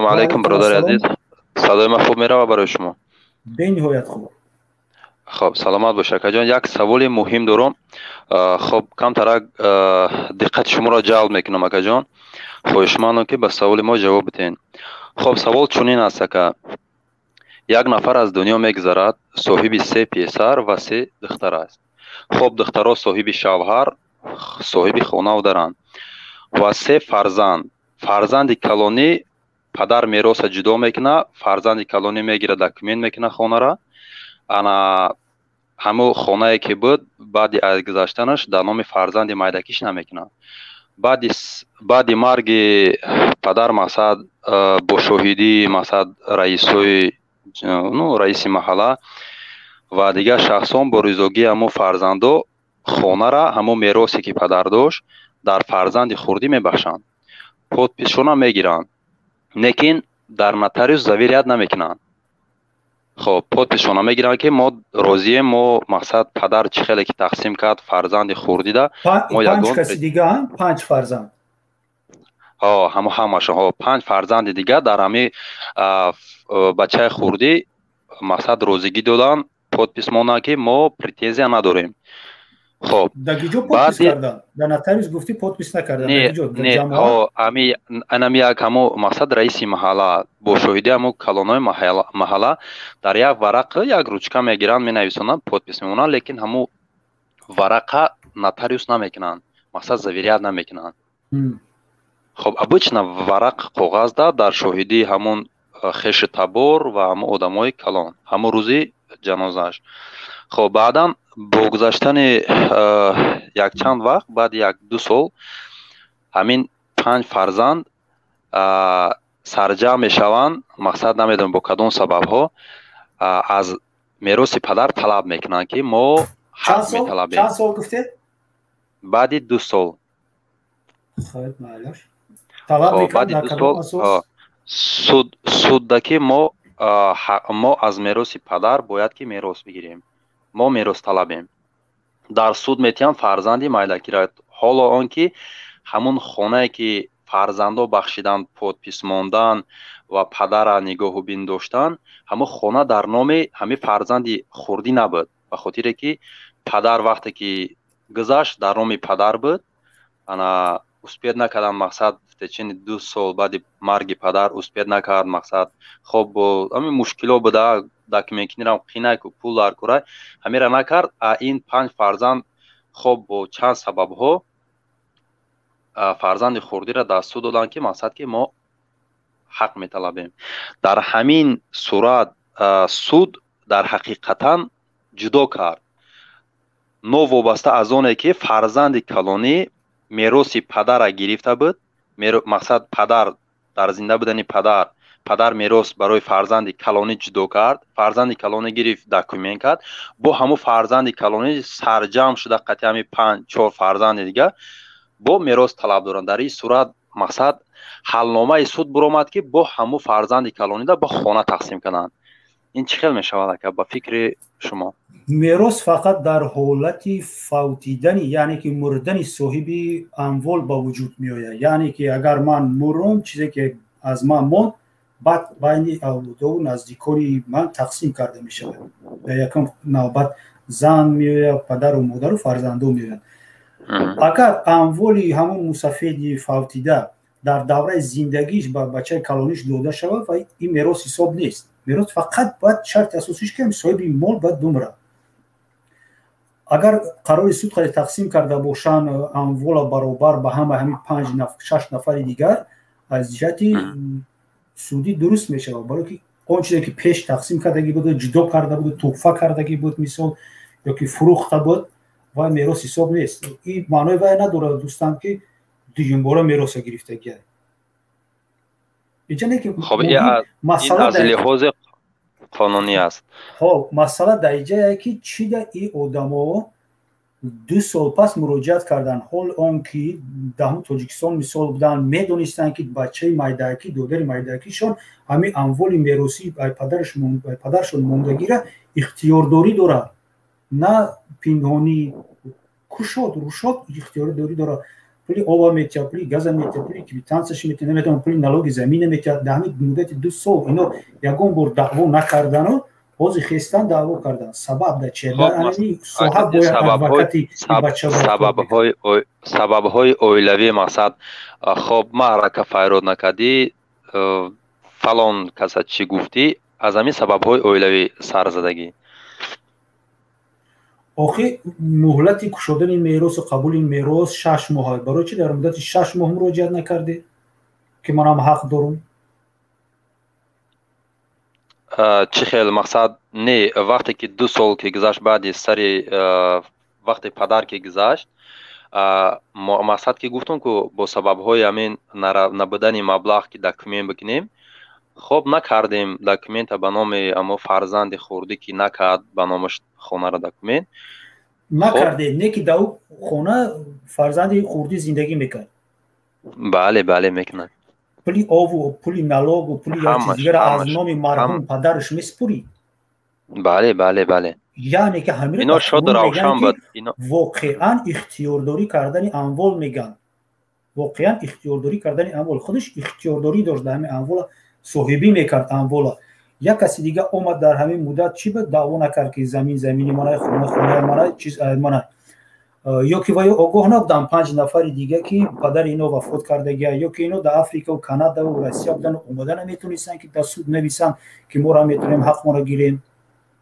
علیکم برادر عزیز صدای من خوب میره برای شما به نهایت خوب خب سلامت باشه که جان یک سوال مهم دارم خب کم ترک دقت شما را جلب میکنم اکا جان خواهشمندم که به سوال ما جواب بدین خب سوال چنین است که یک نفر از دنیا میگذرد صاحب 3 پسر و 3 دختر است خب دخترها صاحب شوهر صاحب خانه و درند و 3 فرزند کلانی پدر میراث جدا میکنه فرزند کلانی میگیره دکمنت میکنه خانه را انا همو خانه که بود بعد از گذشتنش در نام فرزند مایدکیش نمیکنه بعد مرگ پدر مقصد با شاهدی مقصد رئیس محله و دیگه شخصان با رضاگی همو فرزندو خانه را همو میراثی که پدر داشت در فرزند خوردی میبخشند پادپیسشون هم میگیرن لیکن در نوتاریوس زویریت نمیکنن خب پادپیسشون هم میگیرن که ما راضیه ما مقصد پدر چه خیلی که تقسیم کرد فرزند خوردی ده ما 5 کسی دیگه هم 5 فرزند همشون 5 فرزند دیگه در همه بچه خوردی مقصد روزگی دادن پادپیس مونن که ما پریتنزی نداریم خب دگیجو پادپیس کردن در نوتاریوس گفتی پادپیس نکردن نه امی یک همو مقصد رئیس محله با شاهدی همو کلانای محله در یک ورق یک روچکه میگیرن مینویسونن پادپیس میمونن لیکن همو ورقه نوتاریوس نمیکنن مقصد زویریت نمیکنن خب обычно ورق کاغذ در شاهدی همون خش تبار و همو آدمای کلان همو روزی جنازش خب بعدا با گذشتن یک چند وقت بعد 1-2 سال همین 5 فرزند سرجم میشوند مقصد نمیدونم با کدوم سبب ها از میراث پدر طلب میکنن که ما حق میطلبیم چند سال گفته؟ بعد 2 سال خیلی معلوش طلب میکنن در کدوم اساس سود که ما از میراث پدر باید که میراث بگیریم ما میراث طلبیم در سود میتیم فرزندی مایلکی را حالا آنکه همون خانه که فرزندو بخشیدن پادپیس ماندن و پدر نگاه و بین داشتن همون خانه در نام همه فرزندی خوردی نبود به خاطر که پدر وقتی که گذشت در نام پدر بود انا اسپید نکردن مقصد تچین 2 سال بعد مرگ پدر اسپید نکرد مقصد خب همین مشکل بوده داکمنت را قینای کو پول دار کرای همین را نکرد این 5 فرزند خب با چند سبب ها فرزند خوردی را دستور دادن که مقصد که ما حق میطلبیم در همین صورت سود در حقیقتا جدا کرد نو وابسته از اونه که فرزند کلانی мероси падара гирифта буд. мақсад падар дар зинда будани падар мерос барои фарзанди калонӣ ҷудо кард, фарзанди калонӣ гирифт, документ кард, бо ҳамо фарзанди калонӣ сарҷамъ шуда қати ҳами 5-4 фарзанди дига бо мерос талаб доранд. дар ин сурат мақсад ҳалномаи суд буромад ки бо ҳамо фарзанди калонида ба хона тақсим кананд. ин чӣ хел мешавад ака ба фикри шумо? мерос фақат дар ҳолати фавтидани, яъне ки мурдани соҳиби амвол ба вуҷуд меояд. яъне ки агар ман мурдам, чизе ки аз ман монд, баъд байни авлодову наздикони ман тақсим карда мешавад. дар якум навбат зан меояд, падару модару фарзандон меояд. агар амволи ҳамон мусафеди фавтида дар давраи зиндагиш ба бачаи калониш дода шавад, ва ин мерос ҳисоб нест. мерос фақат бояд шарти асосиш ки соҳиби мол бояд бимурад. агар қарори суд қади тақсим карда бошанд амвола баробар ба ҳамин 5-6 нафари дигар, аз ҷиҳати судӣ дуруст мешавад, барои ки он чизе ки пеш тақсим кардагӣ буд, ҷудо карда буд, туҳфа кардагӣ буд мисол, ё ки фурӯхта буд, вай мерос ҳисоб нест. ин маънои вай надорад дӯстан ки дуюмбора мероса гирифтагӣ. خب این از لحاظ قانونی است. خب مسئله در اینجاست که چی در این آدما 2 سال پس مراجعت کردن، حال آن که در تاجیکستان مثال بودن میدونستن که بچه مایدکی دادر مایدکیشون همین اموال میراثی پدرشون موندگی را اختیارداری داره، نه پنهانی کشاد روشاد اختیارداری داره. پولی آب میتیا، پولی گاز میتیا، پولی کیتانسش میتیا، نمیتونم پولی نالوگی زمین میتیا. در همین مدت 2 سال اینا یگان بار دعوا نکردن و بازی خستن دعوا کردن. سبب در چیه؟ در همین صاحب باید ادوکاتی بچه سبب های اویلوی مقصد. خب ما را که فایرود نکردی فلان کسی چی گفتی، از همین سبب های اویلوی سر زدگی. آخه مهلتی کشادن میراث و قبول میراث 6 ماه. برای چی در مدت 6 ماه مراجعت نکردی که من هم حق دارم؟ چی خیلی مقصد نه، وقتی که 2 سال که گذشت بعد سری وقتی پدر که گذشت، مقصد که گفتم که با سبب های همین نبودن مبلغ که دکومنت بکنیم، خب نکردیم دکومنت به نام اما فرزند خوردی که نکرد به نامش خونه را دکومنت نکرده. نه که دو خونه فرزند خوردی زندگی میکرد. بله بله میکنه. پولی آب و پولی نلاگ و پولی یا چیز دیگر از نام مرحوم پدرش میسپوری. بله بله بله. یعنی که همین اینا شد روشن بود. واقعا اختیارداری کردن اموال میگن. واقعا اختیارداری کردن اموال، خودش اختیارداری داشت در همین اموال، صاحبی میکرد اموال. یک کسی دیگه اومد در همین مدت چی بود دعوا نکرد که زمینی منای خونه منای چیز منای، یا که وای آگاه نبودن 5 نفر دیگه که پدر اینا وفات کرده، یا که اینا در آفریقا و کانادا و روسیه بودن اومدن نمیتونستن که در سود نویسن که ما را میتونیم حق ما را گیریم.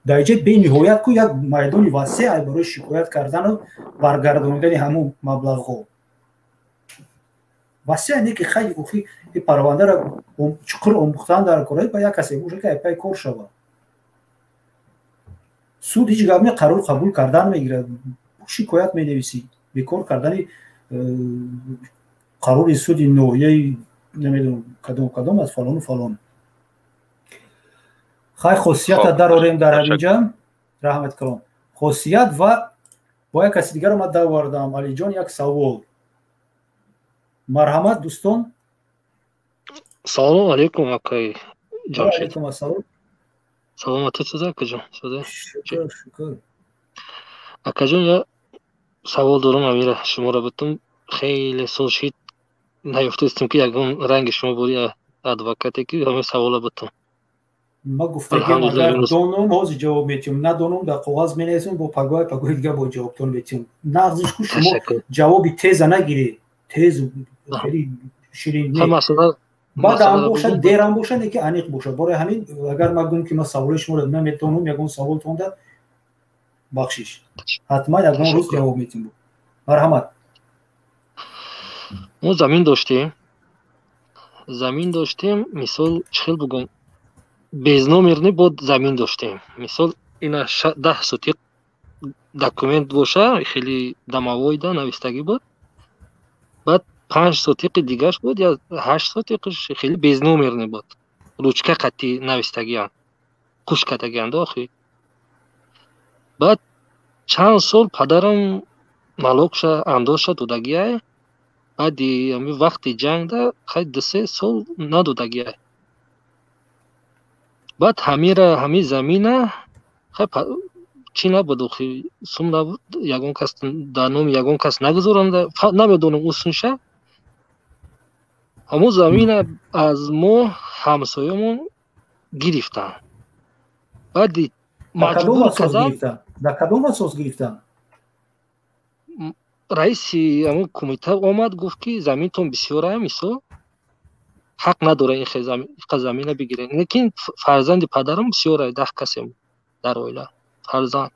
در اینجا به نهایت کو یک میدان واسع برای شکایت کردن و برگرداندن همون مبلغ واسه اینه که خیلی اوخی این پرونده را چقدر آموختن در کارهای با یک کسی باشه که پای کار شود. سود هیچ گامی قرار قبول کردن میگیره، شکایت مینویسی بیکار کردن قرار سود نوعی نمیدونم کدام از فلان و فلان. خیلی خاصیت داریم در اینجا رحمت کلام. خاصیت و با یک کسی دیگر رو من داوردم. علی جان یک سوال. مرحمت دوستان. سلام علیکم آقای جمشید. علیکم السلام. سلامتی چطور کجا شده؟ شکر. آقا جان یا سوال دارم امیر شما را بتون خیلی سال شد نیفتستم که یکم رنگ شما بودی ادوکاتی که همه سوال بتون. ما گفتم اگر دونم باز جواب میتیم، ندونم در کاغذ مینویسم با پگوی دیگه با جوابتون میتیم. نغزش کو شما جوابی تیز نگیری، تیز خیلی شیرین نه. بعد هم باشه دیرم باشه نه که عمیق باشه. برای همین اگر ما گفتم که ما سوال شما رو نمیتونم یگون سوال تون داد بخشش حتما یگون روز جواب میتیم. مرحمت. ما زمین داشتیم مثال چخیل بگم безномерный بود زمین داشتیم. مثال اینا 10 سوتیق دکومنت باشه خیلی دموی دا نوشتگی بود. بعد 5 سوتیق دیگهش بود یا 8 سوتیقش خیلی بیزنومر نبود. روچکه قطعی نویستگیان خوش کتگیان داخل. بعد چند سال پدرم مالوک شد انداز شد دودگیه. بعد همی وقتی جنگ ده خیلی 2-3 سال ندودگیه. بعد همی زمینه خیلی چی نبود خیلی سوم نبود یگون کس در نوم یگون کس نگذارنده نمیدونم اوسنشه. همون زمین از ما همسایمون گرفتن. بعد مجبور کردن در کدوم اساس گرفتن؟ رئیس همون کمیته اومد گفت که زمینتون بسیاره مثل حق نداره این زمین بگیرین. لیکن فرزند پدرم بسیاره 10 کسی در اویله فرزند.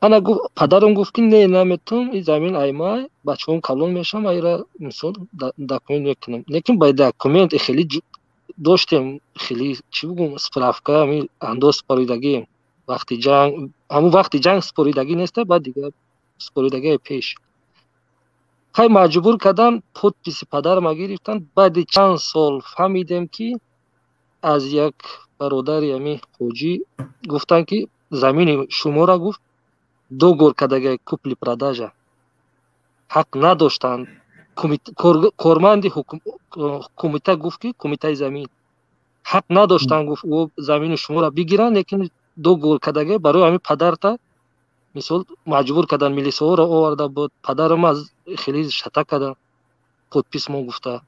انا پدرم گفت که نه نمیتونم این زمین ایمای بچه هم کلون میشم ایرا مثل دکومنت میکنم. لیکن باید دکومنت خیلی داشتیم خیلی چی بگم سپرافکه همی انداز سپاریدگی وقتی جنگ همون وقتی جنگ سپاریدگی نیسته بعد دیگه سپاریدگی پیش خیلی مجبور کردن پدپیس پدرم گرفتن. بعد چند سال فهمیدم که از یک برادر همی خوجی گفتن که زمین شما را گفت دو گورکدگی کپلی پرداجا حق نداشتن. کارمند کمیته گفت که کمیته زمین حق نداشتن گفت او زمین شما را بگیرن. لیکن دو گورکدگی برای همین پدر تا مثال مجبور کردن میلیسا را آورده بود. پدرم از خیلی شتک کردن پدپیس ما گفته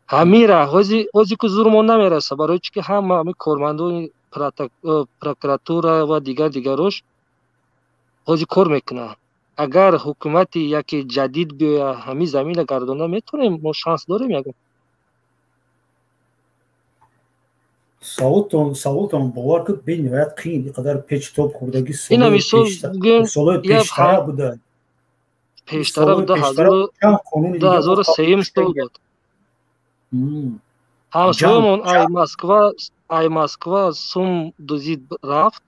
همیره هازی که زورمون نمیرسه برای چی که همه کارمندان پروکراتورا و دیگرش هازی کار میکنه. اگر حکومت یکی جدید بیاید همین زمین گردانه میتونیم ما شانس داریم. یکم سوالتون باور کن به نهایت قین اینقدر پیچ توپ خوردگی سال پیشتره بوده. پیشتره بوده 2003 سال بود. همسایمون ای مسکوا سوم دوزید رفت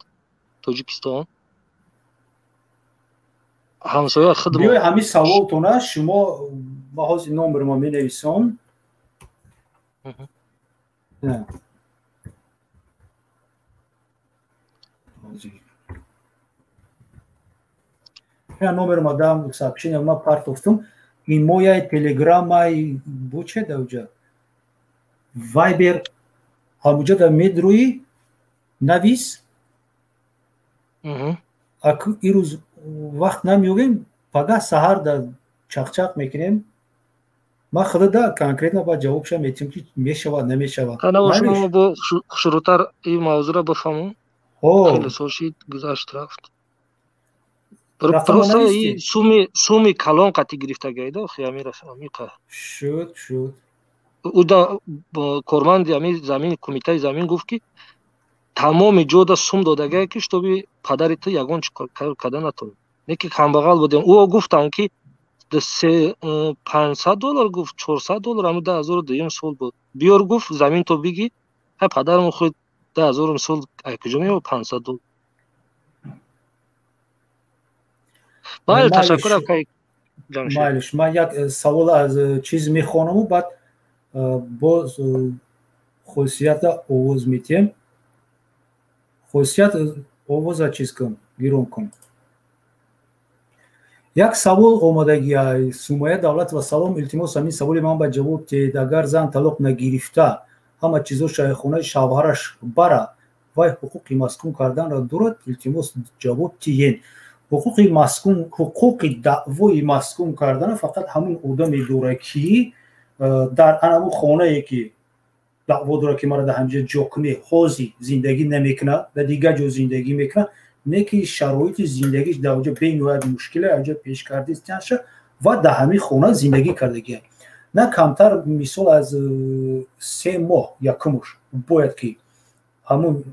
تاجیکستان. همسایه خدمت بیای همین سوالتونه شما محاض نمبر ما می نویسم. نه نمبر ما دام сообщение ما партофтум این моя телеграма буче давҷа вайбер ҳамуҷа да медруи навис ак ирӯз вақт намёбем пага саҳар да чақчақ мекунем ман худода конкретно ба ҷавобша метим ки мешавад намешавад. шумо бо хушрӯтар ин мавзӯъро бифаҳмон. خیلی سوشید گذشت رفت. просто ин суми калон қатъи гирифтагида охи амира амиқа шуд уда корманди ами замин кумитаи замин гуфт ки тамоми ҷода сум додагае ки штоби падари ту ягон чикор карда натонад. неки камбағал будем ӯ гуфтанд ки $500 гуфт $400 ами 2002 сол буд. биёр гуфт замин то биги ҳай падарам худ 2000 сол ай куҷо меёбад $500. بله تشکر آقای جمشید. مایلش من یک سوال از چیز میخوانم و بعد باز خاصیت آواز میتیم. خاصیت آواز چیز کن گیرون کن. یک سوال آمدگی سومایه دولت و سلام التماس همین سوالی من به جواب دید. اگر زن طلاق نگرفته همه چیزا شایخونه شوهرش بره و حقوق مسکون کردن را دارد التماس جواب دید. حقوق مسکون حقوق دعوای مسکون کردن فقط همون آدمی داره که در همون خانه ای که دعوا داره که مرا در همجا جا کنه حاضی زندگی نمیکنه در دیگه جا زندگی میکنه نه که شرایط زندگیش در اونجا بینوید مشکل اونجا پیش کرده است و در همین خانه زندگی کردگی نه کمتر مثال از 3 ماه یکمش باید که همون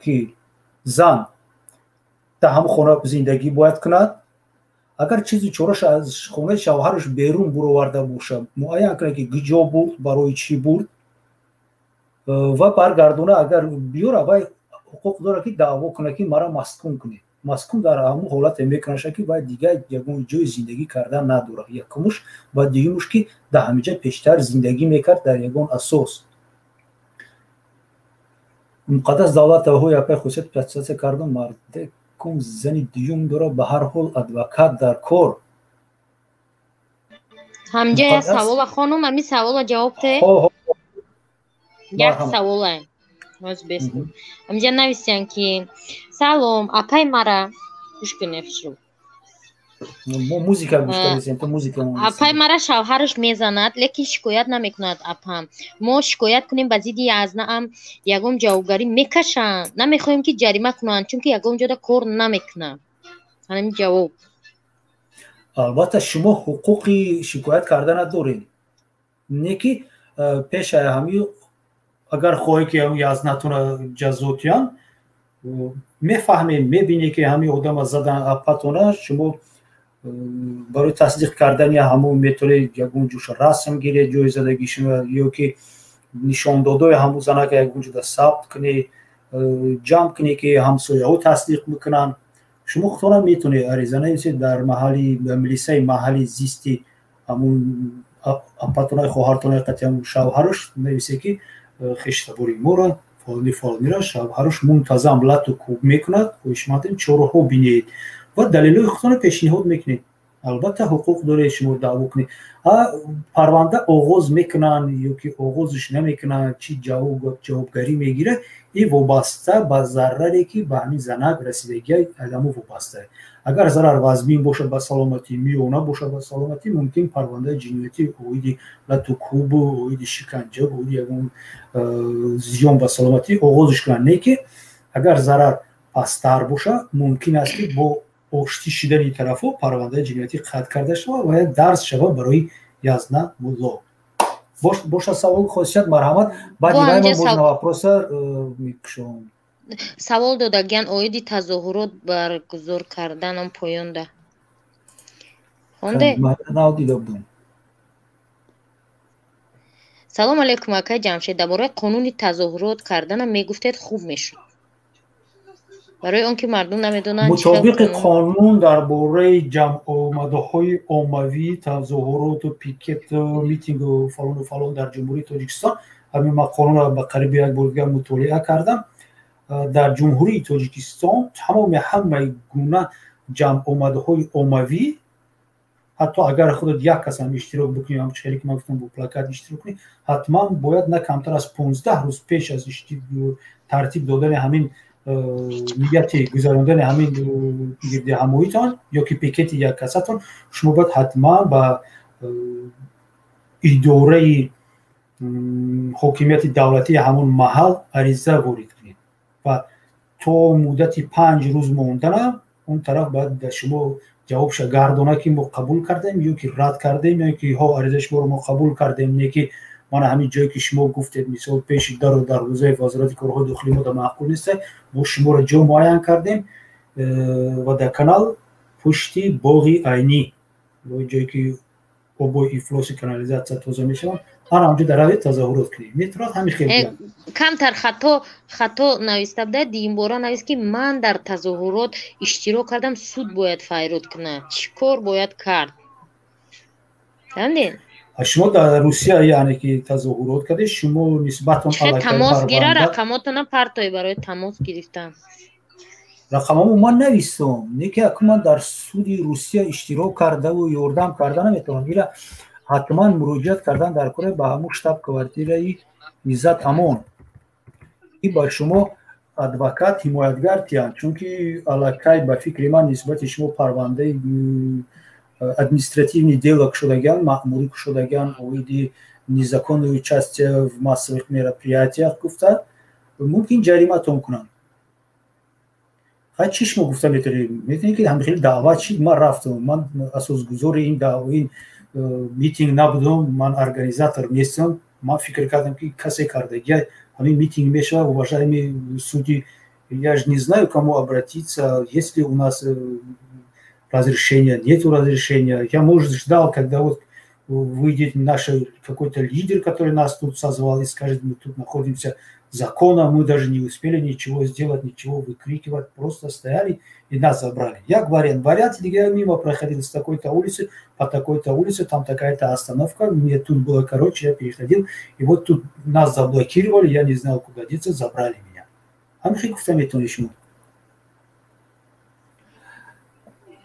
که زن در همون خانه زندگی باید کند. اگر چیزی چورش از خانه شوهرش بیرون برآورده باشه معین کنه که کجا بود برای چی بود و برگردونه اگر بیاره و حقوق داره که دعوا کنه که مرا مسکون کنه маскун дар ҳамун ҳолате мекунад ки баъд дигар ягон ҷои зиндагӣ кардан надорад. Якумуш ва дуюмуш ки дар ҳамиҷа пештар зиндагӣ мекард дар ягон асос. муқаддас давлатову япай хусусият пятсатсия кардум марде кум зани дуюм дора ба ҳар ҳол адвокат дар кор. ҳамҷа як савола хонум ҳамин савола ҷавоб те. як савола ҳамҷа нависян ки салом апай мара гӯш кунед музика гӯш кардем то музика апай мара шавҳараш мезанад лекин шикоят намекунад апам мо шикоят кунем ба зидди язнаам ягон ҷавобгарӣ мекашанд намехоҳем ки ҷарима кунанд чунки ягон ҷода кор намекунад. ҳамин ҷавоб. албатта шумо ҳуқуқи шикоят карда надоред. не ки пеша ҳамин агар хоҳе ки язнатона ҷазо киян мефаҳмем мебинед ки ҳамин одама задан апатона шумо барои тасдиқ кардани ҳамун метавонед ягон ҷӯша расм гиред ҷои задагишуна ё ки нишондодои ҳамун занака ягон ҷода сабт кунед ҷамъ кунед ки ҳамсояҳо тасдиқ мекунанд. шумо худтона метавонед ариза нависед дар маҳалли милисаи маҳалли зисти ҳамун апатонаи хоҳартонаи қати ҳамун шавҳараш нависед ки хештабори моро фолони фолонира шавҳараш мунтазам лату кӯб мекунад хоҳишмандем чораҳо бинед ва далелои худтона пешниҳод мекунед. албатта ҳуқуқ доред шумо даъво кунед. парванда оғоз мекунанд ё ки оғозш намекунанд чӣ ҷавобгарӣ мегирад ин вобаста ба зараре ки ба ҳамин занак расидагии адамо вобаста. агар зарар вазмин бошад ба саломатӣ миёна бошад ба саломатӣ мумкин парвандаи ҷиноятӣ оиди лату кӯбу оиди шиканҷа оиди ягон зиён ба саломатӣ оғозш кунанд. не ки агар зарар пасттар бошад мумкин аст ки бо ошти шидани тарафҳо парвандаи ҷиноятӣ қатъ карда шавад ва як дарс шавад барои язна мулло. боша савол хосият марҳамат баъди вай мо можно вопроса мекушам. савол додагиян оиди тазоҳурот баргузор карданам поёнда хонде. салому алайкум акай ҷамшед дар бораи қонуни тазоҳурот карданам мегуфтед хуб мешуд барои он ки мардум намедонанд мутобиқи қонун дар бораи ҷамъомадаҳои оммавӣ тазоҳуроту пикету митингу фалону фалон дар ҷумҳурии тоҷикистон ҳамин ман қонунро ба қариби як бор дигар мутолиа кардам. дар ҷумҳурии тоҷикистон тамоми ҳамаи гуна ҷамъомадаҳои оммавӣ ҳатто агар худат як кас ҳам иштирок бикунӣ ҳамчунки ки ман гуфтам бо плакат иштирок кунӣ ҳатман бояд на камтар аз 15 рӯз пеш аз тартиб додани ҳамин нияти гузарондани ҳамин гирдиҳамоитон ё ки пикети як касатон шумо бояд ҳатман ба идораи ҳокимияти давлатии ҳамон маҳал ариза ворид кунед ва то муддати 5 рӯз мондана он тараф бояд да шумо ҷавобша гардона ки мо қабул кардем ё ки рад кардем ё ки ҳо аризаи шуморо мо қабул кардем не ки мана ҳамин ҷое ки шумо гуфтед мисол пеши дару дарвозаи вазорати корҳои дохилии мо дар маъқул нест мо шуморо ҷо муайян кардем ва дар канал пушти боғи айнӣ ҷое ки обои ифлоси канализатсия тоза мешаванд ҳар ҳамҷо дар равед тазоҳурот кунем метавонад ҳамин хел камтар хато нависта будад ин бора навист ки ман дар тазоҳурот иштирок кардам суд бояд файрод кунад чӣ кор бояд кард фаҳмидед. шумо дар русия яъне ки тазоҳурот кардед шумо нисбатон тамос гира рақамотона партои барои тамос гирифтам рақамамо ман навистам не ки акун ман дар суди русия иштирок кардаву ёрдам карда наметавонам ира ҳатман муроҷиат кардан дар кора ба ҳамун штаб-квартираи Иззат Амон ин ба шумо адвокат ҳимоятгар тиянд чунки аллакай ба фикри ман нисбати шумо парвандаи административни дела кушодаган маъмурӣ кушодаган оиди незаконную участие в массовых мероприятиях гуфта мумкин ҷариматон кунанд. чӣ шумо гуфта метавонед ки ҳамихели даъват шид ман рафтам ман асосгузори ин митинг набудам ман организатор нестам ман фикр кардам ки касе кардагия ҳамин митинг мешавад уважаемый судьи я ж не знаю кому обратиться если у нас разрешения нету разрешения я может ждал когда вот выйдет наш какой-то лидер, который нас тут созвал, и скажет, мы тут находимся закона, мы даже не успели ничего сделать, ничего выкрикивать, просто стояли и нас забрали. Я говорят, я мимо проходил с такой-то улицы, по такой-то улице, там такая-то остановка, мне тут было короче, я переходил, и вот тут нас заблокировали, я не знал, куда деться, забрали меня. Амхик в самом еще.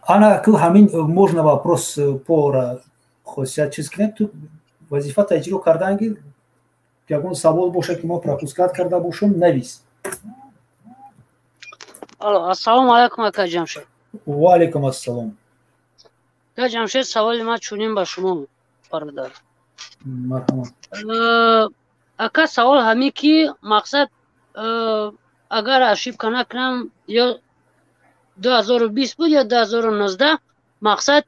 Ана, хамин, можно вопрос по خاصیت چیز کنیم تو وظیفه تجربه کردن که اون سوال باشه که ما پراپوسکات کرده باشم نویس. السلام علیکم اکا جمشید. و علیکم السلام. اکا جمشید سوال ما چونیم با شما برادر. مرحبا. اکا سوال همی که مقصد اگر اشتباه نکنم یا 2020 بود یا 2019 مقصد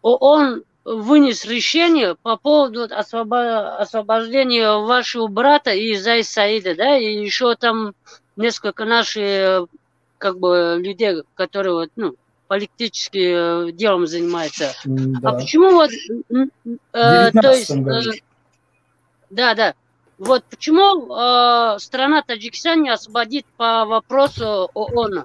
اون вынес решение по поводу освобождения вашего брата и Зай Саида, да, и еще там несколько наших, как бы, людей, которые вот, ну, политическим делом занимаются. Да. А почему вот, то есть, да, вот почему страна Таджикистан не освободит по вопросу ООН?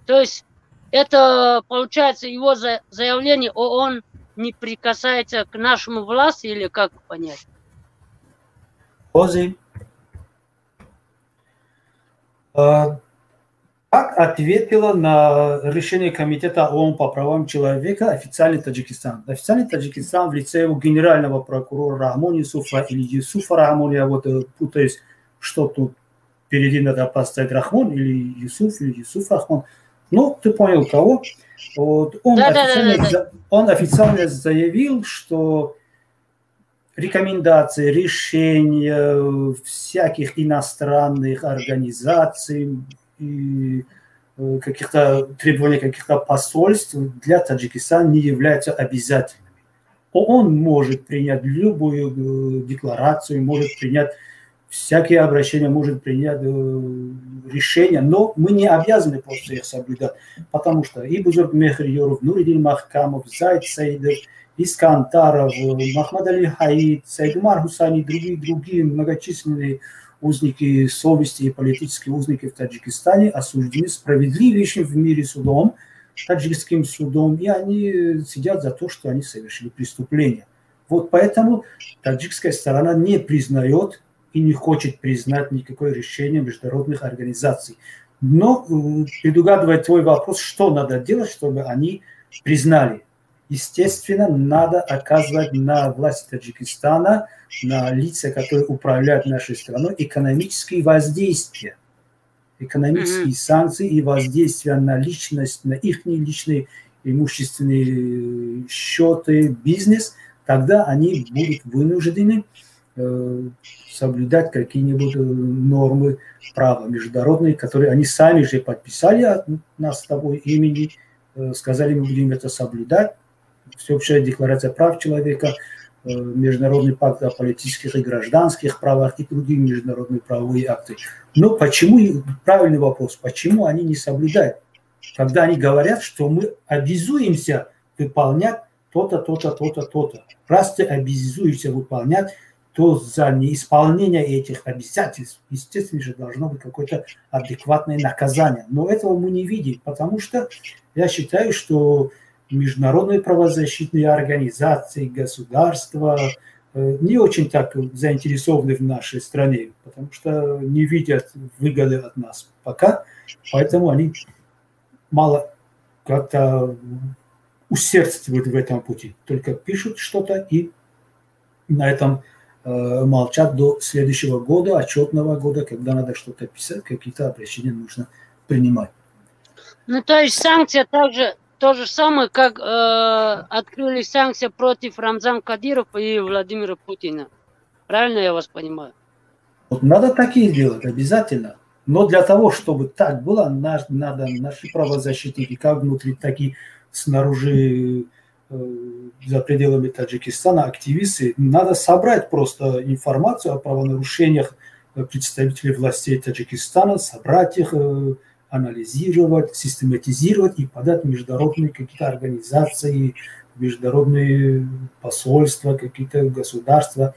То есть это, получается, его заявление ООН не прикасается к нашему власти или как понять? Как ответила на решение Комитета ООН по правам человека официальный Таджикистан? Официальный Таджикистан в лице его генерального прокурора Рахмон Юсуфа или Юсуфа Рахмон, я вот путаюсь, что тут впереди надо поставить Рахмон или Юсуф Рахмон. Ну, ты понял кого? Вот, он официально заявил, что рекомендации, решения всяких иностранных организаций и каких-то требований, каких-то посольств для Таджикистана не являются обязательными. Он может принять любую декларацию, может принять всякие обращения, может принять решения, но мы не обязаны просто их соблюдать, потому что и Бузург Мехриёров, Нуридин Махкамов, Зайд Саидов, Искантаров, Махмад Али Хаид, Сайдумар Хусани, другие многочисленные узники совести и политические узники в Таджикистане осуждены справедливейшим в мире судом, таджикским судом, и они сидят за то, что они совершили преступление. Вот поэтому таджикская сторона не признает и не хочет признать никакое решение международных организаций. Но, предугадывая твой вопрос, что надо делать, чтобы они признали? Естественно, надо оказывать на власти Таджикистана, на лица, которые управляют нашей страной, экономические воздействия. Экономические санкции и воздействия на личность, на их личные имущественные счеты, бизнес, тогда они будут вынуждены соблюдать какие-нибудь нормы права международные, которые они сами же подписали от нас с тобой имени, сказали, мы будем это соблюдать. Всеобщая декларация прав человека, Международный пакт о политических и гражданских правах и другие международные правовые акты. Но почему, правильный вопрос, почему они не соблюдают? Когда они говорят, что мы обязуемся выполнять то-то, то-то, то-то, то-то. Раз ты обязуешься выполнять, то за неисполнение этих обязательств, естественно же, должно быть какое-то адекватное наказание. Но этого мы не видим, потому что я считаю, что международные правозащитные организации, государства не очень так заинтересованы в нашей стране, потому что не видят выгоды от нас пока, поэтому они мало как-то усердствуют в этом пути, только пишут что-то и на этом молчат до следующего года, отчетного года, когда надо что-то писать, какие-то обращения нужно принимать. Ну, то есть санкция также то же самое, как открыли санкции против Рамзана Кадирова и Владимира Путина. Правильно я вас понимаю? Вот надо такие делать, обязательно. Но для того, чтобы так было, надо наши правозащитники, как внутри, так и снаружи, за пределами Таджикистана, активисты, надо собрать просто информацию о правонарушениях представителей властей Таджикистана, собрать их, анализировать, систематизировать и подать в международные какие-то организации, международные посольства, какие-то государства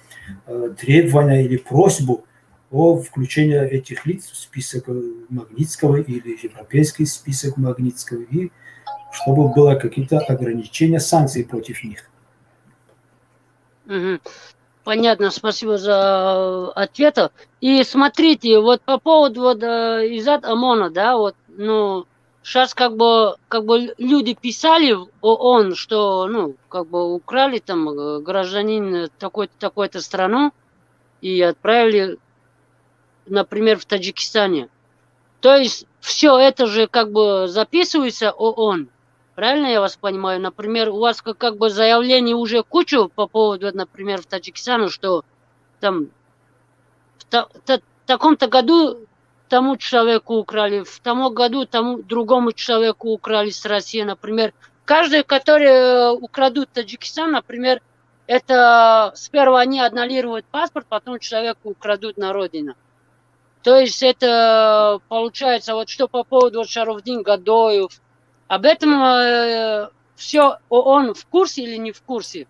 требования или просьбу о включении этих лиц в список Магнитского или европейский список Магнитского, и чтобы было какие-то ограничения, санкций против них. Понятно, спасибо за ответ. И смотрите, вот по поводу вот Иззат Амона, да, вот, ну, сейчас как бы люди писали в ООН, что, ну, как бы украли там гражданин такой-то страну и отправили, например, в Таджикистане. То есть все это же как бы записывается ООН. Правильно я вас понимаю? Например, у вас как бы заявлений уже кучу по поводу, например, в Таджикистане, что там в таком-то году тому человеку украли, в том году тому другому человеку украли с России, например. Каждый, который украдут Таджикистан, например, это сперва они аннулируют паспорт, потом человеку украдут на родину. То есть это получается, вот что по поводу вот Шарафдин Гадоев, об этом все ООН в курсе или не в курсе?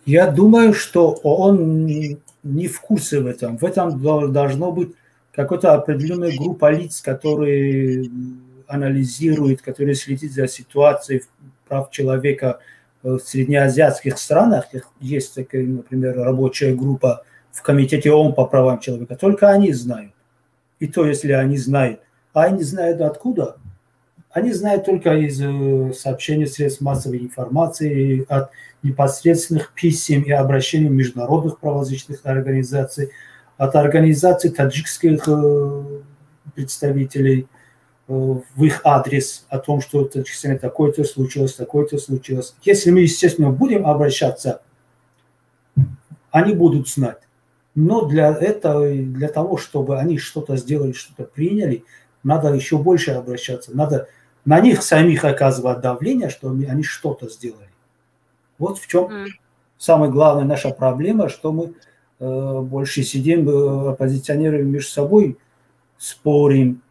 Я думаю, что ООН не в курсе в этом. В этом должно быть какая-то определенная группа лиц, которые анализируют, которые следят за ситуацией прав человека в среднеазиатских странах. Есть такая, например, рабочая группа в Комитете ООН по правам человека. Только они знают. И то, если они знают. А они знают откуда? Они знают только из сообщений средств массовой информации, от непосредственных писем и обращений международных правозащитных организаций, от организаций таджикских представителей в их адрес о том, что в Таджикистане такое-то случилось. Если мы, естественно, будем обращаться, они будут знать. Но для этого, для того, чтобы они что-то сделали, что-то приняли, надо еще больше обращаться. Надо на них самих оказывать давление, что они что-то сделали. Вот в чем самая главная наша проблема, что мы больше сидим, оппозиционеры между собой спорим,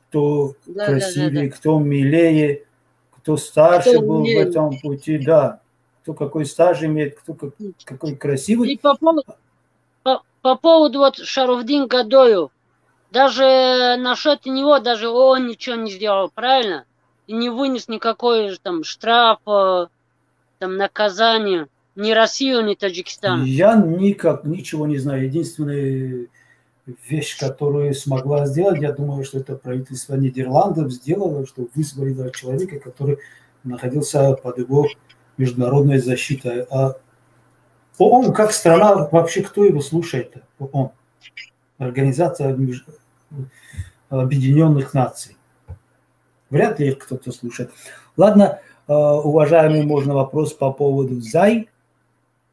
кто красивее, кто милее, кто старше был в этом пути, да, кто какой стаж имеет, кто какой красивый. И по поводу вот Шарафдин Гадоев, даже насчет него даже ООН ничего не сделал, правильно? И не вынес никакой там штраф, там наказание, ни Россию, ни Таджикистан. Я ничего не знаю. Единственная вещь, которую смогла сделать, я думаю, что это правительство Нидерландов сделало, что вызвали человека, который находился под его международной защитой. А ООН как страна, вообще кто его слушает? ООН. Организация Объединенных Наций. Вряд ли их кто-то слушает. Ладно, уважаемый, можно вопрос по поводу ЗАИ?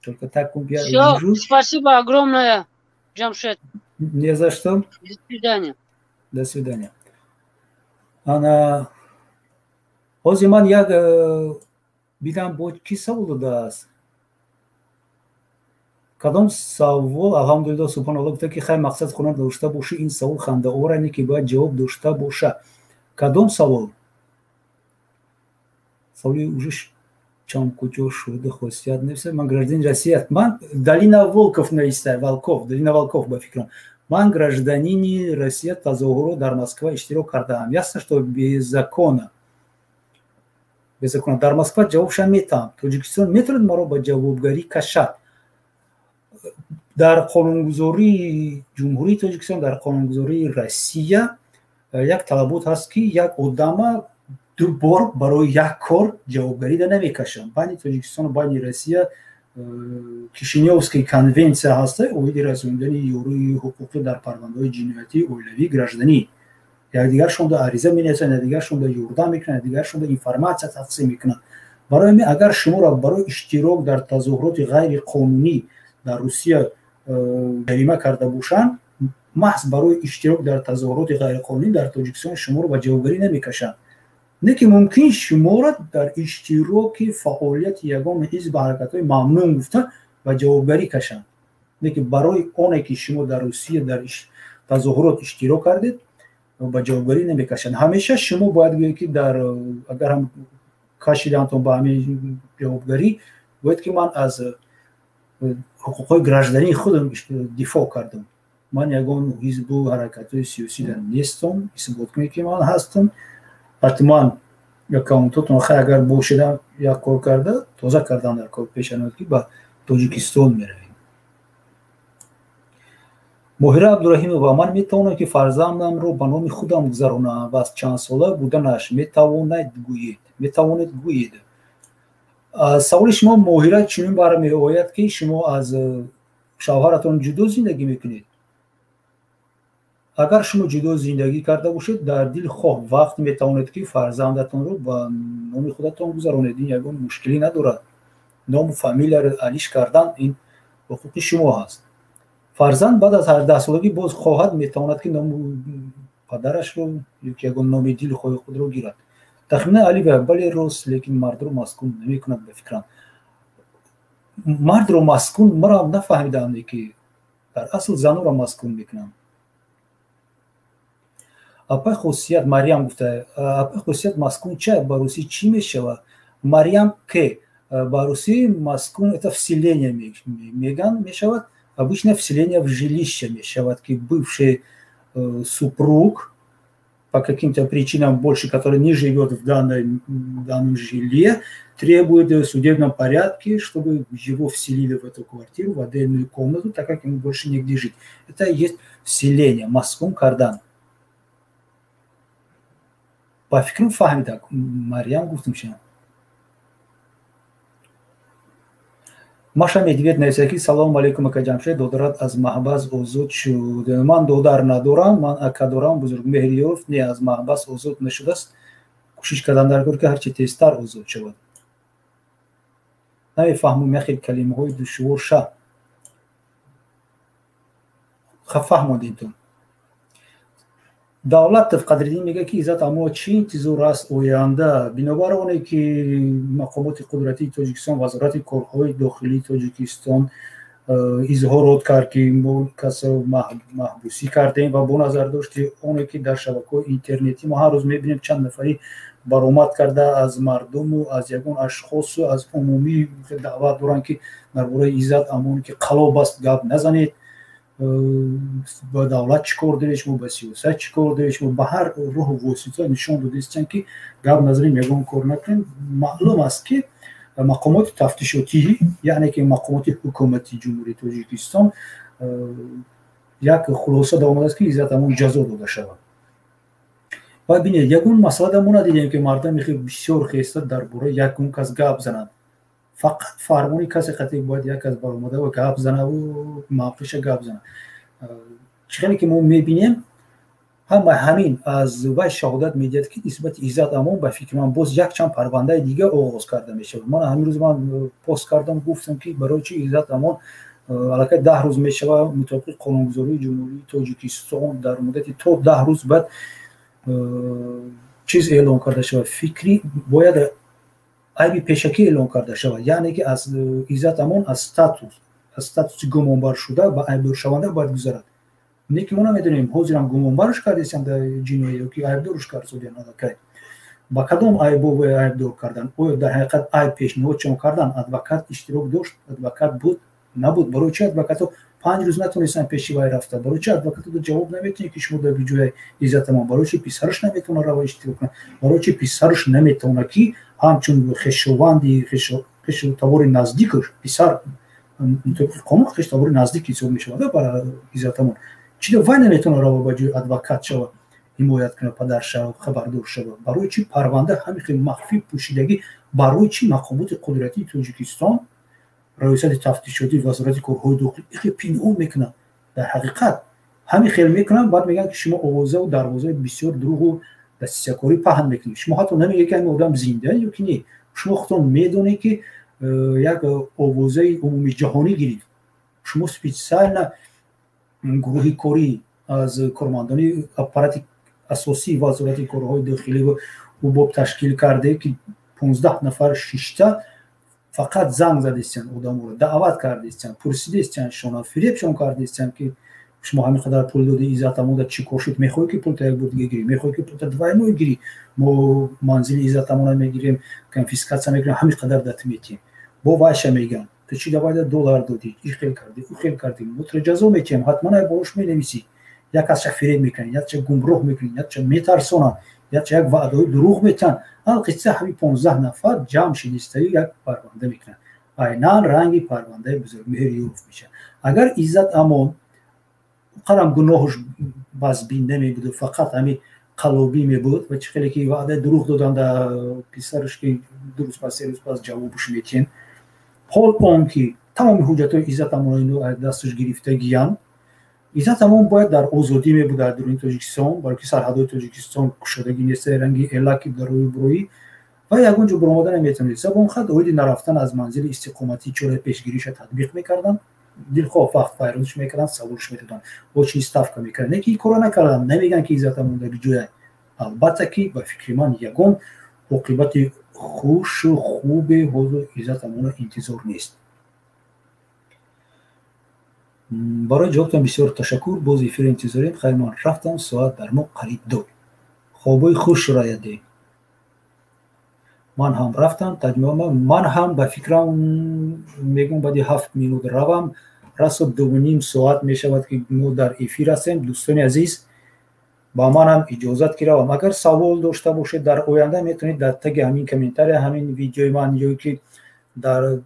Только так я вижу. Спасибо огромное, Джамшед. Не за что. До свидания. До свидания. O zaman ya bilen bu ki savulu da کدام سوال الحمدلله سبحان الله گفته که خیر مقصد خونه داشته باشه این سوال خنده آوره که باید جواب داشته باشه کدام سوال سوالی уже чам кучу шуды хостят не все ман гражданин России ман долина волков наистай волков долина волков ба фикрам ман гражданин России тазоҳуро дар Москва иштирок кардаам ясно что беззаконно дар Москва ҷавобшан метам Тоҷикистон метавонад маро ба ҷавобгарӣ кашад дар қонунгузории ҷумҳурии Тоҷикистон дар қонунгузории Россия як талабот ҳаст ки як одама ду бор барои як кор ҷавобгарӣ да намекашанд. Байни Тоҷикистон ва байни Россия Кишинёвская конвенция ҳаст оиди расониндани ёрии ҳуқуқи дар парвандаҳои ҷиноятии оилавии гражданӣ. Якдигаршонда ариза менависанд, якдигаршонда ёрдам мекунанд, якдигаршонда информация тақсим мекунанд. Барои ҳамин агар шуморо барои иштирок дар тазоҳуроти ғайриқонунӣ дар Русия ҷарима карда бошанд, маҳз барои иштирок дар тазоҳуроти ғайриқонунӣ дар Тоҷикистон шуморо ба ҷавобгарӣ намекашанд. Не ки мумкин шуморо дар иштироки фаъолияти ягон ҳизб ҳаракатҳои мамнун гуфта ба ҷавобгарӣ кашанд. Не ки барои оне ки шумо дар Русия дар тазоҳурот иштирок кардед ба ҷавобгарӣ намекашанд. Ҳамеша шумо бояд гӯед ки дар агар ҳам кашидантон ба ҳамин ҷавобгарӣ бояд ки ман аз ҳуқуқҳои граждании худам дифоъ кардам. ман ягон ҳизбу ҳаракатҳои сиёсӣ дар нестам, исбот кунем ки ман ҳастам. ҳатман аккаунтотон хай агар бошида як кор карда тоза кардан дар кор пешанад ки ба тоҷикистон меравем. моҳира абдураҳимова: ман метавонам ки фарзандамро ба номи худам гузаронам ва аз чандсола буданаш метавонед гӯед. саволи шумо моҳира чунин бармеояд ки шумо аз шавҳаратон ҷудо зиндагӣ мекунед. агар шумо ҷудо зиндагӣ карда бошед дар дил хоҳ вақт метавонед ки фарзандатонро ба номи худатон гузаронед. ин ягон мушкилӣ надорад. ному фамилияро алиш кардан ин ҳуқуқи шумо ҳаст. фарзанд баъд аз 18 солагӣ боз хоҳад метавонад ки номи падарашро ёки ягон номи дили хоҳи худро гирад. тахминан алива бале рост, лекин мардро маскун намекунад ба фикрам. мардро маскун мара нафаҳмидам ки дар асл занро маскун мекунам. апай хусусият Мариям гуфта, апай хусусият маскун ча ба русӣ чӣ мешавад? Мариям ке ба русӣ маскун это вселение меган мешавад. Обычно вселение в жилище мешавад, ки бывший супруг по каким-то причинам больше, который не живет в данном жилье, требует в судебном порядке, чтобы его вселили в эту квартиру, в отдельную комнату, так как ему больше негде жить. Это и есть вселение, маскун кардан. По фикрам фаҳмида Мариям гуфтам шумо. Маша Медвед нависад ки салому алейкум ака Ҷамшед додарат аз маҳбас озод шуд. Ман додар надорам, ман ака дорам бузургмеҳр ёфт, не аз маҳбас озод нашудааст. кӯшиш кардам дар кор ки ҳарчи тезтар озод шавад. намефаҳмам як хел калимаҳои душвор ша. фаҳмодем ту. Давлатов Қадриддин мега ки иззат аммо чӣ интизор аст оянда бинобар оне ки мақомоти қудратии Тоҷикистон, вазорати корҳои дохилии Тоҷикистон изҳорот кард ки мо касро маҳбусӣ кардем ва бо назардошти оне ки дар шабакаҳои интернетӣ мо ҳар рӯз мебинем чанд нафарӣ баромад карда аз мардуму аз ягон ашхосу аз умумӣ даъват доранд ки дар бораи иззат аммо ки қалоб аст гап назанед, ба давлат чӣ кор доред шумо, ба сиёсат чӣ кор доред шумо, ба ҳар роҳу восита нишон додистанд ки гап назанем, ягон кор накунем. маълум аст ки мақомоти тафтишотӣ, яъне ки мақомоти ҳукумати ҷумҳурии Тоҷикистон як хулоса дар омадааст ки иззат амон ҷазо дода шавад. ва бинед ягон масъала мо надидем ки мардам бисёр хеста дар бораи ягон кас гап зананд. фақат фармони касе қатъи бояд як кас баромада ва гап занаву мавқиша гап занад. чӣ хеле ки мо мебинем ҳамин аз вай шаҳодат медиҳад ки нисбати иззат амон ба фикри ман боз якчанд парвандаи дига оғоз карда мешавад. ман ҳамин рӯз ман пост кардам, гуфтам ки барои чӣ иззат амон аллакай 10 рӯз мешавад мутобиқи қонунгузории ҷумҳурии Тоҷикистон дар муддати то 10 рӯз баъд чиз эълон карда шавад. фикри бояд айби пешакӣ эълон карда шавад, яъне ки аз иззат амон аз статуси гумонбар шуда ба айбдоршаванда бояд гузарад. не ки мо намедонем ҳозирам гумонбарш кардесам дар ҷиноя ёки айбдорш кардсодем аллакай. ба кадом айбове айбдор кардан? оё дар ҳақиқат айб пешниҳод чон кардан? адвокат иштирок дошт, адвокат буд, набуд? барои чӣ адвокатҳо 5 рӯз натонистанд пеши вай рафта? барои чӣ адвокатҳо ҷавоб наметонед ки шумо дар биҷояи иззат амон? барои чӣ писараш наметавона рава иштирок кунад? барои чӣ писараш наметавона ки ҳамчун хешованди хештовори наздикаш писар мутобиқи қонун хештовори наздик ҳисоб мешавад бар иззат амон. чида вай наметавона рава ба ҷои адвокат шавад, ҳимоят кунад, падар шавад, хабардор шавад? барои чӣ парванда ҳамин хел махфӣ пӯшидагӣ? барои чӣ мақомоти қудратии Тоҷикистон, раёсати тафтишотӣ, вазорати корҳои дохилӣ ихе пинҳон мекунанд? дар ҳақиқат ҳамин хел мекунанд, баъд мегӯянд ки шумо овозаву дарвозаи бисёр дуруғу дастисиякорӣ паҳн мекунед. шумо ҳатто намегӯед ки ҳамин одам зинда ёки не. шумо худтон медонед ки як овозаи умумиҷаҳонӣ гирифт. шумо специально гурӯҳи корӣ аз кормандони аппарати асосии вазорати корҳои дохилӣ убоб ташкил карде ки 15 нафар 6та фақат занг задестанд, одаморо даъват кардестанд, пурсидестанд, шона фиребшон кардестанд ки شما همینقدر پول دادی ایزتمون در چی کشید میخوای که پول تا یک بود گیری میخوای که پول تا دوای گیری ما منزل ایزتمون میگیریم کنفیسکاسیا میگیریم همینقدر دات میتیم با واش میگن تو چی دوای دلار دادی این خیلی کردی اون خیلی کردی مترجزو میتیم حتما باش مینویسی یک از شفیری میکنی یا چه گمراه میکنی یا چه میترسونن یا چه یک وعده دروغ میتن القصه همین 15 نفر جمع شینسته یک پرونده میکنن عیناً رنگی پرونده بزرگ مهریوف میشه اگر عزت امون قرم گناهش باز بین نمیبود فقط همین قلبی میبود و چه خیلی که وعده دروغ دادن در پسرش که درست پس روز پس جوابش میتین حال اون که تمام حجت های عزت امون اینو دستش گرفته گیان عزت امون باید در آزادی میبود در درون تاجیکستان برای که سرحدهای تاجیکستان کشادگی نیست رنگی الاکی در روی بروی و یگونجا برآمدن نمیتونید سبب خود اوید نرفتن از منزل استقامتی چوره پیشگیریش تطبیق میکردن دلخواه وقت فایرونش میکردن سوالش میدادن با چی استفاده میکردن که کار نکردن نمیگن که عزت امون در جای البته که با فکر من یگون عاقبت خوش و خوب حضور عزت امون انتظار نیست برای جوابتان بسیار تشکر باز افیر انتظاریم خیلی من رفتم ساعت در ما قریب 2 خوابای خوش رای ده من هم رفتم تجمع من هم به فکرم میگم بعد 7 مینوت روم رسد 2.5 ساعت میشود که ما در افیر هستیم دوستان عزیز با من هم اجازت کی روم اگر سوال داشته باشید در آینده میتونید در تگ همین کامنتر همین ویدیوی من یا که در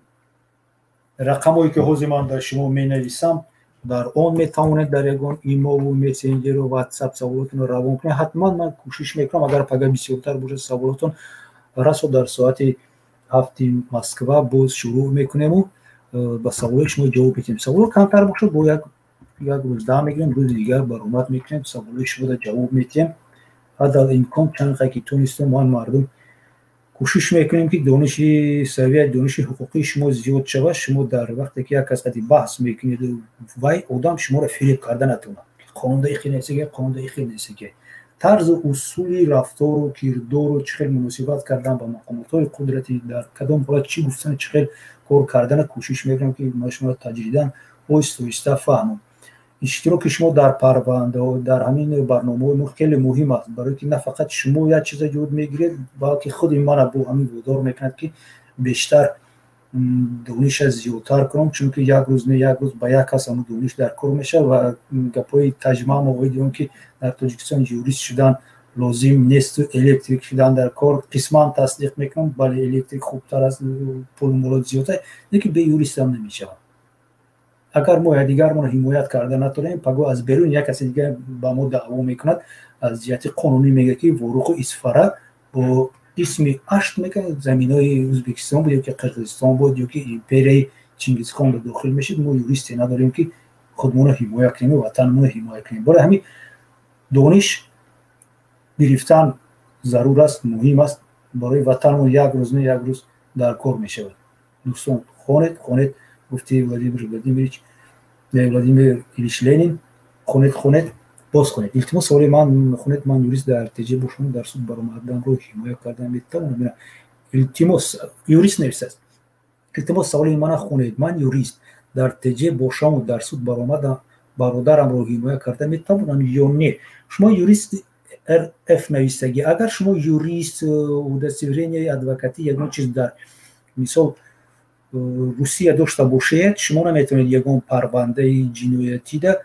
رقمایی که حوزه من در شما می نویسم در اون میتونید در یگان ایمیل و مسنجر و واتساپ سوالاتون رو روان کنید حتما من کوشش میکنم اگر پگاه بسیارتر باشه سوالاتون رسو در ساعت 7 مسکو باز شروع میکنیم و با سوال شما جواب میدیم سوال کمتر باشه با یک روز ده میگیریم روز دیگر برآمد میکنیم سوال شما جواب میدیم حتی امکان چند که تونستم ما مردم کوشش میکنیم که دانشی سویه دانشی حقوقی شما زیاد شود شما در وقتی که یک قضیه بحث میکنید وای آدم شما را فریب کردن نتونه قانون دقیقی نیست که قانون دقیقی نیست که طرز اصولی رفتار و کردار و چخیل مناسبت کردن با مقامات قدرتی در کدام حالت چی گفتن چخیل کار کردن کوشش میکنم که ما شما تجریداً آهسته فهمم اشتراک شما در پرونده و در همین برنامه خیلی مهم است برای که نه فقط شما یک چیز یاد میگیرید بلکه خود من با همین وادار میکند که بیشتر دانش زیادتر کنم چون که یک روز نه یک روز با یک کس هم دانش در کار میشه و گپای ترجمه موارد که در تاجیکستان یوریست شدن لازم نیست الکتریک شدن در کار قسمان تصدیق میکنم ولی الکتریک خوبتر از پول مولد زیاده لیکن به یوریست هم نمیشه اگر ما دیگر ما حمایت کرده نتونیم پگاه از بیرون یک کسی دیگه با ما دعوا میکند از جهت قانونی میگه که ورق اسفاره با اسم اشت میکنه زمینای ازبکستان بود یا که قرقیزستان بود یا که امپری چنگیزخان رو داخل میشید ما یوریستی نداریم که خودمون حمایت کنیم و وطنمون حمایت کنیم برای همین دانش گرفتن ضرور است مهم است برای وطنمون یک روز نه یک روز در کار میشود دوستان خونید گفتی ولادیمیر ایلیچ لنین خونید باز کنید التماس سوال من خونید من یوریست در تجه باشم در سود برآمدن رو حمایت کردن میتونم التماس یوریست نوشته التماس سوال من خونید من یوریست در تجه باشم و در سود برآمدن برادرم رو حمایت کردن میتونم یا نه شما یوریست اف نویسگی اگر شما یوریست و دستوری ادوکاتی یک چیز در مثال روسیه داشته باشید شما نمیتونید یگان پرونده جنایتی ده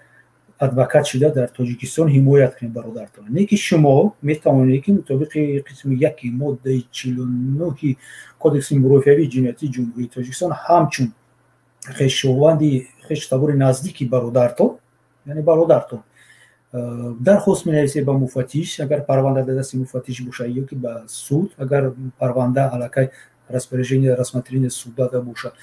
ادوکات شده در تاجیکستان حمایت کنید برادرتون نه که شما میتونید که مطابق قسم 1 ماده 49 کدکس مرافعه جنایتی جمهوری تاجیکستان همچون خویشاوندی خویشتبار نزدیکی برادرتون یعنی برادرتون درخواست می‌نویسید به مفتش اگر پرونده در دست مفتش باشه یا که به سود اگر پرونده علاقه распоряжение рассмотрения суда да бошад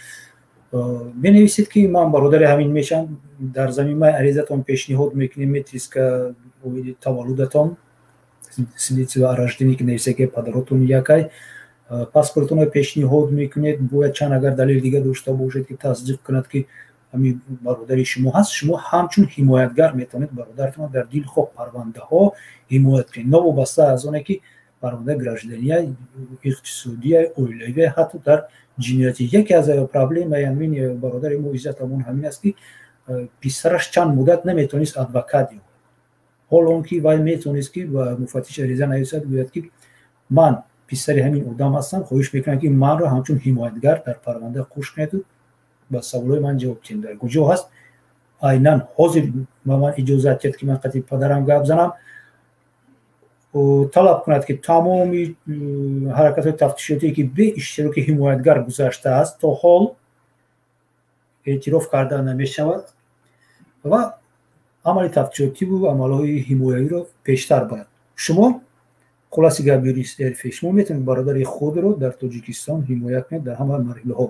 бенависед ки ман бародари ҳамин мешам дар заминаи аризатон пешниҳод мекунем метриска оиди таваллудатон свидетельство о рождении ки нависед ки падаротон якай паспортонро пешниҳод мекунед бояд чанд агар далел дига дошта бошед ки тасдиқ кунад ки ҳамин бародари шумо ҳаст шумо ҳамчун ҳимоятгар метавонед бародаратонро дар дилхоҳ парвандаҳо ҳимоят кунед новобаста аз оне ки парванда граждания иқтисодия оилавия ҳатто дар ҷинояти яке аз проблемаи ҳамин бародари мо иззат амон ҳамин аст ки писараш чанд муддат наметавонист адвокат ёбад. ҳоло он ки вай метавонист ки ба муфаттиш ариза нависад гӯяд ки ман писари ҳамин одам ҳастам, хоҳиш мекунам ки манро ҳамчун ҳимоятгар дар парванда хуш кунед, ба саволҳои ман ҷавоб диҳед. дар куҷо ҳаст айнан ҳозир ба ман иҷозат диҳад ки ман қатъи падарам гап занам, талаб кунад ки тамоми ҳаракатҳои тафтишотие ки бе иштироки ҳимоятгар гузаштааст то ҳол эътироф карда намешавад ва амали тафтишотиву амалҳои ҳимоявиро бештар барад. шумо хулоси гап юрист эрфи, шумо метавонед бародари худро дар Тоҷикистон ҳимоя кунед дар ҳама марҳилаҳо.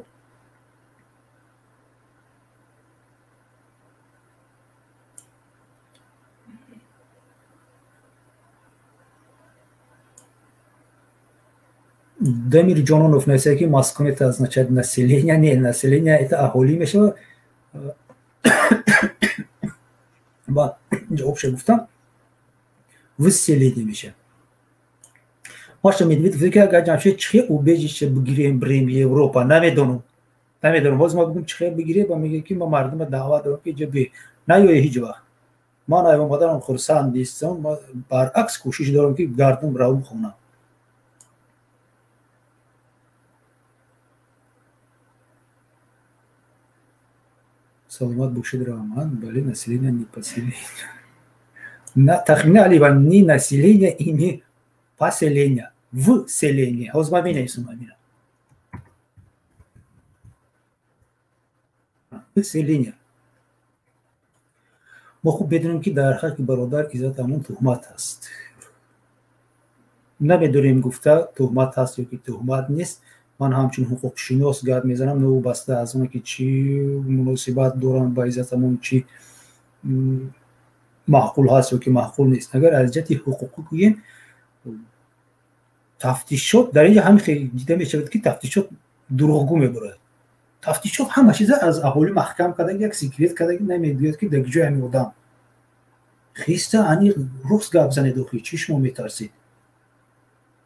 Дамир Ҷононов написад ки Москва это означает население. Не, население это аҳолӣ мешавад. Ба ҷавобша гуфтам выселение мешавад. Маша Медведев ки агар ҷамшед чихе убежище бигирем брем Европа, намедонам ҳозир ма гуфтам чихе бигире ба мега ки ма мардума даъват дорам ки ҷа бе наёе ҳеҷ вақт. ман айвон мадарам хурсанд нестам, баръакс кӯшиш дорам ки гардум равм хона. Саломат бошед Роман, бале население не поселение. Тахмина алива не население и не поселение. Вселение. Ҳозир ман менависам амина. Вселение. мо хуб медонем ки дар ҳаққи бародар Иззат Амон туҳмат ҳаст. намедонем гуфта туҳмат ҳаст ё ки туҳмат нест. ман ҳамчун ҳуқуқшинос гап мезанам, новобаста аз оне ки чӣ муносибат доранд ба Иззат Амон, чӣ маъқул ҳаст ё ки маъқул нест. агар аз ҷиҳати ҳуқуқӣ гӯем, тафтишот дар инҷа ҳамин хеле дида мешавад ки тафтишот дурӯғгӯ мебарад. тафтишот ҳама чиза аз аҳолӣ маҳкам кардаги як секрет кардаги намегӯяд ки дар ҷои ҳамин одам хиста аниқ рост гап занед. охи чӣ шумо метарсед?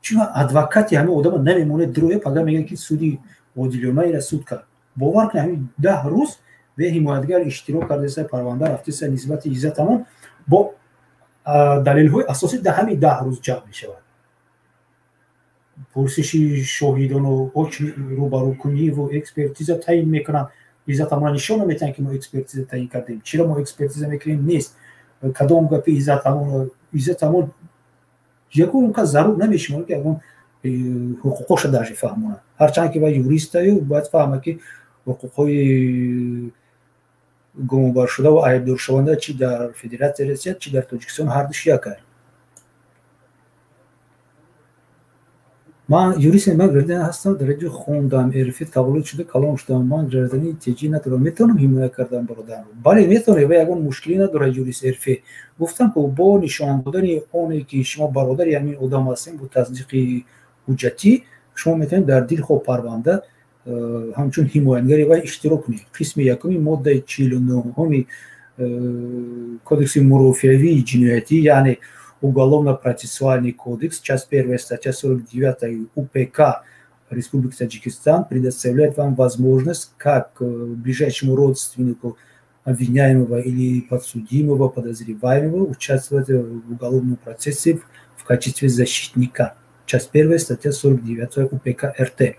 чума адвокати ҳамин одама намемонед дурӯя пага мегӯяд ки суди одилонаира суд кард. бовар кунед ҳамин 10 рӯз бе ҳимоятгар иштирок кардаеса парванда рафтеса нисбати Иззат Амон бо далелҳои асосӣ дар ҳамин 10 рӯз ҷамъ мешавад. пурсиши шоҳидону рӯбарӯкуниву экспертиза таъин мекунанд. Иззат Амон нишон наметиҳанд ки мо экспертиза таъин кардем. чиро мо экспертиза мекунем? нест. кадом гапи Иззат Амон ягон кас зарур намешуморад ки ягон ҳуқуқоша даже фаҳмонад. ҳарчанд ки вай юристаю бояд фаҳмад ки ҳуқуқҳои гумонбаршудаву айбдоршаванда чи дар Федератсияи Россия, чи дар Тоҷикистон ҳардуш як аст. ман юристам, ман гражданин ҳастам, дар ҷо хондам, эрфи таваллуд шуда калон шудам. ман граждании теҷӣ надорам, метавонам ҳимоя кардан бародарамро. бале метавонем, ва ягон мушкилӣ надорад юрист эрфи. гуфтам ки бо нишон додани оне ки шумо бародари ҳамин одам ҳастем, бо tasdiqi ҳуҷҷатӣ шумо метавонед дар дилхоҳ парванда ҳамчун ҳимоятгари вай иштирок кунед. қисми якуми моддаи 49 кодекси мурофиавии ҷиноятӣ, яъне Уголовно-процессуальный кодекс, часть 1, статья 49 УПК Республики Таджикистан предоставляет вам возможность, как ближайшему родственнику обвиняемого или подсудимого, подозреваемого, участвовать в уголовном процессе в качестве защитника. Часть 1, статья 49 УПК РТ.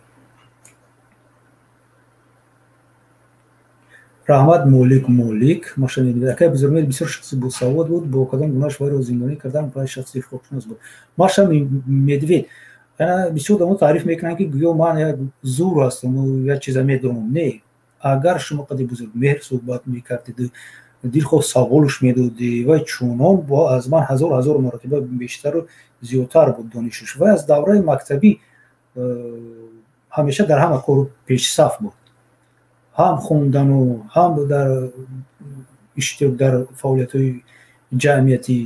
раҳмат молик машинид акай бузургмед бисёр шахси босавод буд, бо кадом гуноҳаш вайро зиндонӣ кардан пай шахси ҳуқуқшинос буд. маша медвед бисёр дамо таъриф мекунанд ки гӯё ман як зур ҳастам, як чиза медонам. не, агар шумо қади бузургмеҳр суҳбат мекардиду, дилхоҳ саволш медодӣ, вай чунон бо аз ман ҳазор маротиба бештару зиёдтар буд донишаш. вай аз давраи мактабӣ ҳамеша дар ҳама кору пешсаф буд. ҳам хондану ҳам дар иштирок дар фаъолиятҳои ҷамъиятӣ.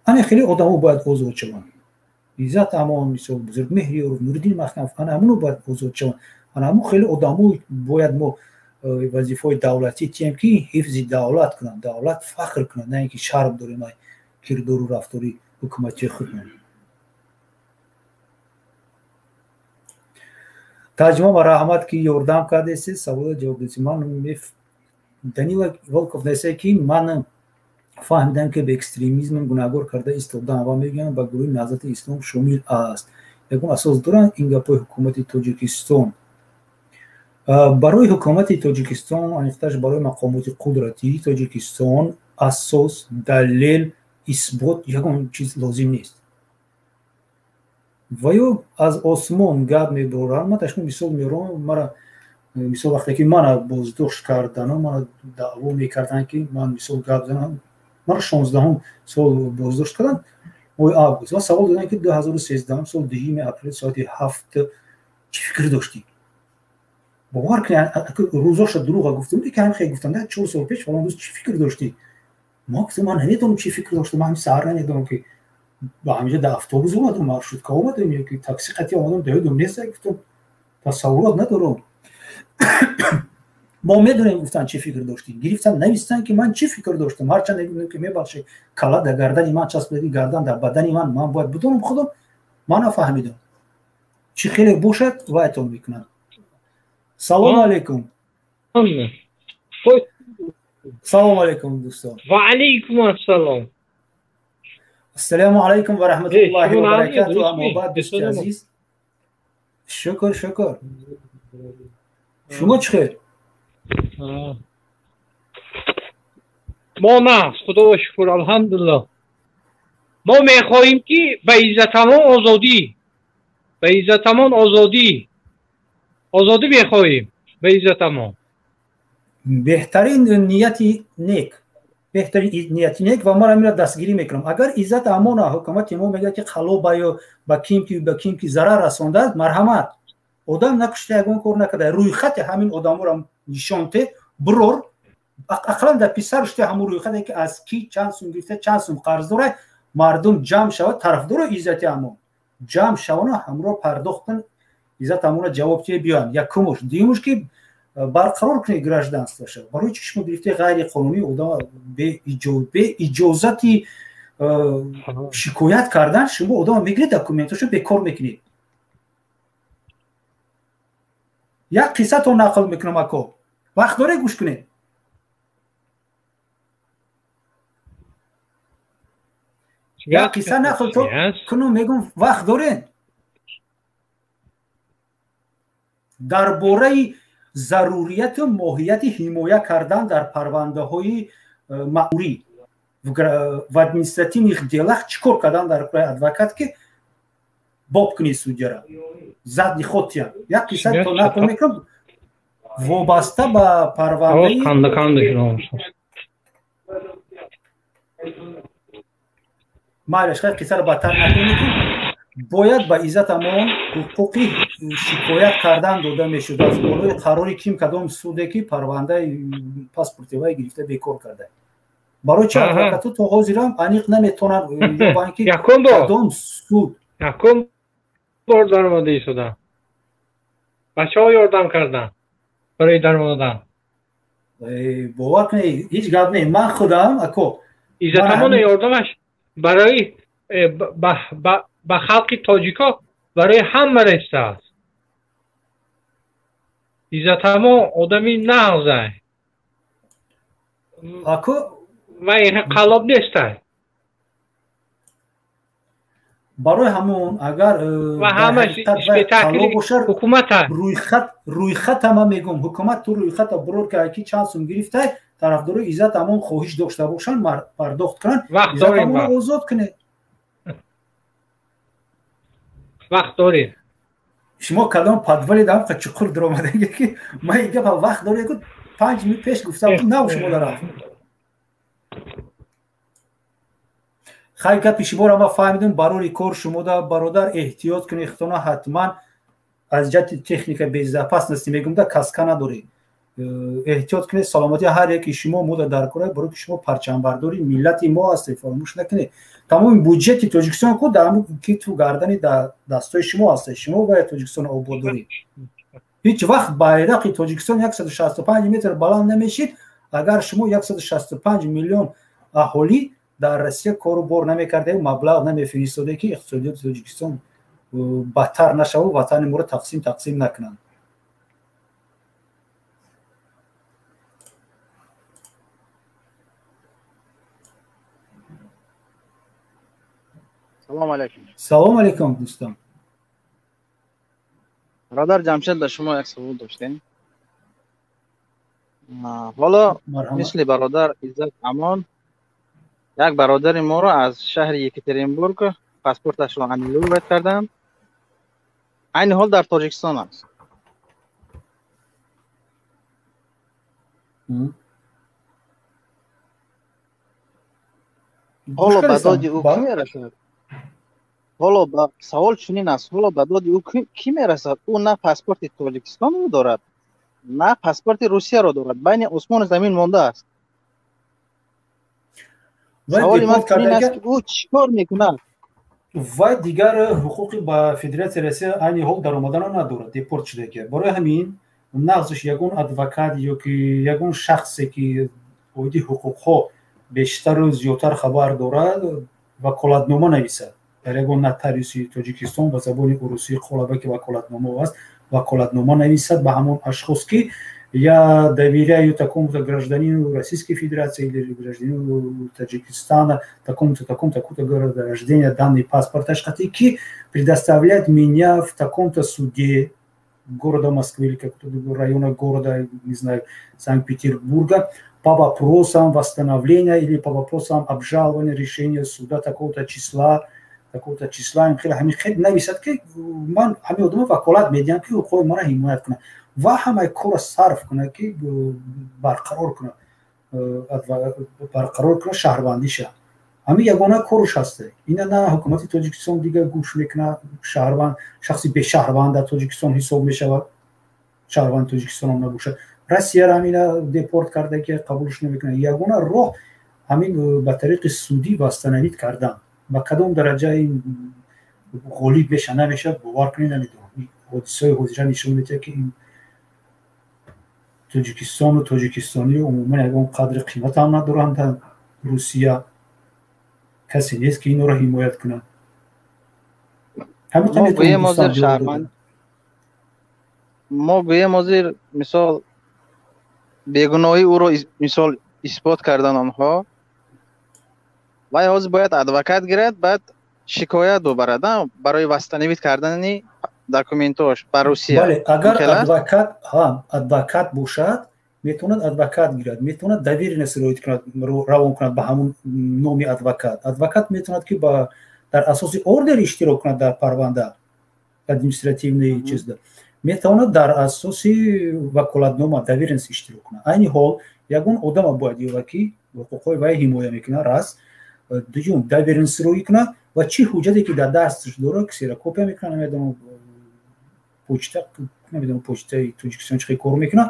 ана хеле одамо бояд озод шаванд. Иззат Амон мисол, Бузургмеҳриёров, Нуриддин Махкамов, ана ҳамоно бояд озод шаванд. ана ҳамон хеле одамо бояд мо вазифаҳои давлатӣ тием ки ҳифзи давлат кунанд, давлат фахр кунад, на ин ки шарм дорем ай кирдору рафтори ҳукуматии худмон. ترجمه و رحمت که یوردام کرده سی سوال جواب دیدی. من دنیل ولکوف نسه که من فهمیدم که به اکستریمیزم گوناگور کرده استودان و میگن با گروه نهضت اسلام شامل است. یکم اساس دارن این گپ حکومت تاجیکستان برای حکومت تاجیکستان انیختش برای مقامات قدرتی تاجیکستان اساس دلیل اثبات یکم چیز لازم نیست. و یا از آسمان گپ میبرن. من تشکیل مثال میارم. مرا مثال وقتی که من بازداشت کردن من دعوا میکردن که من مثال گپ زدم مرا 16 سال بازداشت کردن ماه آگوست و سوال دادن که 2013 سال 2 اپریل ساعت 7 چی فکر داشتی؟ باور کنید روزاش دروغ گفتم که هم خیلی گفتم نه 4 سال پیش فلان روز چی فکر داشتی؟ ما گفتم من نمیدونم چی فکر داشتم. من سر نمیدونم که با همینجا در اتوبوس اومدم مارشروت اومدم یا که تاکسی قطعی اومدم دویدم نیست گفتم تصورات ندارم. ما میدونیم گفتن چی فکر داشتی. گرفتن نوشتن که من چی فکر داشتم. هرچند نمیدونم که میبخشه کلا در گردن من چسبیدی گردن در بدن من باید بدونم خودم. من نفهمیدم چی خیلی باشد و اتون میکنم. سلام علیکم. سلام علیکم دوستان. و علیکم السلام. السلام علیکم و رحمت الله و برکاته. اما بعد دوست عزیز شکر شما چخیر؟ ما نه خدا و شکر الحمدلله. ما میخواهیم که به عزتمان آزادی میخواهیم به عزتمان. بهترین نیتی نیک و ما را میره دستگیری میکنم. اگر عزت امان حکومت ما میگه که خلو با کیم که ضرر رسانده مرحمت آدم نکشته اگون کار نکرده روی خط همین آدم را نشانته برور اقلا در پیسرش ته همون روی خطی که از کی چند سوم گرفته چند سوم قرض داره مردم جمع شود طرفدار عزت امان جمع شوند همراه پرداختن عزت امان جواب چه بیان. یکمش دیمش که برقرار کنه گراجدانستش برای چشم گرفته غیر قانونی آدم به اجازتی شکایت کردن شما آدم میگیرید دکومنتاشو بیکار میکنید. یک قصه تو نقل میکنم اکو وقت داره گوش کنید. یک قصه نقل تو کنم میگم وقت داره. درباره ضروریت و ماهیت حمایت کردن در پرونده های مأموری و ادمنستراتیو اختلاف چیکار کردن در کار ادوکات که باب کنی سوجرا زد خودیان یک قصه تو نقل میکنم وابسته به پرونده مالش خیلی قصه رو بدتر نکنید. باید با عزت امان حقوقی شکایت کردن داده میشد از بالای قراری کیم کدام سوده که پرونده پاسپورتی وای گرفته بیکار کرده. برای چه ادوکاتو تو حاضرم انیق نمیتونن یا بانکی کدام سود یکم بار درآمده شده. بچه‌ها یاردم کردن برای درآمدن. باور کنید هیچ گپ نیست. من خودم اکو عزت امان یاردمش برای با خلق تاجیکا برای همه رسته است. عزت امان آدمی نغزه و این قلب نیسته. برای همون اگر و همش حکومت روی خط هم میگم حکومت تو روی خط برور که اکی چند سوم گرفته طرفدار عزت امان خواهش داشته باشن پرداخت کنن عزت امان آزاد کنه. وقت دارید شما کلام پدولی دارم که چقدر در آمده که من اینجا وقت داره که 5 منوت پیش گفتم نه شما دارم خیلی که پیش بار ما فهمیدیم برای کار شما دا برادر احتیاط کنید اختنا حتما از جهت تکنیک بیزده پس نستی میگم دا کسکه نداری احتیاط کنید سلامتی هر یکی شما مود در کاره برای که شما پرچم برداری ملت ما هست فراموش نکنید. تمام بودجه تاجیکستان کو دامو کی تو گردن دستای شما هست. شما باید تاجیکستان آباد دارید. هیچ وقت bayrak تاجیکستان 165 متر بلند نمیشید اگر شما 165 میلیون اهالی در روسیه کاروبار نمیکرده و مبلغ نمیفرستاده که اقتصادیات تاجیکستان بدتر نشه و وطن ما رو تقسیم نکنن. салом алейкум. Салом алейкум дӯстон. бародар ҷамшед да шумо як савол доштем. ҳоло мисли бародар Иззат Амон як бародари моро аз шаҳри Екатеринбург паспорташро аннулировать карданд. айни ҳол дар Тоҷикистон аст. ҳоло ба доди ӯ кӣ мерасад? ҳоло ба савол чунин аст, ҳоло ба доди ӯ кӣ мерасад? ӯ на паспорти Тоҷикистонро дорад, на паспорти Русияро дорад, байни осмону замин мондааст. саволи ман чунин аст ки ӯ чикор мекунад? вай дигар ҳуқуқи ба Федератсияи Россия айни ҳол даромаданро надорад, депорт шуда ки. барои ҳамин нағзш ягон адвокат ёки ягон шахсе ки оиди ҳуқуқҳо бештару зиёдтар хабар дорад ваколатнома нависад. дар ягон нотариуси Тоҷикистон ба забони урусии қолабаки ваколатнома аст, ваколатнома нависад ба ҳамон ашхос ки я доверяю такому-то гражданину Российской Федерации или гражданину Таджикистана, такому-то города рождения, данный паспортаж, ки предоставляет меня в таком-то суде города Москвы или какого-то района города, не знаю, Санкт-Петербурга, по вопросам восстановления или по вопросам обжалования решения суда такого-то числа, им хеле нависад ки ман ҳамин одама ваколат медиҳам ки ҳуқуқи мара ҳимоят кунад ва ҳамаи корро сарф кунад ки барқарор кунад шаҳрвандиша. ҳамин ягона корш аст. ина на ҳукумати Тоҷикистон дигар гӯш мекунад, шаҳрванд шахси бешаҳрванд дар Тоҷикистон ҳисоб мешавад, шаҳрванди Тоҷикистон ҳам набошад. Россия ҳамина депорт карда ки қабулш намекунад. ягона роҳ ҳамин ба тариқи судӣ вастанавид кардан. ба кадом дараҷа ин ғолиб меша намеша бовар кунед намедонам. ҳодисаи ҳозира нишон медиҳад ки ин Тоҷикистону тоҷикистонӣ умуман ягон қадри қимат ҳам надоранд дар Русия. касе нест ки инро ҳимоят кунад. мо гӯем ҳозир мисол бегуноҳи ӯро мисол исбот кардан онҳо вай ҳозир бояд адвокат гирад, баъд шикоят бубарад барои вастанавид кардани документош ба Русия. бале агар адвокат бошад метавонад адвокат гирад, метавонад доверенность равон кунад ба ҳамон номи адвокат. адвокат метавонад ки дар асоси ордер иштирок кунад дар парванда административни чизда, метавонад дар асоси ваколатнома доверенность иштирок кунад. айни ҳол ягон одама бояд ёва ки ҳуқуқҳои вай ҳимоя мекунад, раз дуюм доверенность рӯӣ кунад ва чӣ ҳуҷҷате ки дар дасташ дорад ксерокопия мекунад, намедонам почтаи Тоҷикистон чӣ кор мекунад,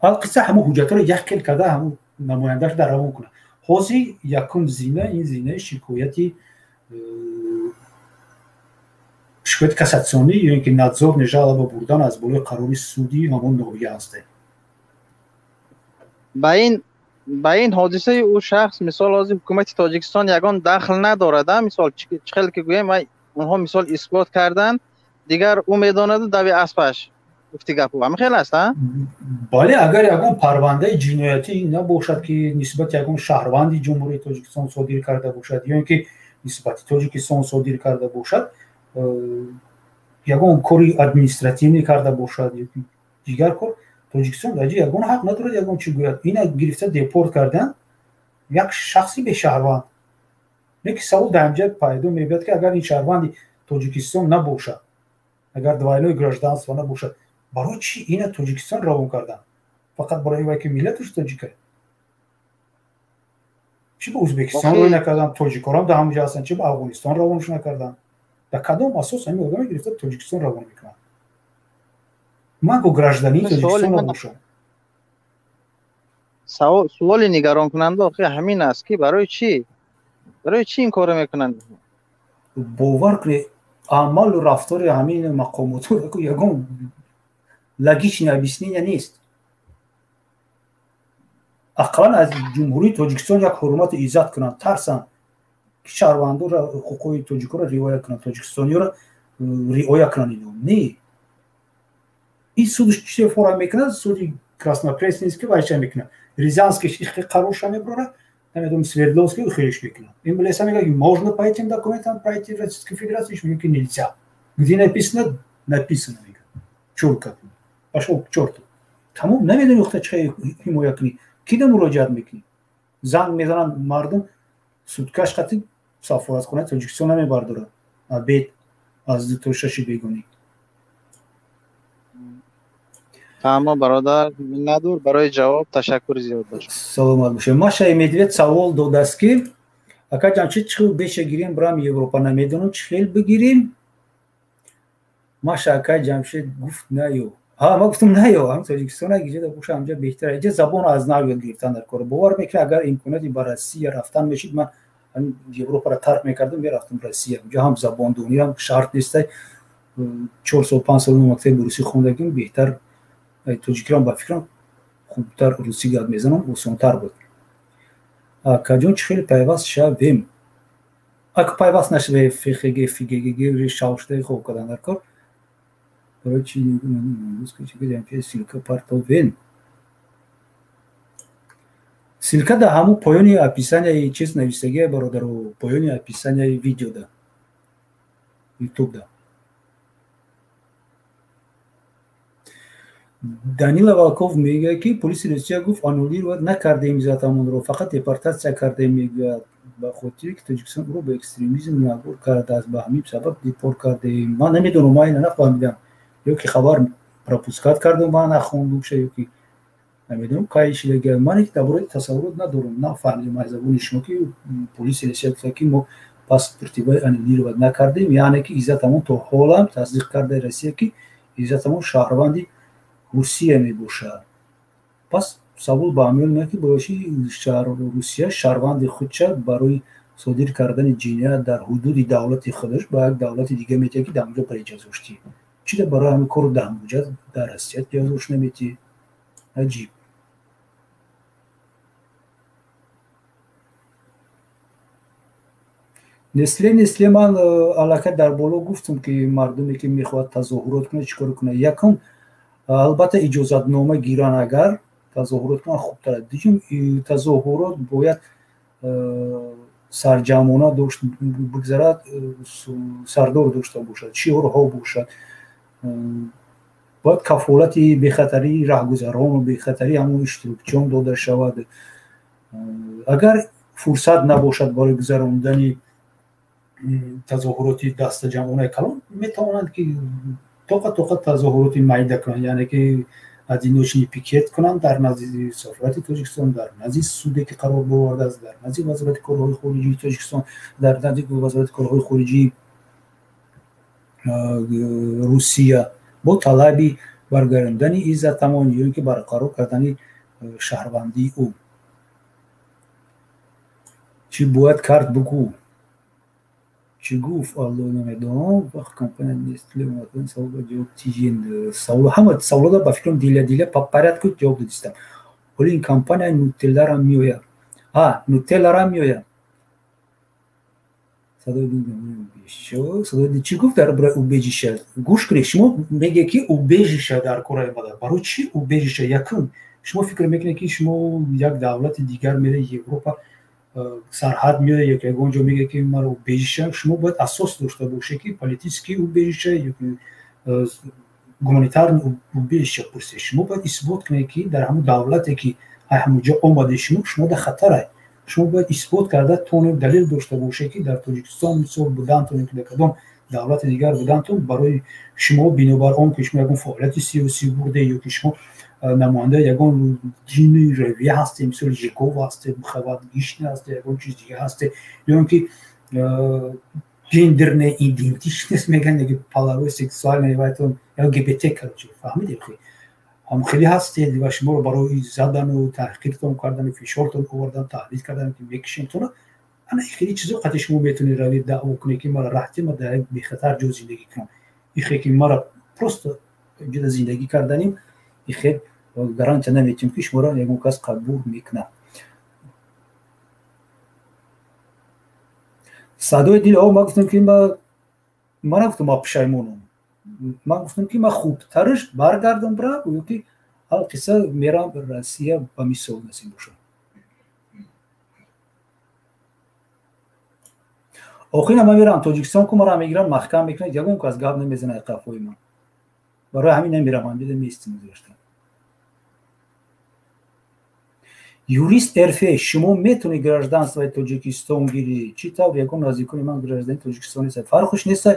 алқисса ҳамон ҳуҷҷатро яхкел карда ҳамон намояндаш дар равон кунад. ҳозир якум зина ин зинаи шикояти кассатсионӣ ё ин ки надзорни жалоба бурдан аз болои қарори суди ҳамон ноҳия аст. ба ин ҳодисаи ӯ шахс мисол ҳозир ҳукумати Тоҷикистон ягон дахл надорад. мисол чихел ки гӯем онҳо мисол исбот карданд, дигар ӯ медонад дави аспаш гуфти гапу ҳамин хел аст. бале агар ягон парвандаи ҷиноятӣ набошад ки нисбати ягон шаҳрванди ҷумҳурии Тоҷикистон содир карда бошад ё ин ки нисбати Тоҷикистон содир карда бошад, ягон кори административӣ карда бошад ё дигар кор, Тоҷикистон даҷи ягон ҳақ надорад ягон чӣ гӯяд. ина гирифта депорт кардан як шахси бешаҳрванд. не ки савол дар ҳамҷа пайдо меояд ки агар ин шаҳрванди Тоҷикистон набошад, агар двойное гражданство набошад, барои чӣ ина Тоҷикистон равон кардан? фақат барои вай ки миллаташ тоҷика. чӣ ба Ӯзбекистон равон накардан? тоҷикорам дар ҳамҷа ҳастанд, чӣ ба Афғонистон равонш накардан? дар кадом асос ҳамин одама гирифта Тоҷикистон равон мекунад? магу гражданини Тоҷикистон набошад. суоли нигаронкунанда ҳамин аст ки барои чӣ ин корро мекунанд? бовар кунед амалу рафтори ҳамин мақомотро ягон логичное объяснение нест. ақаллан аз ҷумҳурии Тоҷикистон як ҳурмати иззат кунанд, тарсанд ки шаҳрвандора ҳуқуқи тоҷикоро риоя кунанд, тоҷикистониёро риоя кунанд. не ин судш чӣ фора мекунад? суди краснопресненский вайча мекунад, рязанский қарорша мебарад, намедонам Свердловский хелиш мекунам. Им леса мега можно по этим документам пройти в Российскую Федерацию, мега нельзя. Где написано, написано мега. Чёрт пошел к черту. Тому намедонам ухтачхай химоякни. Кида муроҷиат мекунӣ? Занг мезананд мардум суткаш хати сафоратхонаи Тоҷикистон намебардорад. Абед аз тошаши бегонӣ. Тамом бародар, миннатдор барои ҷавоб ташаккур зиёд дошт. Саломат бошед. Машаи Медвед савол додааст ки акаҷамчи чихел беша гирем брам Европа намедонам чихел бигирем. Маша акаҷамшид гуфт наё. ها ما گفتم نه یا هم تاجیکستان اگه جدا باشه همجا بهتره. اینجا زبان از نو یاد گرفتن در کار. باور میکنه اگر امکاناتی برای روسیه رفتن بشید من اروپا را ترک میکردم میرفتم روسیه. اونجا هم زبان دونی هم شرط نیست. 4 سال 5 سال مکتب روسی خوندگیم بهتر تاجیکیان با فکرم خوبتر روسی یاد میزنم آسان‌تر بود. کجون چخیل پیوست شویم. اگه پیوست نشه فیگگی شاوشته خوب کردن در کار. Короче, силка партовен. Силка да ҳамун поёни описанияи чиз нависагия бародару, поёни описанияи видеода. ютубда. Данила Валков мегӯяд ки полиси Русия гуфт аннулировать накардем изотамонро, фақат депортация кардем мегӯяд. ба хотире ки Тоҷикистон ӯро ба экстремизм набур кардааст, ба ҳамин сабаб депорт кардем. Ман намедонам, ман ина нафаҳмидам. Ё ки хабар пропускат кардам, ман нахондум ша, ё ки намедонам кай шидага. Ман ки дар бораи тасаввурот надорам, нафаҳмидам аз забони шумо ки полиси Русия гуфта ки мо паспортиваи аннулировать накардем, яъне ки иззатамон то ҳолам тасдиқ кардаи Россия ки иззатамон шаҳрванди Русия мебошад. Пас савол ба ҳамин меояд ки бояши Русия шаҳрванди худша барои содир кардани ҷиноят дар ҳудуди давлати худаш ба як давлати дига метиҳад ки дар онҷо бариҷазоштӣ. Чида барои ҳамин кору дар онҷо дар Россия ҷазош наметиҳӣ? аҷиб. несле ман аллакай дар боло гуфтам ки мардуме ки мехоҳад тазоҳурот кунад чӣ кор кунад. Якум албатта иҷозатнома гиранд, агар тазоҳурот кунанд хубтар аст. Дучум тазоҳурот бояд сарҷамона дошт бигзарад, сардор дошта бошад, шиорҳо бошад, бояд кафолати бехатарии раҳгузарону бехатарии ҳамон иштирокчиён дода шавад. агар фурсат набошад барои гузарондани тазоҳуроти дастаҷамонаи калон, метавонанд ки тоқа тазоҳуроти майда кунанд, яъне ки одиночный пикет кунанд дар назди софирати Тоҷикистон, дар назди суде ки қарор бовардааст, дар назди вазорати корҳои хориҷии Тоҷикистон, дар назди вазорати корҳои хориҷии Русия бо талаби баргардондани иззатамон ё ин ки барқарор кардани шаҳрвандии ӯ. чӣ бояд кард бигӯ? چی گفت الله نمیدونم وقت کمپانی نیست لیوان سوال جواب تیجین سوال همه سوالا با فکرم دیله پاپارت کد جواب دادستم. ولی این کمپانی نوتلا را میویا. نوتلا را میویا. صدای دیگه صدای چی گفت در برای اوبیجیشه؟ گوش کنید شما میگه که اوبیجیشه در کره مادر. برای چی اوبیجیشه؟ یکم شما فکر میکنید که شما یک دولت دیگر میره اروپا سرحد میاد یا که اونجا میگه که ما رو اوبیجیشه، شما باید اساس داشته باشه که پالیتیسکی اوبیجیشه یا که گومانیتار اوبیجیشه پرسه. شما باید اثبات کنید که در همون دولتی که همونجا اومده شما در خطره. شما باید اثبات کرده تون دلیل داشته باشه که در تاجیکستان مثال بودنتون که کدام دولت دیگر بودنتون برای شما بنابر آن که شما یکون فعالیت سیاسی بوده یا که شما نماینده یکون دینی رویه هسته، مثل ژکوو هسته، مخابات گیشنی هسته، یکون چیز دیگه هسته، یا اینکه گندرنه ایدنتیشنس میگن دیگه پالاروی سکسوال نیوایتون یا گبته کرده فهمیدید خیلی هم خیلی هسته دیگه شما رو برای زدن و تحقیقتون کردن و فشارتون آوردن تحلیل کردن که میکشین انا خیلی چیزا قطعا شما میتونید روید دعوا کنید که ما را راحتی ما در بی خطر جو زندگی کنم. این خیلی که ما را پروست جدا زندگی کردنیم این خیلی گارانتی نمیتونیم که شما را یکون کس قبول میکنه. صدای دیل ما گفتم که ما نگفتم ما پشیمونم. ما گفتم که ما خوبترش برگردم برا و یکی حال قصه میرم به روسیه با میسول نسیم باشم. آخرین ما میرم تاجیکستان که ما را میگیرن محکم میکنن یگون که از گاب نمیزنه قفوی ما برای همین نمیرم من دیدم میستیم گذاشتم یوریست ارفه شما میتونی گراجدانستوی تاجیکستان گیری چی طور یگون نزدیکونی من گراجدانی تاجیکستان نیست فرقش نیست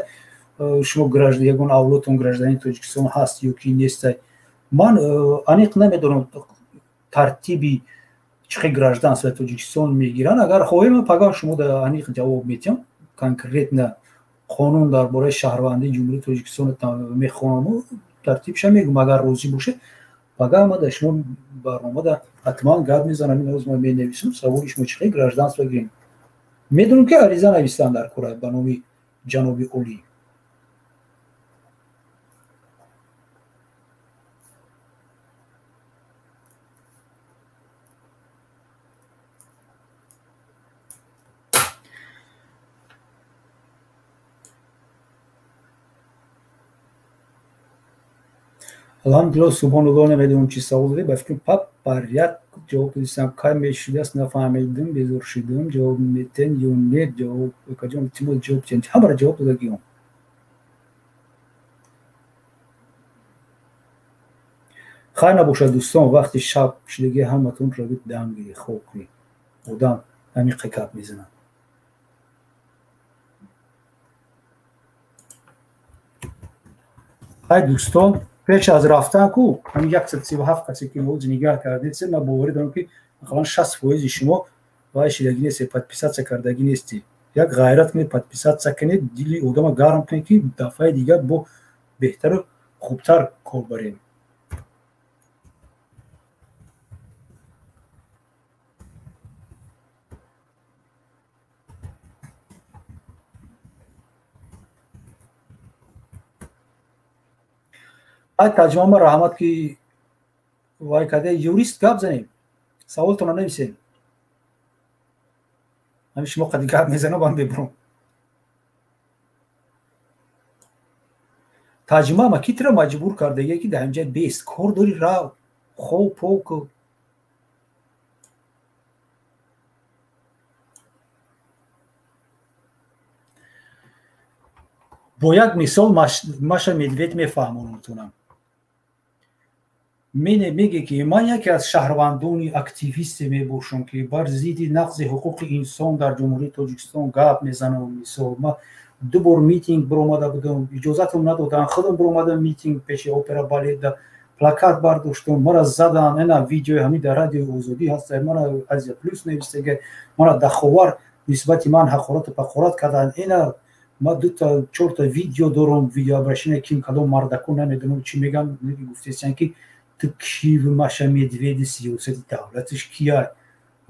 شما گراجدان یگون اولوتون گراجدانی تاجیکستان هست یا کی نیست من انیق نمیدونم ترتیبی چه گراجدانستوی تاجیکستان میگیرن اگر خواهی من پگاه شما در انیق جواب میتیم کنکریت نه قانون درباره شهروندی جمهوری تاجیکستان میخوانم ترتیبش میگم اگر روزی باشه پگاه ما در شما برنامه در حتما گپ میزنم این روز ما مینویسم سوالش ما چه گراجدانستو بگیریم میدونم که عریضه نویسن در کره به نام جناب اولی الحمدلله سبحان الله نمیدونم چی سوال داری بفکر پاپ باریت جواب دیدم کار میشودی است نفهمیدم بیزور شدم جواب میتن یا نه جواب کجا میتونم جواب چنج همه را جواب دادم خیر نباشه دوستان وقتی شب شدگی همتون رو بید دم گیری خوب کنید بودم همین قکاب میزنم های دوستان پیش از رفتن کو همین 137 کسی که موضوع نگاه کردید سه من باوری دارم که مثلا 60% شما وای شدگی نیست پادپیسات کردگی نیستی یک غیرت می پادپیسات کنید دلی آدم گرم کنید که دفعه دیگه با بهتر و خوبتر کار بریم ای ترجمه رحمت کی وای کده یوریست گپ زنیم سوالتون رو نویسین همیشه موقع دیگه گپ میزنم من ببرم ترجمه ما کی تر مجبور کرده یکی در همجای بیست کار داری راو خوب پوکو با یک مثال ماشا مدوید میفهمونتونم میگه که من یکی از شهروندان اکتیویست میباشم که بر ضد نقض حقوق انسان در جمهوری تاجیکستان گپ میزنم مثال ما دو بار میتینگ برآمده بودم اجازه‌ام ندادن خودم برآمدم میتینگ پیش اپرا بالت پلاکات برداشتم مرا زدن اینا ویدیو همین در رادیو آزادی هست مرا از پلیس نوشته که مرا دخوار نسبت من حقارت و پقارت کردن اینا ما دو تا چهار تا ویدیو دارم ویدیو برشین کیم کدوم مردکو نمیدونم چی میگم گفتن که تو کی و ماشه مدوید سیاست دولتش کیه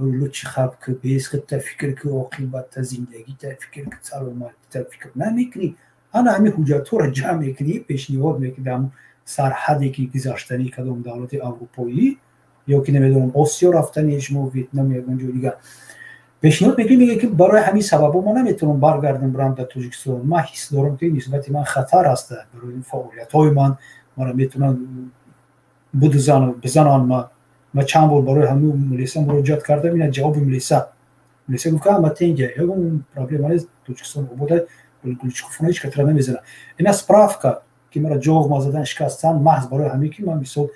ولو چی خب که بیس که تفکر که عاقبت زندگی تفکر که سلامت تفکر نمیکنی انا همین حجت رو جمع میکنی پیشنهاد میکنم سرحدی که گذاشتنی کدوم دولت اروپایی یا که نمیدونم آسیا رفتنی شما ویتنام یا اونجا دیگه پیشنهاد میگه که برای همین سببا ما نمیتونم برگردم برام در تاجیکستان ما حس دارم که نسبت من خطر است برای این فعالیت های من را میتونن بزنن ما چند بار برای همین ملیسا مراجعت کردم اینا جواب ملیسا گفت که اما تینگه اون پرابلم است تاجیکستان بوده گلچکوفونه هیچ خطر نمیزنه اینا سپرافکا که مرا جواب ما زدن شکستن محض برای همین که من مثلا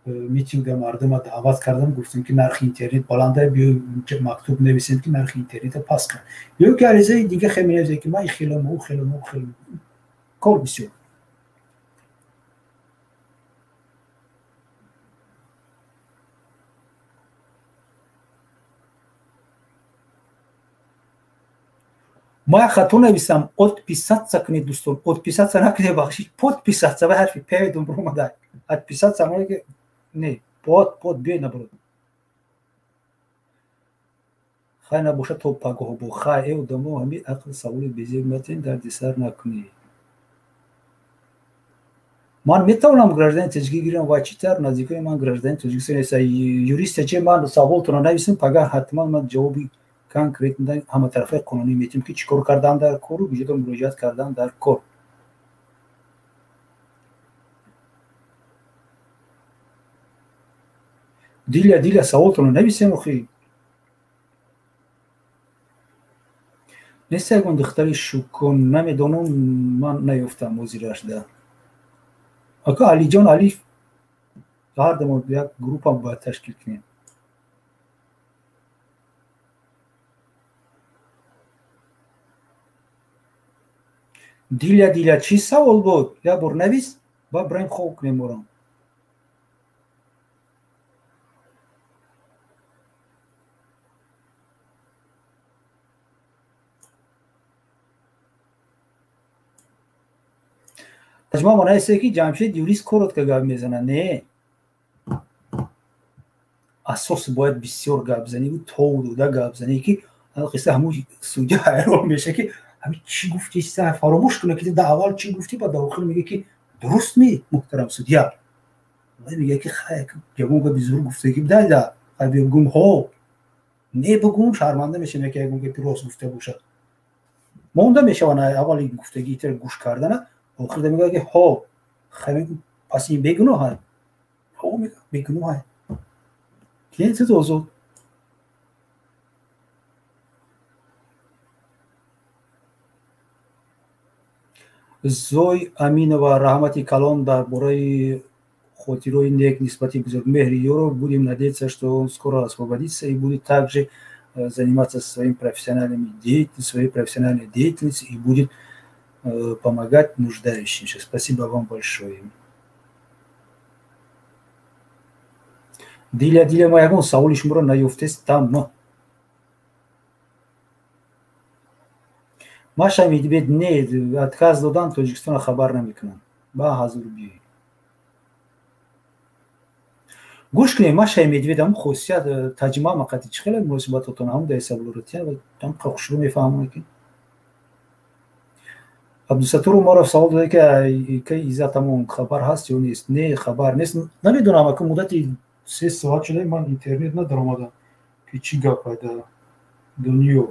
میتینگ مردم دعوت کردم گفتم که نرخ اینترنت بلنده بیا مکتوب نویسید که نرخ اینترنت پاس کن یا که عریضه دیگه خیلی نویسه که من خیلی کار بسیار ما خطا نویسم odpisаться کنید دوستان odpisаться نکنید بخشید podpisаться به حرفی پیدون برو مدد odpisаться مالی که نه pod بیای نبرد خواهی نباشه تو پاگاه با خواهی او دمو همین عقل سوال بزیر متن در دیسر نکنی من میتونم گراجدان تجگی گیرم و چی تر نزدیکای من گراجدان تجگی سنیسا یوریست چه من سوالتون رو نویسم پاگاه حتما من جوابی کنکریت میدن همه طرفه قانونی میتیم که چیکار کردن در کار و بجد مراجعت کردن در کار دیل سوالتون رو نویسیم خیلی نیست اگه دختری شکن نمیدونم من نیفتم موزیرش ده اگه علی جان علی هر دم یک گروپ هم باید تشکیل کنیم. دیلیا چی سوال بود؟ یا برنویس با بریم خوب کنیم برام. تجمع مانه ایسته که جمشید یوریس کرد که گاب میزنه نه اساس باید بسیار گاب زنی و تو دا گاب زنی که قصه همون سوجه حیران میشه که همین چی گفتی سه فراموش کنه که در اول چی گفتی بعد در آخر میگه که درست می محترم سودیا میگه که خیلی جوون که بزرگ گفته که بدل خیلی بگم ها نه بگم شرمنده میشه نه که بگم که درست گفته باشه مونده میشه و نه اولی گفتگی تر گوش کردن آخر میگه که ها خیلی پس این بگنو های ها میگه بگنو های که چه توضیح زوی امین و رحمتی کلان در برای خاطرой нек нисбати бузургмеҳри ёро будем надеяться, что скоро освободится и будет также заниматься своей профессиональной деятельностью и будет помогать нуждающимся. Спасибо вам большое. Диля моягон саволи шуморо наёфтест тамма. Маша медвед не отказ додан Тоҷикистон хабар намекунам. Ба ҳазур биёед. گوش کنید ما شای میدوید هم خصوصیت ترجمه مقطعی چه خیلی مناسباتتون هم در سبلورتی و هم خوشرو میفهمونه که عبدالستور ما را سوال داده که ایزت همون خبر هست یا نیست. نه خبر نیست نمیدونم که مدت 3 ساعت شده من اینترنت ندارم آمدم که چی گپه در دنیا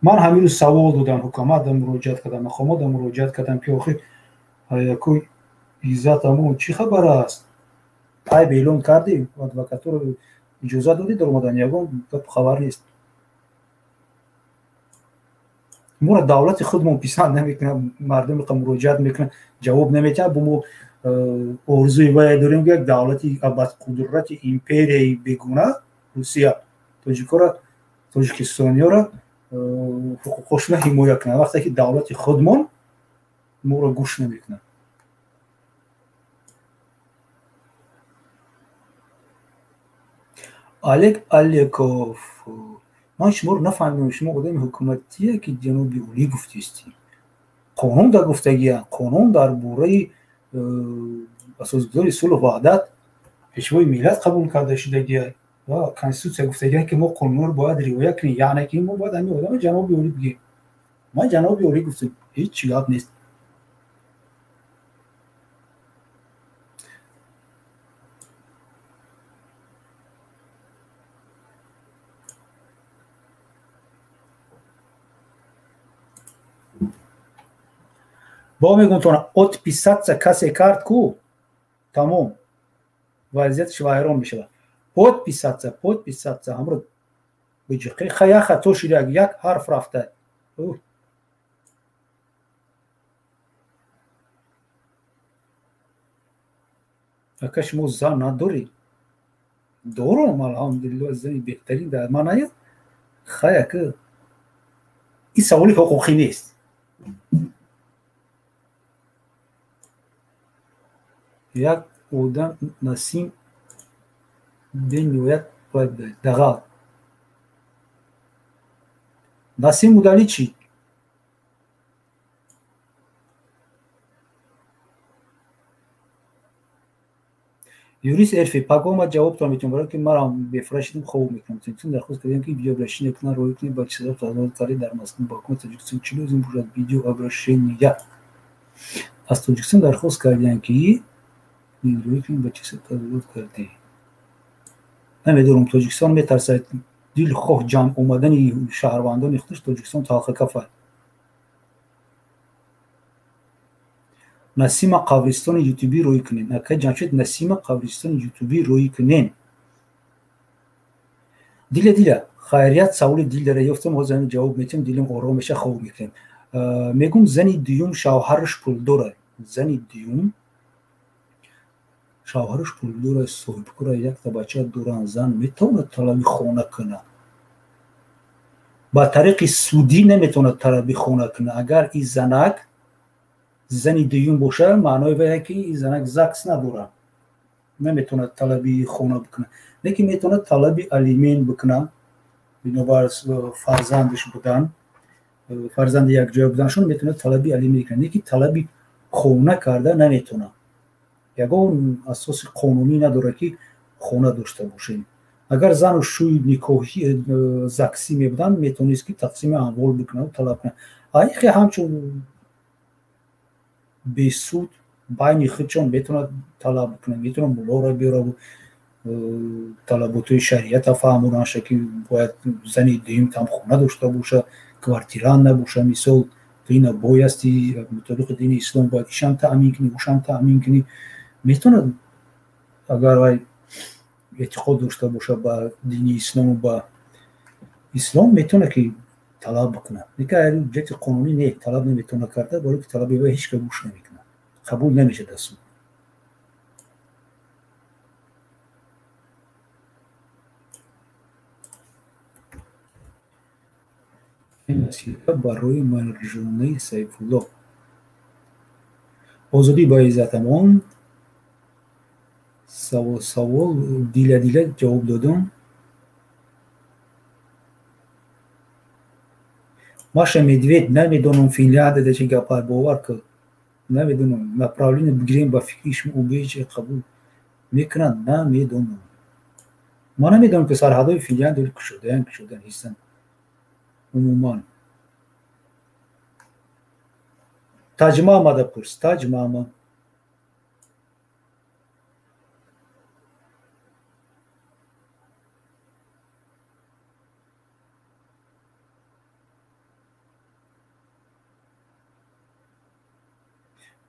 من همین سوال دادم حکومت مراجعت کردم مقامات مراجعت کردم که آخه یکوی ایزت همون چی خبر است؟ پای بیلون کردی؟ ادوکاتور رو اجازه دادی در اومدن یکم خبر نیست. ما دولت خودمون پسند نمیکنه مردم که مراجعت میکنن جواب نمیده بمو ارزوی باید داریم که یک دولتی با قدرت ایمپری بگونه روسیه تاجیکستانیا را حقوقشون حمایت کنه وقتی که دولت خودمون ما را گوش نمیکنه. الکوف من شما رو نفهمیدم شما آدم حکومتیه که جنوبی اولی گفتیستی قانون در گفتگی قانون در باره اساسگذاری صلح و وحدت پیشوای ملت قبول کرده شده و کانستیتوسیا گفتگی که ما قانون رو باید رعایت کنیم یعنی که ما باید همین آدم جنوبی اولی بگیم ما جنوبی اولی گفتم هیچ چیزی نیست. با میگم تو odpisаться کسی کرد کو تمام وضعیتش وایران میشه. odpisаться همرو بجقی خیا خطا شده یک حرف رفته اکش مو زن نداری دارم الحمدلله زنی بهترین در من خیا که این سوالی حقوقی نیست. یک آدم نسیم بنوید باید دقیق نسیم بودنی چی؟ یوریس ارفی پاگو ما جواب تو میتونم برای که ما را بفرشتیم خوب میکنم چون درخواست کردیم که ویدیو برشین اکنون روی کنیم با چیزا تازه تاری در مسکن باکن تاجیکستان چلو این بورد ویدیو ابرشینیه از تاجیکستان درخواست کردیم که روی کنیم با چیزا تازه کردی نمیدونم تاجیکستان میترسد دل خواه جمع اومدن شهروندان اختش تاجیکستان تا آخر کفر. نسیم قبرستان یوتیوبی روی کنین اکه جمشید نسیم قبرستان یوتیوبی روی کنین دیله خیریت سوال دیل داره یافتم حاضرم جواب میتیم دیلم آرام میشه خوب میکنیم میگم زنی دیوم شوهرش پول داره زنی دیوم شوهرش پول داره صاحب کاره یک تا بچه دوران زن میتونه طلبی خونه کنه با طریق سودی نمیتونه طلبی خونه کنه اگر این زنک زنی دیوم باشه معنای به که این زنک زکس نداره نمیتونه طلبی خونه بکنه لیکن میتونه طلبی الیمین بکنه بنابر فرزندش بودن فرزند یک جای بودنشون میتونه طلبی الیمین کنه لیکن طلبی خونه کرده نمیتونه یگان اساس قانونی نداره که خونه داشته باشیم اگر زن و شوی نکاحی زکسی میبودن میتونست که تقسیم اموال بکنه و طلب کنه ایخی همچون بیسود بین خودشون میتونه طلب کنه میتونه مولا را بیاره و طلبات شریعت فهمونن که باید زنی دیم تام خونه داشته باشه کوارتیران نباشه مثال این بایستی مطابق دین اسلام باید ایشان تأمین کنی اوشان تأمین کنی میتونه اگر اعتقاد داشته باشه با دین اسلام و با اسلام میتونه که طلب بکنه لیکن جهت قانونی نه طلب نمیتونه کرده برای که طلب به هیچ گوش نمیکنه قبول نمیشه دستور این وسیله برای مرجانه سیف الله آزادی با عزتمان سوال دیله جواب دادم Маша Медведь نمیدونم فنلاند ده چه گپار باور کرد نمیدونم направление بگیریم با فکریش اوبیج قبول میکنن نمیدونم ما نمیدونم که سرحدهای فنلاند دور کشیدن هستن عموما تاج محمد پرس تاج محمد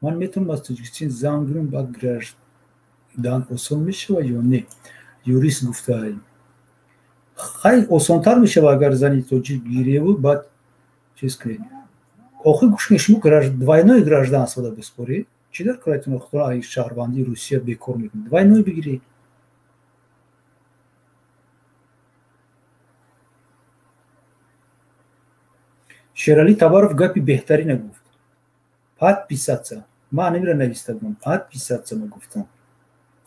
من میتونم از تاجیکستان زنگ بزنم بعد گردن آسان میشه و یا نه یوریست گفته خیلی آسانتر میشه و اگر زنی تاجیک گیره بود بعد چیز کنید آخه گوش کنید شما двойное гражданство да беспорит چی در کارتون اختراع ای شهروندی روسیه بیکار میکنید двойное بگیرید شیرالی تبارف گپی بهتری نگفت подписаться من نمیره نویسته بودم подписаться ما گفتم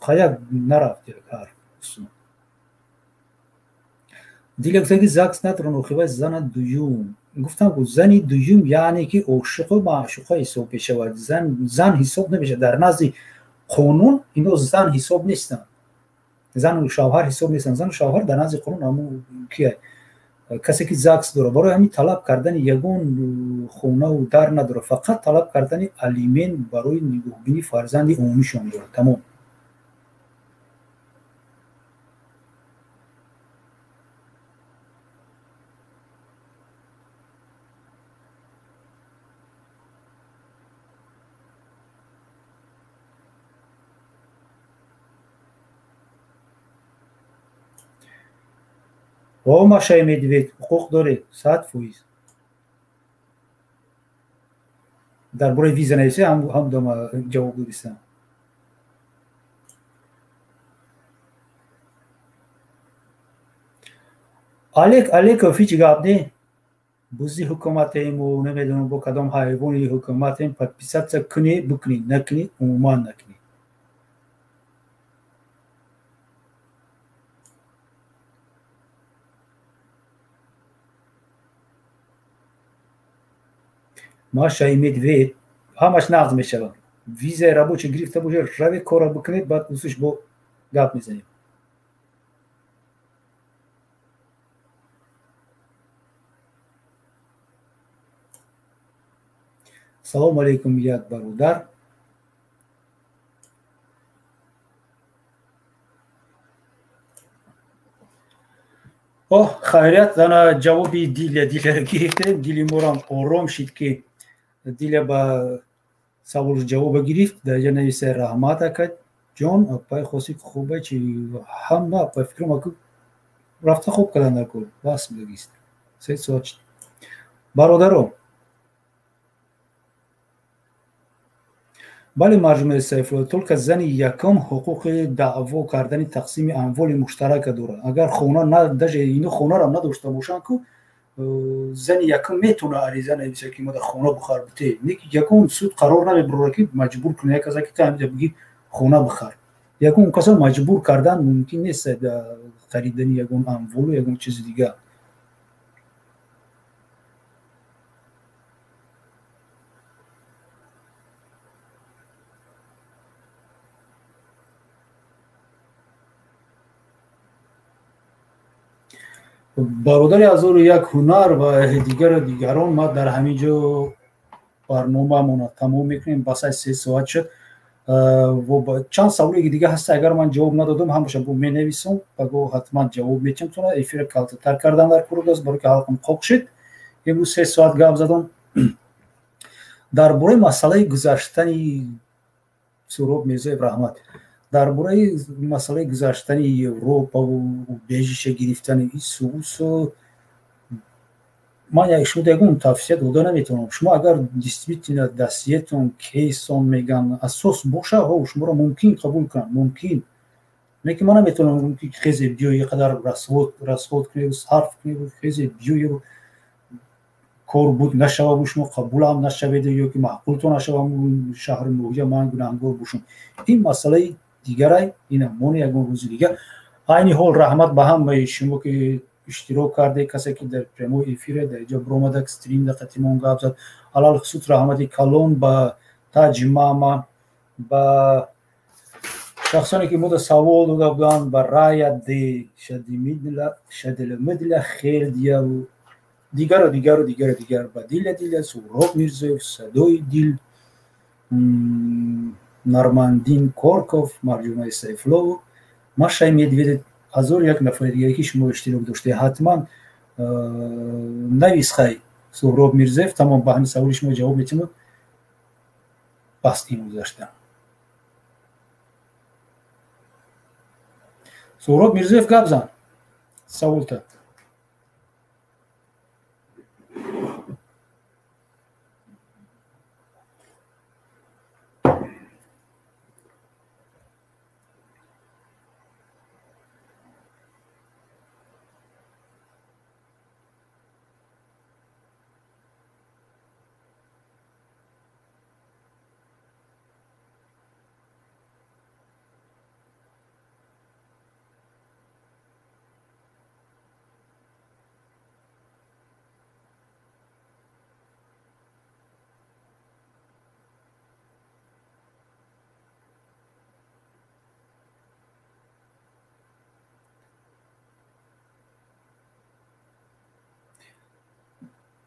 خیلی نرفت کار دیگه گفتم که زکس ندارن و خیلی زن دویوم گفتم که زنی دویوم یعنی که عاشق و معشوقه حساب بشه زن حساب نمیشه در نزد قانون اینا زن حساب نیستن زن و شوهر حساب نیستن زن و شوهر در نزد قانون همون کیه کسی که زکس داره برای همین طلب کردن یگان خونه و در نداره فقط طلب کردن الیمین برای نگهبانی فرزند عمومیشون داره تمام و Маша Медведь حقوق داره 100%. در برای ویزا نویسی هم دام جواب بودیستم Алек هیچ گپ نه بوزی حکومت ایمو نمیدونم با کدام حیوانی حکومت ایم подписаться کنی بکنی نکنی عموما نکنی Маша Медведь همش نقض میشه ویزای رابطه گرفته باشه روی کار بکنید بعد دوستش با گپ میزنیم سلام علیکم یک برادر خیریت دانا جوابی دیل گرفتیم دیلی مورم آرام شد که دیل با سوال جواب گرفت در جنویس رحمت کرد جان اپای خواستی خوبه چی هم نه اپای فکرم اکو рафта хуб кардан дар кор бас бигист 3 соат бародаро. бале маҷмӯи Сайфулло только зани якум ҳуқуқи даъво кардани тақсими амволи муштарака дорад. агар хона даже ину хонаро надошта бошанд ку зани якум метавона ариза нависад ки мо дар хона бухар бите не ки якум суд қарор намебурад ки маҷбур кунад як каза ки та ҳамиҷа биги хона бихар. якум каса маҷбур кардан мумкин нест харидани ягон амволу ягон чизи дигар. бародари ҳазору як ҳунар ва дигарон ма дар ҳамин ҷо барномаамона тамом мекунем. басай 3 соат шуд. чанд саволе дига ҳаста агар ман ҷавоб надодам ҳамаша бо менависам баго ҳатман ҷавоб метавонам тона эфира калтатар кардан дар курдас барои ки ҳалқам қоқ шуд. имрӯз 3 соат гап задам дар бораи масъалаи гузаштани Суроб Мирзоев раҳмат дар бораи масъалаи гузаштани Европаву убежиша гирифтани ису ман шуд ягон тавсия дода наметавонам. шумо агар действительно дастиетон кейсон меган асос боша шуморо мумкин қабул кунанд мумкин не ки ман наметавонам ки хезе биёи қадар расход кунед сарф кунед хезе биёи кор буд нашава шумо қабулам нашаведе ё ки маъқултон нашава шаҳри ноҳия ман гунаҳгор бошам. ин масъалаи дигарай ина мони ягон рӯзи дигар. айни ҳол раҳмат ба ҳамаи шумо ки иштирок карде касе ки дар прямои эфире дар инҷо биромада стрим дақатимон гап зад. алалхусус раҳмати калон ба таҷи мама ба шахсоне ки мода савол дода буданд ба рая де шадилмидла хелдия дигар ба дила Суроб Мирзоев садои дил Нармандин Корков Марҷумаи Сайфулло Машай Медведев ҳазор як нафари дигаре ки шумо иштирок доште ҳатман нависхай Суроб Мирзоев тамом ба ҳамин саволи шумо ҷавоб метавонад. бастим гузашта Суроб Мирзоев гап зан саволта.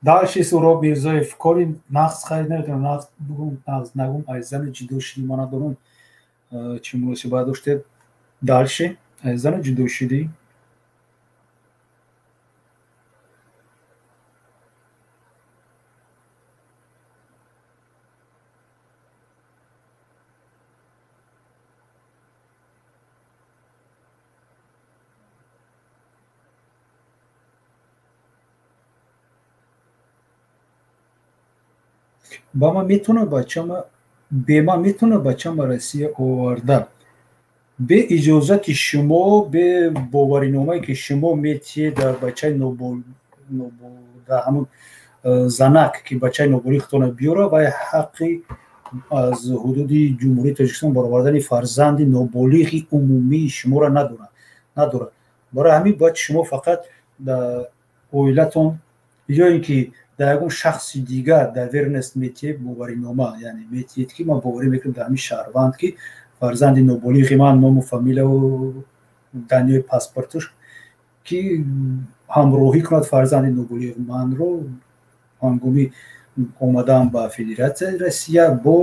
дальше Суроб Мирзоев кори нақз харид наметавонам нақз бугум нақз нагум айзани ҷудо шудӣ ма надонам чӣ муносибат доштед. дальше айзани ҷудо шудӣ ба ман метавонад бе ман метавонад бачама Россия оварда бе иҷозати шумо бе бовариномае ки шумо метиҳед дар бачаи дар ҳамон занак ки бачаи ноболиғтона биёра ва ҳаққи аз ҳудуди ҷумҳурии Тоҷикистон баровардани фарзанди ноболиғи умумии шуморо надорад. барои ҳамин бояд шумо фақат дар оилатон ё ин ки дар ягон шахси дигар давернест метиҳед боваринома яъне метиҳед ки ман боварӣ мекунам дар ҳамин шаҳрванд ки фарзанди ноболиғи ман ному фамилияу даниёи паспортуш ки ҳамроҳӣ кунад фарзанди ноболиғи манро ҳангоми омадан ба Федератсияи Россия бо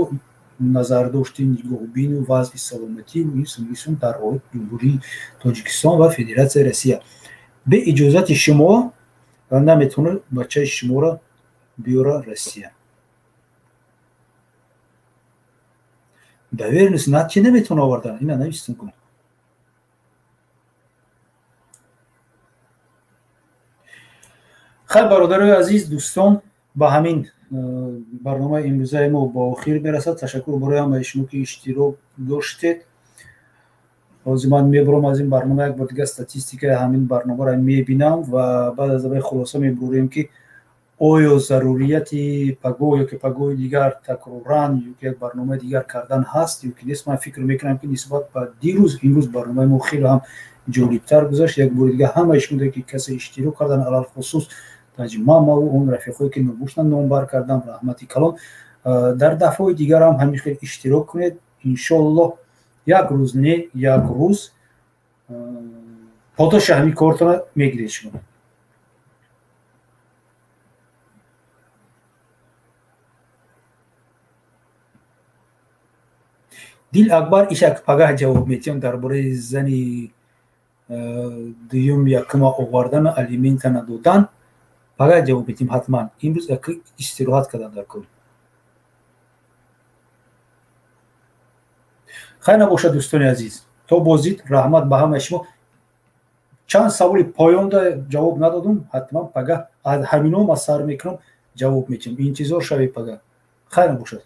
назардошти нигоҳбину вазъи саломатии инсон дар ҷумҳурии Тоҷикистон ва Федератсияи Россия бе иҷозати шумо наметавонад бачаи шуморо биёра Россия. давернест начи наметавона овардан ина навистон кунам. خیلی برادرای عزیز دوستان با همین برنامه امروزه ما با آخر برسد. تشکر برای همه شما که اشتراک داشتید. از من میبرم از این برنامه یک بار دیگه استاتستیک همین برنامه را میبینم و بعد از این خلاصه میبریم که آیا ضروریت پگو یا که پگوی دیگر تکرارن یا یک برنامه دیگر کردن هست یا که نیست. من فکر میکنم که نسبت به دیروز امروز برنامه ما خیلی هم جالبتر گذشت. یک بار دیگه همه اشون که کسی اشتراک کردن علل خصوص تجمع ما و اون رفیقایی که نوشتن نامبر کردن رحمتی کلام. در دفعه دیگر هم همین خیلی اشتراک کنید. انشالله یک روز نه یک روز پاداش همین کارتون میگیرید شما. دیل اکبر ایشک پگاه جواب میتیم درباره زنی دویم یکم آوردن الیمنت ندادن پگاه جواب میتیم حتما. امروز استراحت کردن در کل. خیلی نباشد دوستان عزیز تا بازید رحمت به همه شما. چند سوال پایان ده جواب ندادم حتما پگاه از همینو ما سر میکنم جواب میتیم. انتظار شوید پگاه. خیلی نباشد.